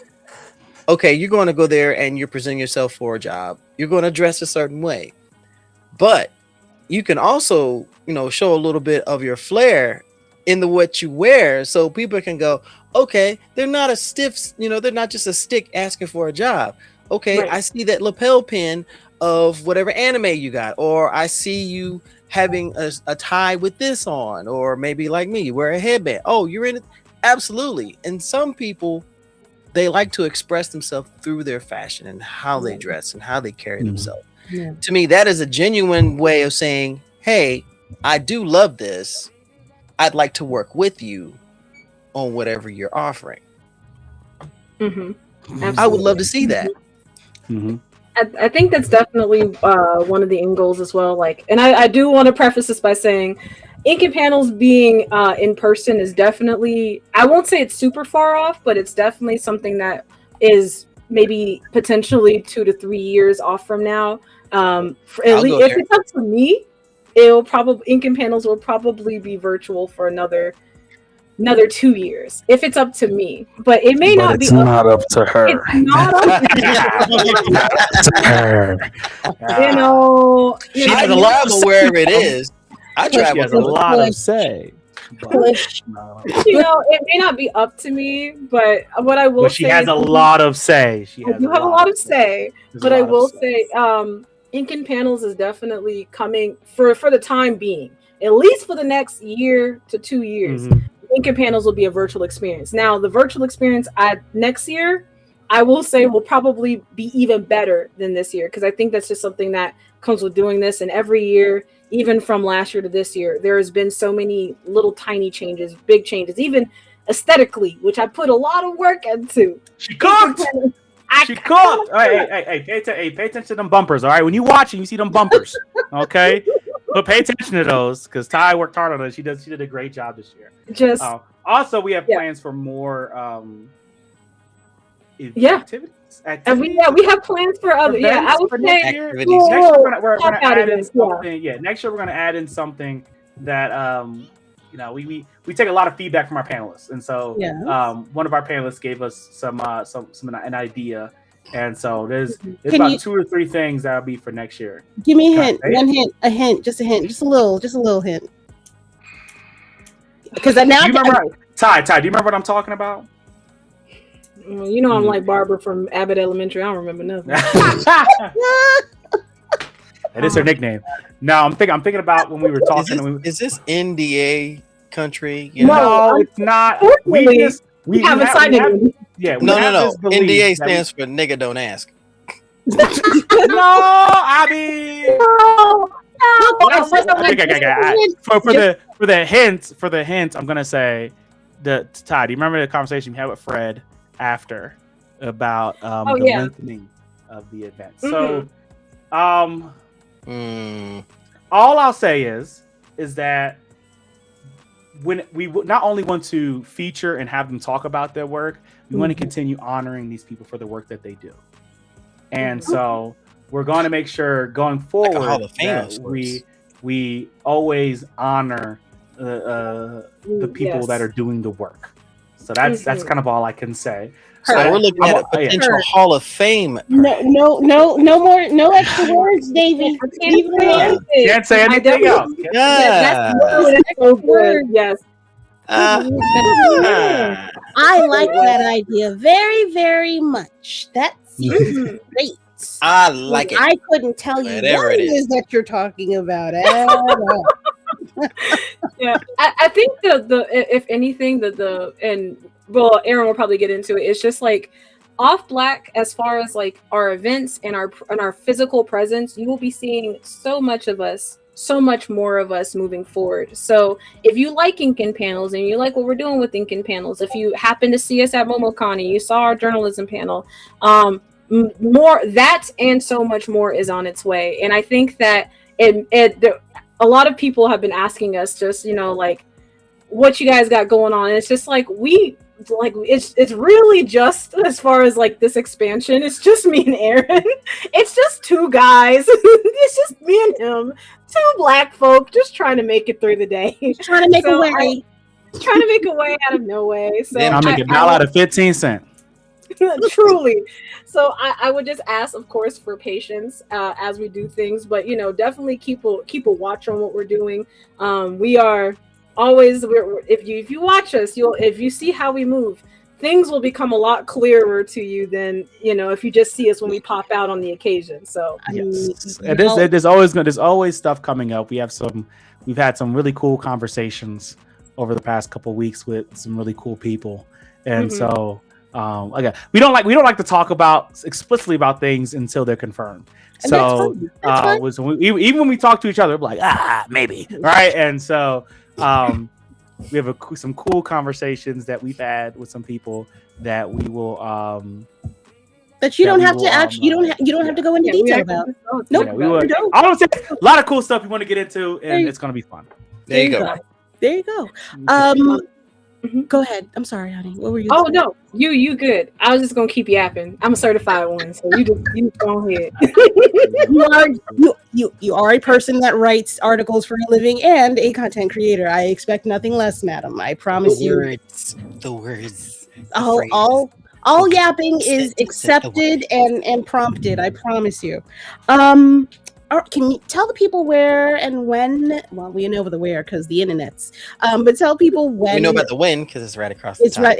okay, you're going to go there and you're presenting yourself for a job, you're going to dress a certain way, but you can also, show a little bit of your flair in what you wear, so people can go, okay, they're not a stiff, they're not just a stick asking for a job. Okay, right. I see that lapel pin of whatever anime you got, or I see you having a tie with this on, or maybe like me, you wear a headband. Oh, you're in it. Absolutely. And some people, they like to express themselves through their fashion and how they dress and how they carry themselves. Yeah. To me, that is a genuine way of saying, hey, I do love this. I'd like to work with you on whatever you're offering. I would love to see that. I think that's definitely one of the end goals as well. Like, and I do want to preface this by saying, Ink and Panels being in person is definitely, I won't say it's super far off, but it's definitely something that is maybe potentially 2 to 3 years off from now. If it's up to me, Ink and Panels will probably be virtual for another 2 years if it's up to me, but it may not be. It's not up to her. It's not up to her. She has a lot of wherever it is. I travel. She has a lot of say. It may not be up to me, but what I will say, she has a lot of say. I do have a lot of say, but I will say, Ink and Panels is definitely coming for the time being, at least for the next year to 2 years. Ink and Panels will be a virtual experience. Now, the virtual experience next year, I will say, will probably be even better than this year, because I think that's just something that comes with doing this. And every year, even from last year to this year, there has been so many little tiny changes, big changes, even aesthetically, which I put a lot of work into. She cooked. She cooked. Hey, pay attention to them bumpers, all right? When you watching, you see them bumpers, okay? But pay attention to those because Ty worked hard on it. She did a great job this year. Just Also, we have plans for more activities. And we have plans for other I would say next year we're gonna add in something. Yeah, next year we're gonna add in something that we take a lot of feedback from our panelists, and so one of our panelists gave us an idea, and so there's about 2 or 3 things that'll be for next year. Give me a hint, just a little hint. Because I now do you remember Ty, do you remember what I'm talking about? You know, I'm like Barbara from Abbott Elementary. I don't remember nothing. That is her nickname. No, I'm thinking about when we were talking. Is this NDA country? No, it's not. We haven't signed it. Yeah. No. NDA stands for nigga don't ask. No, I mean. For the hints, I'm gonna say Ty, do you remember the conversation we had with Fred after about the lengthening of the event? So all I'll say is that when we not only want to feature and have them talk about their work, we want to continue honoring these people for the work that they do. And so we're going to make sure going forward that we always honor the people that are doing the work. So that's kind of all I can say. So we're looking at a potential Hall of Fame. No more extra words, Davey. Can't say anything else. Yeah. That's so good. Yes. I like that idea very, very much. That's great. I like it. I couldn't tell you what it is that you're talking about at all. Yeah, I think the if anything Aran will probably get into it. It's just like off Black, as far as like our events and our physical presence, you will be seeing so much more of us moving forward. So if you like Incan panels and you like what we're doing with Incan panels, if you happen to see us at MomoCon, you saw our journalism panel, more that and so much more is on its way. And I think that a lot of people have been asking us just, like, what you guys got going on. And it's just like, it's really just, as far as like this expansion, it's just me and Aran. It's just 2 guys. It's just me and him. 2 Black folk just trying to make it through the day. Trying to make a way. Trying to make a way out of no way. So I'm making $1 out of 15 cents. Truly. So I would just ask, of course, for patience as we do things, but definitely keep a watch on what we're doing. We are always, if you watch us, if you see how we move, things will become a lot clearer to you than if you just see us when we pop out on the occasion. So yes, there's always stuff coming up. We've had some really cool conversations over the past couple of weeks with some really cool people, and so. Again, we don't like to talk explicitly about things until they're confirmed. So even when we talk to each other, we're like, maybe, right? And so we have some cool conversations that we've had with some people that we will that you don't have to go into detail about. Nope. I don't say a lot of cool stuff we want to get into, and it's going to be fun. There you go. There you go. Go ahead. I'm sorry, honey. What were you? Oh no, you good. I was just gonna keep yapping. I'm a certified one, so you go ahead. You are a person that writes articles for a living and a content creator. I expect nothing less, madam. I promise you. The words. All yapping is accepted and prompted. I promise you. Can you tell the people where and when? Well, we know the where because the internet's. But tell people when. We know about the when because it's right across the top.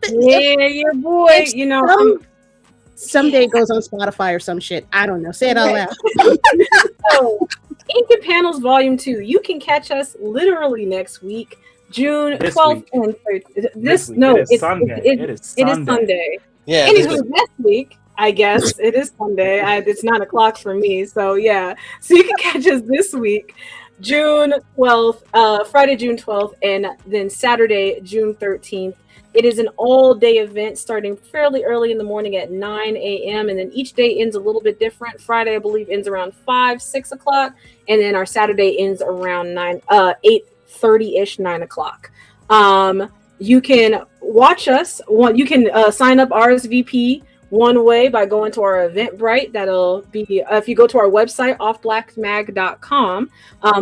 Yeah, boy. Someday it goes on Spotify or some shit. I don't know. Say it out loud. So, Incan Panels Volume 2. You can catch us literally next week, June 12th and 13th. It is Sunday. It is Sunday. Yeah. Anyway, next week. I guess it is Sunday. It's 9:00 for me. So yeah. So you can catch us this week. June 12th, Friday, June 12th, and then Saturday, June 13th. It is an all-day event starting fairly early in the morning at 9 a.m. And then each day ends a little bit different. Friday, I believe, ends around 5, 6 o'clock. And then our Saturday ends around 8:30-ish, 9 o'clock. You can watch us. You can sign up RSVP one way by going to our Eventbrite. That'll be if you go to our website offblackmag.com.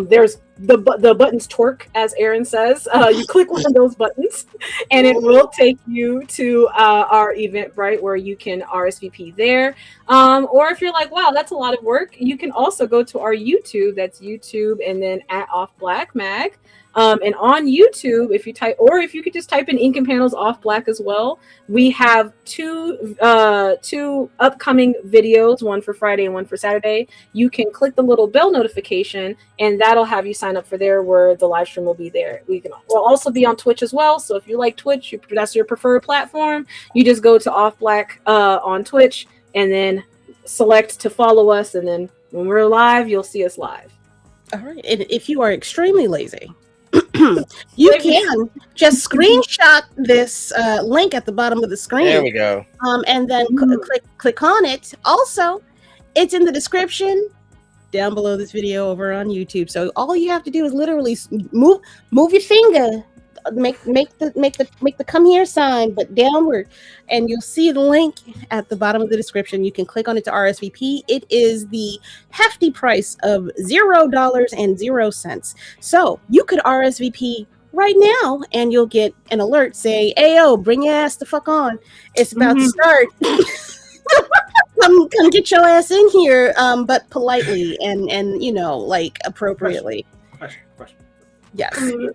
There's the buttons twerk, as Aran says. You click one of those buttons and it will take you to our Eventbrite where you can RSVP there. Or if you're like, wow, that's a lot of work, you can also go to our YouTube. That's YouTube and then at Off Black Mag. And on YouTube, if you could just type in Ink and Panels Off Black as well. We have two upcoming videos, one for Friday and one for Saturday. You can click the little bell notification, and that'll have you sign up for there, where the live stream will be there. We'll also be on Twitch as well. So if you like Twitch, that's your preferred platform, you just go to Off Black on Twitch and then select to follow us. And then when we're live, you'll see us live. All right. And if you are extremely lazy, you can just screenshot this link at the bottom of the screen. There we go. And then click on it. Also, it's in the description down below this video over on YouTube. So all you have to do is literally move your finger, make the come here sign, but downward, and you'll see the link at the bottom of the description. You can click on it to RSVP. It is the hefty price of $0.00. So you could RSVP right now and you'll get an alert saying, "Ayo, bring your ass the fuck on. It's about to start." Come get your ass in here, but politely and like appropriately. Question. Yes. You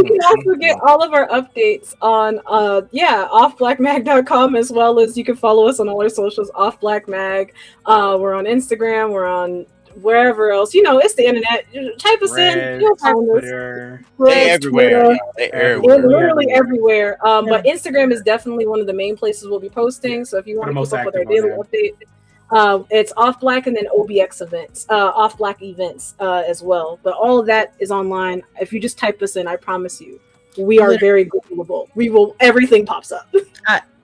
can also get all of our updates on offblackmag.com, as well as you can follow us on all our socials, Off Black Mag. We're on Instagram, we're on wherever else. It's the internet. Type us in, you'll find us. Twitter. They everywhere. We're literally everywhere. But Instagram is definitely one of the main places we'll be posting. So if you want to keep up with our daily update, it's Off Black and then OBX events, Off Black events as well. But all of that is online. If you just type us in, I promise you, we are very Googleable. Everything pops up.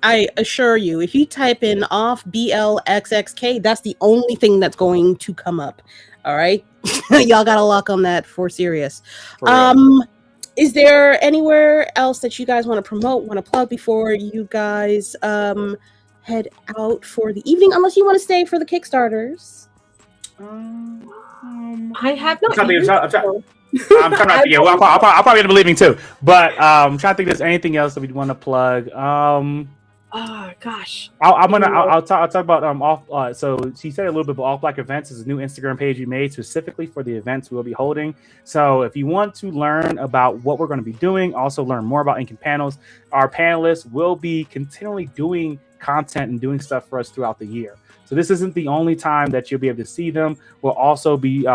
I assure you, if you type in off BLXXK, that's the only thing that's going to come up. All right. Y'all got to lock on that for serious. Is there anywhere else that you guys want to promote, want to plug before you guys head out for the evening, unless you want to stay for the Kickstarters? I have not. I'm trying to think. I'll probably end up leaving too. But I'm trying to think if there's anything else that we'd want to plug. Oh gosh. I'll talk about off. So she said a little bit about Off Black Events is a new Instagram page we made specifically for the events we'll be holding. So if you want to learn about what we're going to be doing, also learn more about Ink and Panels, our panelists will be continually doing content and doing stuff for us throughout the year. So this isn't the only time that you'll be able to see them. We'll also be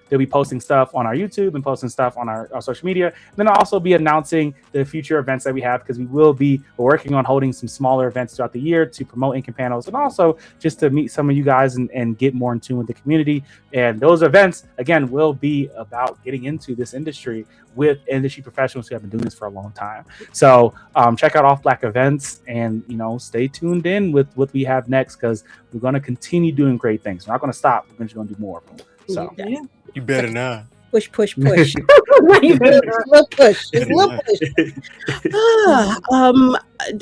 they'll be posting stuff on our YouTube and posting stuff on our social media. And then I'll also be announcing the future events that we have, because we're working on holding some smaller events throughout the year to promote Ink and Panels, and also just to meet some of you guys and get more in tune with the community. And those events, again, will be about getting into this industry with industry professionals who have been doing this for a long time. So check out Off Black Events and, stay tuned in with what we have next, because we're going to continue doing great things. We're not going to stop. We're just going to do more of them. So you better not. Push. Little push.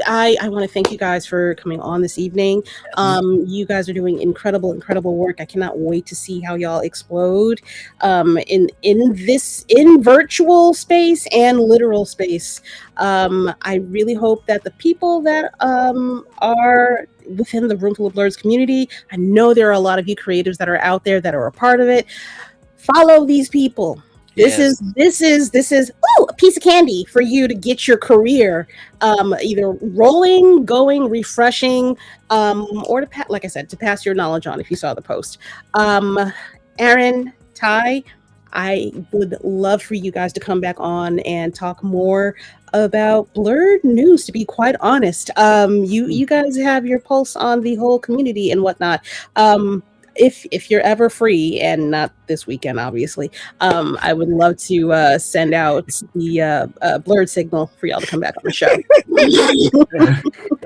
I want to thank you guys for coming on this evening. You guys are doing incredible work. I cannot wait to see how y'all explode in virtual space and literal space. I really hope that the people that are within the Roomful of Blerds community, I know there are a lot of you creators that are out there that are a part of it. Follow these people. This is a piece of candy for you to get your career either rolling, going, refreshing, or to pass your knowledge on if you saw the post. Aran, Ty, I would love for you guys to come back on and talk more about Blerd news, to be quite honest. You guys have your pulse on the whole community and whatnot. if you're ever free, and not this weekend, obviously, I would love to send out the blurred signal for y'all to come back on the show.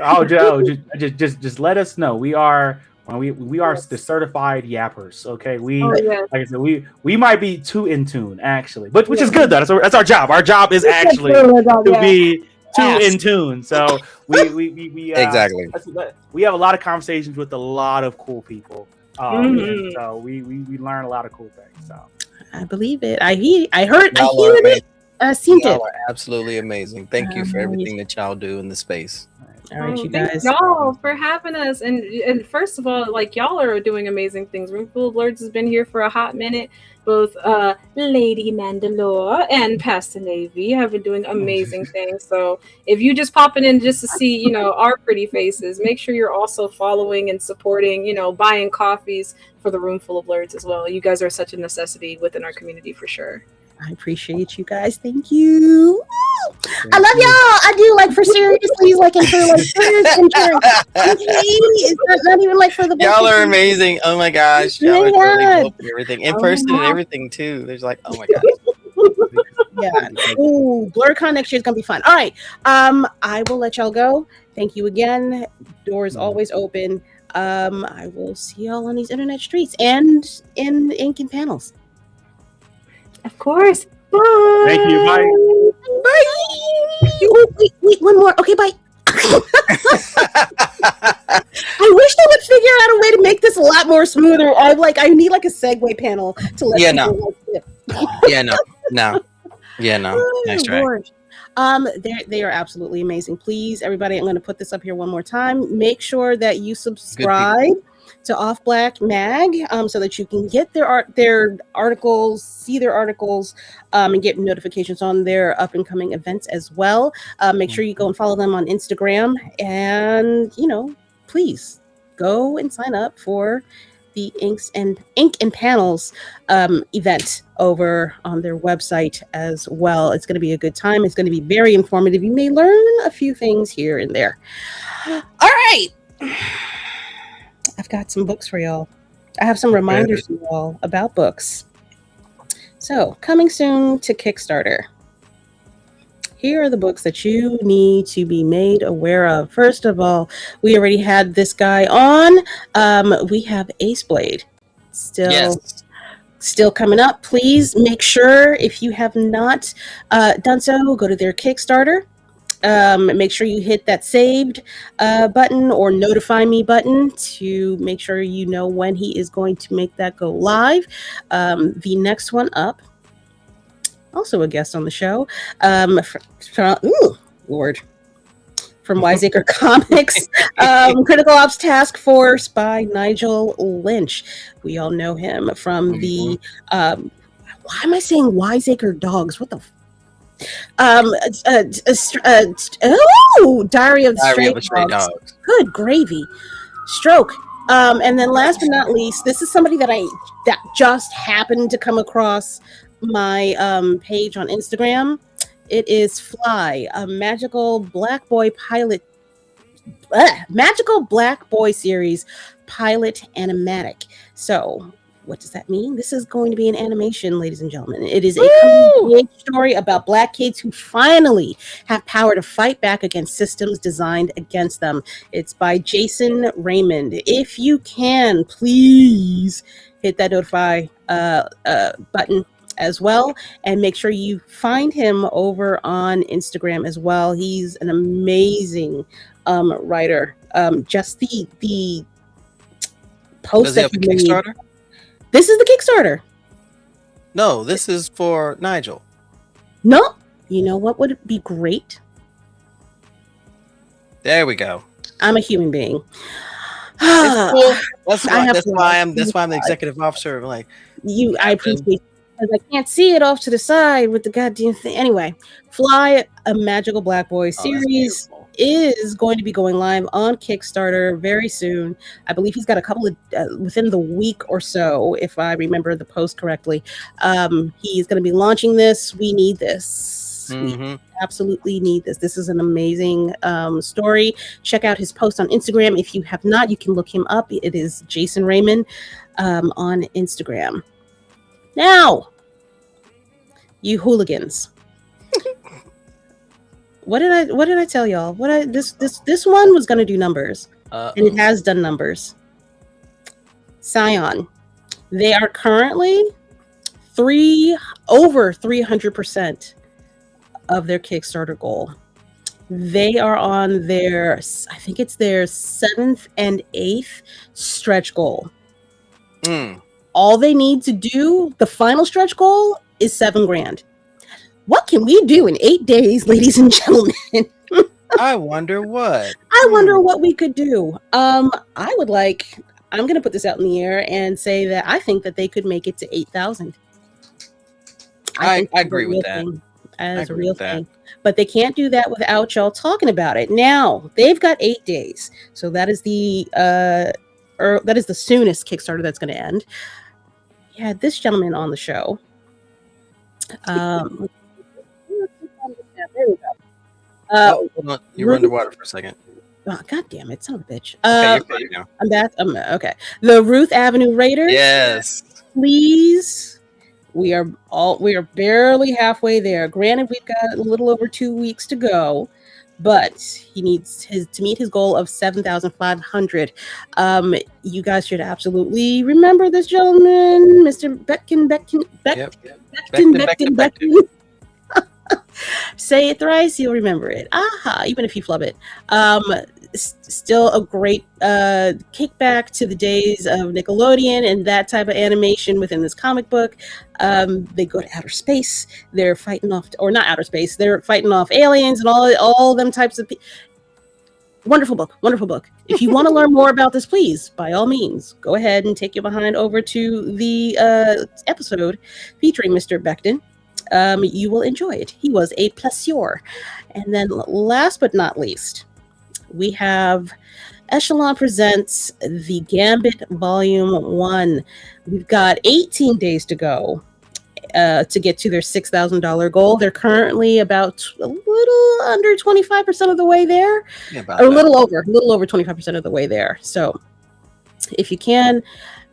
Oh, Joe, just let us know. We are the certified yappers. Okay, like I said, we might be too in tune actually, but which is good though. That's our job. Our job is actually to be too in tune. So we exactly. We have a lot of conversations with a lot of cool people. So we learn a lot of cool things. So I believe it. I heard it. Seen y'all it. are absolutely amazing. Thank you for everything that y'all do in the space. All right, you thank guys. y'all for having us. And first of all, like, y'all are doing amazing things. Roomful of Blerds has been here for a hot minute. Both Lady Mandalore and Pastor Navy have been doing amazing things. So if you just popping in just to see, our pretty faces, make sure you're also following and supporting, buying coffees for the Roomful of Blerds as well. You guys are such a necessity within our community for sure. I appreciate you guys. Thank you. I love y'all. I do, like, for seriously, like, and for like it's not even like for the y'all are amazing. Oh my gosh, y'all are totally cool for everything in person and everything too. There's like, oh my gosh. Yeah. Ooh, BlurCon next year is gonna be fun. All right. I will let y'all go. Thank you again. Doors always open. I will see y'all on these internet streets and in ink and panels. Of course. Bye. Thank you. Bye. Bye. Oh, wait, one more. Okay, bye. I wish they would figure out a way to make this a lot more smoother. I need like a segue panel to let people no. Nice try. Lord. They are absolutely amazing. Please, everybody, I'm going to put this up here one more time. Make sure that you subscribe to Off Black Mag, so that you can get their articles, see their articles, and get notifications on their up and coming events as well. Make sure you go and follow them on Instagram, and please go and sign up for the Ink and Panels event over on their website as well. It's going to be a good time. It's going to be very informative. You may learn a few things here and there. All right. I've got some books for y'all. I have some reminders for y'all about books. So, coming soon to Kickstarter. Here are the books that you need to be made aware of. First of all, we already had this guy on. We have Ace Blade. Still coming up. Please make sure, if you have not done so, go to their Kickstarter. Make sure you hit that saved button or notify me button to make sure you know when he is going to make that go live. The next one up, also a guest on the show, from Wiseacre Comics, Critical Ops Task Force by Nigel Lynch. We all know him from the why am I saying Wiseacre Dogs? What the Diary of the Stray Dogs. Good gravy. Stroke. And then last but not least, this is somebody that just happened to come across my page on Instagram. It is Fly, a magical Black Boy series pilot animatic. So what does that mean? This is going to be an animation, ladies and gentlemen. It is a coming story about Black kids who finally have power to fight back against systems designed against them. It's by Jason Raymond. If you can, please hit that notify button as well, and make sure you find him over on Instagram as well. He's an amazing writer. Just the post. Does he have a Kickstarter? This is the Kickstarter. No, this is for Nigel. No. You know what would be great? There we go. I'm a human being. It's cool. That's why I'm the executive officer. Like I appreciate, because I can't see it off to the side with the goddamn thing. Anyway, Fly, a Magical Black Boy series is going to be going live on Kickstarter very soon. I believe he's got a couple of within the week or so, if I remember the post correctly. He is going to be launching this. We need this. this. We Mm-hmm. absolutely need this. This is an amazing story. Check out his post on Instagram. If you have not, you can look him up. It is Jason Raymond on Instagram. Now, you hooligans. What did I tell y'all? This one was gonna do numbers. And it has done numbers. Scion. They are currently over 300% of their Kickstarter goal. They are on their, I think it's their 7th and 8th stretch goal. All they need to do, the final stretch goal, is $7,000. What can we do in 8 days, ladies and gentlemen? I wonder what. I wonder what we could do. I'm going to put this out in the air and say that I think that they could make it to 8,000. I agree with that. As a real thing. But they can't do that without y'all talking about it. Now, they've got 8 days. So that is the soonest Kickstarter that's going to end. Yeah, this gentleman on the show. There we go. Hold on. You were underwater for a second. Oh, God damn it, son of a bitch. Okay, you're fine now. I'm back. Okay. The Ruth Avenue Raiders. Yes. Please. We are barely halfway there. Granted, we've got a little over 2 weeks to go, but he needs to meet his goal of 7,500. You guys should absolutely remember this gentleman, Mr. Beckton. Say it thrice, you'll remember it. Aha, even if you flub it. Still a great kickback to the days of Nickelodeon and that type of animation within this comic book. They go to outer space. They're fighting off, or not outer space, they're fighting off aliens and all them types of wonderful book. If you want to learn more about this, please, by all means, go ahead and take your behind over to the episode featuring Mr. Beckton. You will enjoy it. He was a pleasure. And then last but not least, we have Echelon presents the Gambit Volume 1. We've got 18 days to go to get to their $6,000 goal. They're currently about a little under 25% of the way there. Yeah, a little over 25% of the way there. So if you can,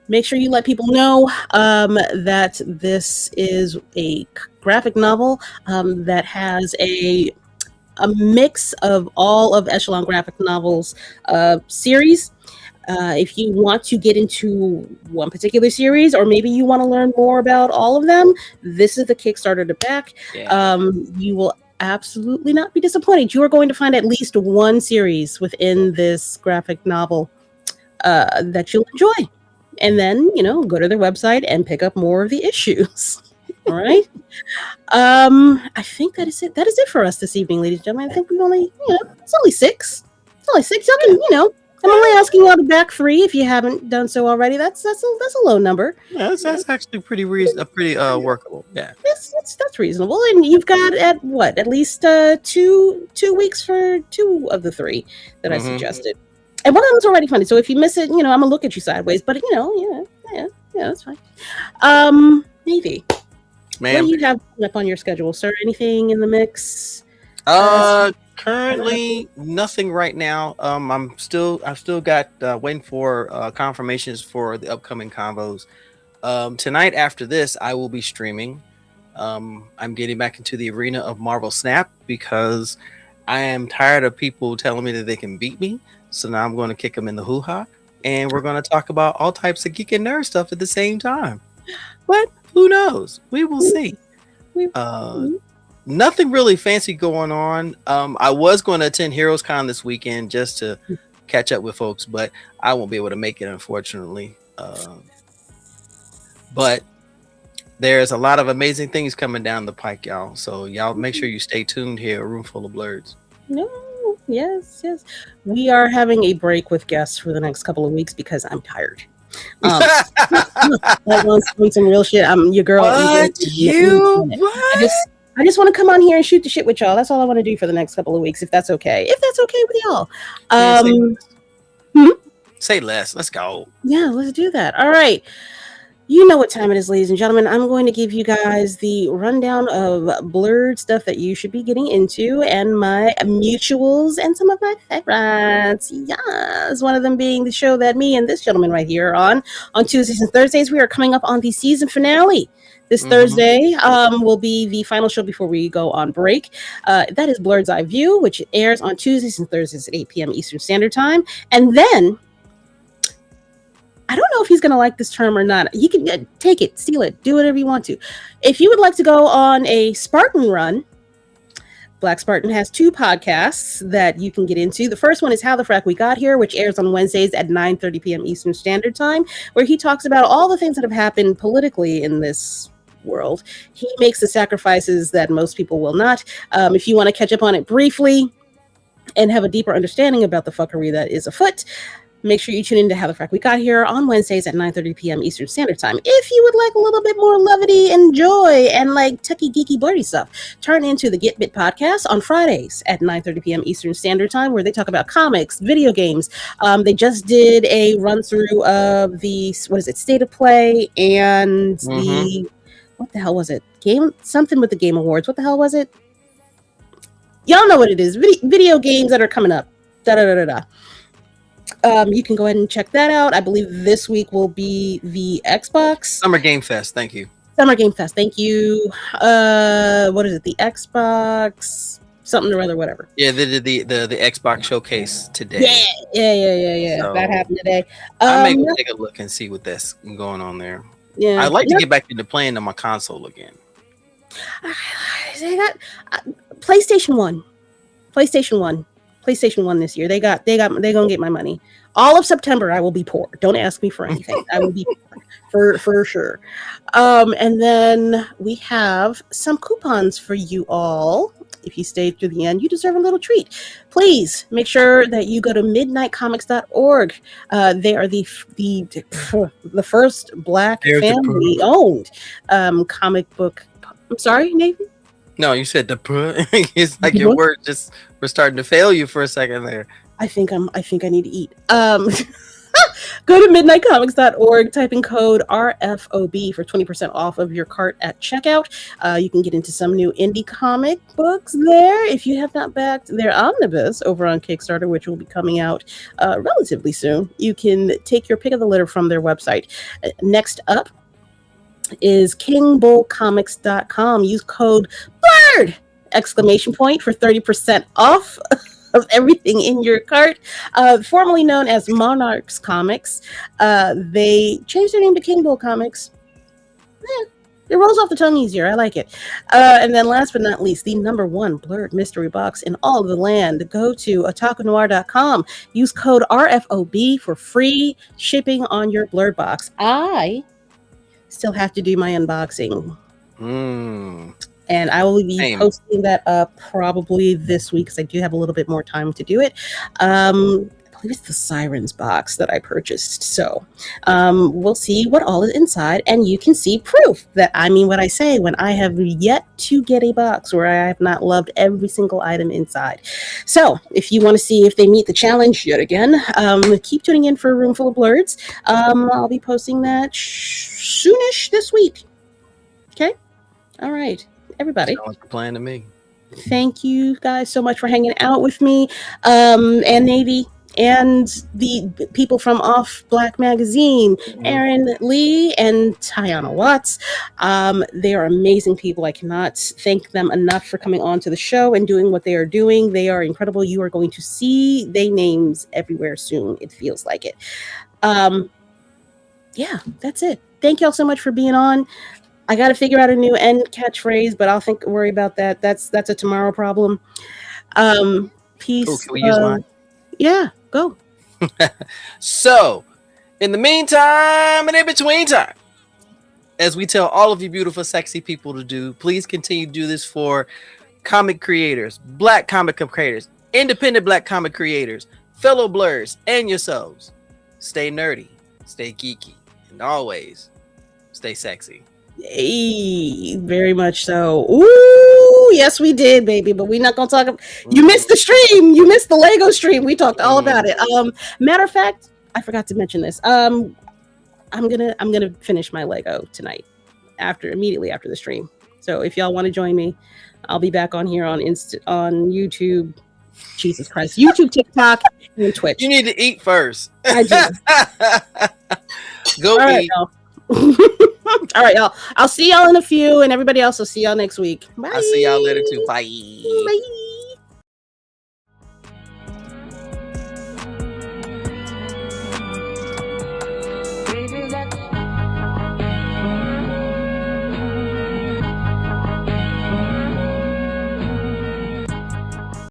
make sure you let people know that this is a graphic novel that has a mix of all of Echelon graphic novels series. If you want to get into one particular series, or maybe you want to learn more about all of them, this is the Kickstarter to back. Yeah. You will absolutely not be disappointed. You are going to find at least one series within this graphic novel that you'll enjoy. And then, go to their website and pick up more of the issues. All right. I think that is it. That is it for us this evening, ladies and gentlemen. I think we've only, it's only six. Y'all can, I'm only asking y'all to back 3 if you haven't done so already. That's a low number. Yeah, that's actually pretty workable. Yeah. That's reasonable. And you've got at least 2 weeks for 2 of the 3 that I suggested. And one of them's already funded. So if you miss it, I'm gonna look at you sideways. But yeah, that's fine. Navy. Ma'am. What do you have up on your schedule, sir? Anything in the mix? Currently nothing right now. I've still got waiting for confirmations for the upcoming convos. Tonight after this, I will be streaming. I'm getting back into the arena of Marvel Snap because I am tired of people telling me that they can beat me. So now I'm going to kick them in the hoo-ha, and we're going to talk about all types of geek and nerd stuff at the same time. But who knows? We will see. Nothing really fancy going on. I was going to attend Heroes Con this weekend just to catch up with folks, but I won't be able to make it, unfortunately. But there's a lot of amazing things coming down the pike, y'all. So y'all make sure you stay tuned here. A room full of Blerds. No. Yes. We are having a break with guests for the next couple of weeks because I'm tired. I want some real shit. I'm your girl. What? I just want to come on here and shoot the shit with y'all. That's all I want to do for the next couple of weeks, if that's okay. If that's okay with y'all. Say less. Let's go. Yeah, let's do that. All right. You know what time it is, ladies and gentlemen. I'm going to give you guys the rundown of blurred stuff that you should be getting into and my mutuals and some of my favorites. Yes, one of them being the show that me and this gentleman right here are on Tuesdays and Thursdays. We are coming up on the season finale. This Thursday will be the final show before we go on break. That is Blerd's Eye View, which airs on Tuesdays and Thursdays at 8 p.m. Eastern Standard Time. And then I don't know if he's going to like this term or not. You can take it, steal it, do whatever you want to. If you would like to go on a Spartan run, Black Spartan has 2 podcasts that you can get into. The first one is How the Frack We Got Here, which airs on Wednesdays at 9:30 p.m. Eastern Standard Time, where he talks about all the things that have happened politically in this world. He makes the sacrifices that most people will not. If you want to catch up on it briefly and have a deeper understanding about the fuckery that is afoot, make sure you tune in to How the Frack We Got Here on Wednesdays at 9:30 p.m. Eastern Standard Time. If you would like a little bit more levity and joy and like techie, geeky, blurry stuff, turn into the Get Bit podcast on Fridays at 9:30 p.m. Eastern Standard Time, where they talk about comics, video games. They just did a run through of the, State of Play and the, what the hell was it? Something with the Game Awards. What the hell was it? Y'all know what it is. Video games that are coming up. You can go ahead and check that out. I believe this week will be the Xbox Summer Game Fest. Thank you. Summer Game Fest. Thank you. What is it? The Xbox something or other, whatever. Yeah, they did the Xbox showcase today. Yeah. So, that happened today. I may go take a look and see what that's going on there. Yeah, I'd like to get back into playing on my console again. They got PlayStation 1 this year. They're gonna get my money. All of September I will be poor. Don't ask me for anything. I will be poor for sure. And then we have some coupons for you all. If you stayed through the end, you deserve a little treat. Please make sure that you go to midnightcomics.org. They are the first Black family owned comic book. I'm sorry, Nathan? No, you said the it's like your words just were starting to fail you for a second there. I think I need to eat. Go to midnightcomics.org, type in code RFOB for 20% off of your cart at checkout. You can get into some new indie comic books there. If you have not backed their omnibus over on Kickstarter, which will be coming out relatively soon, you can take your pick of the litter from their website. Next up is kingbullcomics.com. Use code BLERD! For 30% off of everything in your cart. Formerly known as Monarchs Comics, they changed their name to King Bull Comics. It rolls off the tongue easier. I like it. And then last but not least, the #1 blurred mystery box in all of the land. Go to otakunoir.com. Use code RFOB for free shipping on your blurred box. I still have to do my unboxing. And I will be posting that up probably this week because I do have a little bit more time to do it. I believe it's the Sirens box that I purchased. So we'll see what all is inside, and you can see proof that I mean what I say when I have yet to get a box where I have not loved every single item inside. So if you want to see if they meet the challenge yet again, keep tuning in for a room full of Blerds. I'll be posting that soonish this week. Okay? All right. Everybody. Sounds like a plan to me. Thank you guys so much for hanging out with me, and Navy, and the people from Blxxk Magazine, Aran Lee and Tyanna Watts. They are amazing people. I cannot thank them enough for coming on to the show and doing what they are doing. They are incredible. You are going to see their names everywhere soon. It feels like it. Yeah, that's it. Thank y'all so much for being on. I got to figure out a new end catchphrase, but I'll worry about that. That's a tomorrow problem. Peace. Can we use mine? Yeah, go. So, in the meantime and in between time, as we tell all of you beautiful, sexy people to do, please continue to do this for comic creators, Black comic creators, independent Black comic creators, fellow Blerds, and yourselves. Stay nerdy, stay geeky, and always stay sexy. Hey, very much so. Ooh, yes, we did, baby. But we're not gonna talk. You missed the stream. You missed the Lego stream. We talked all about it. Matter of fact, I forgot to mention this. I'm gonna finish my Lego tonight immediately after the stream. So if y'all want to join me, I'll be back on here on on YouTube. Jesus Christ, YouTube, TikTok, and Twitch. You need to eat first. I do. Go All right, eat. y'all. All right, y'all. I'll see y'all in a few, and everybody else will see y'all next week. Bye. I'll see y'all later too. Bye. Bye.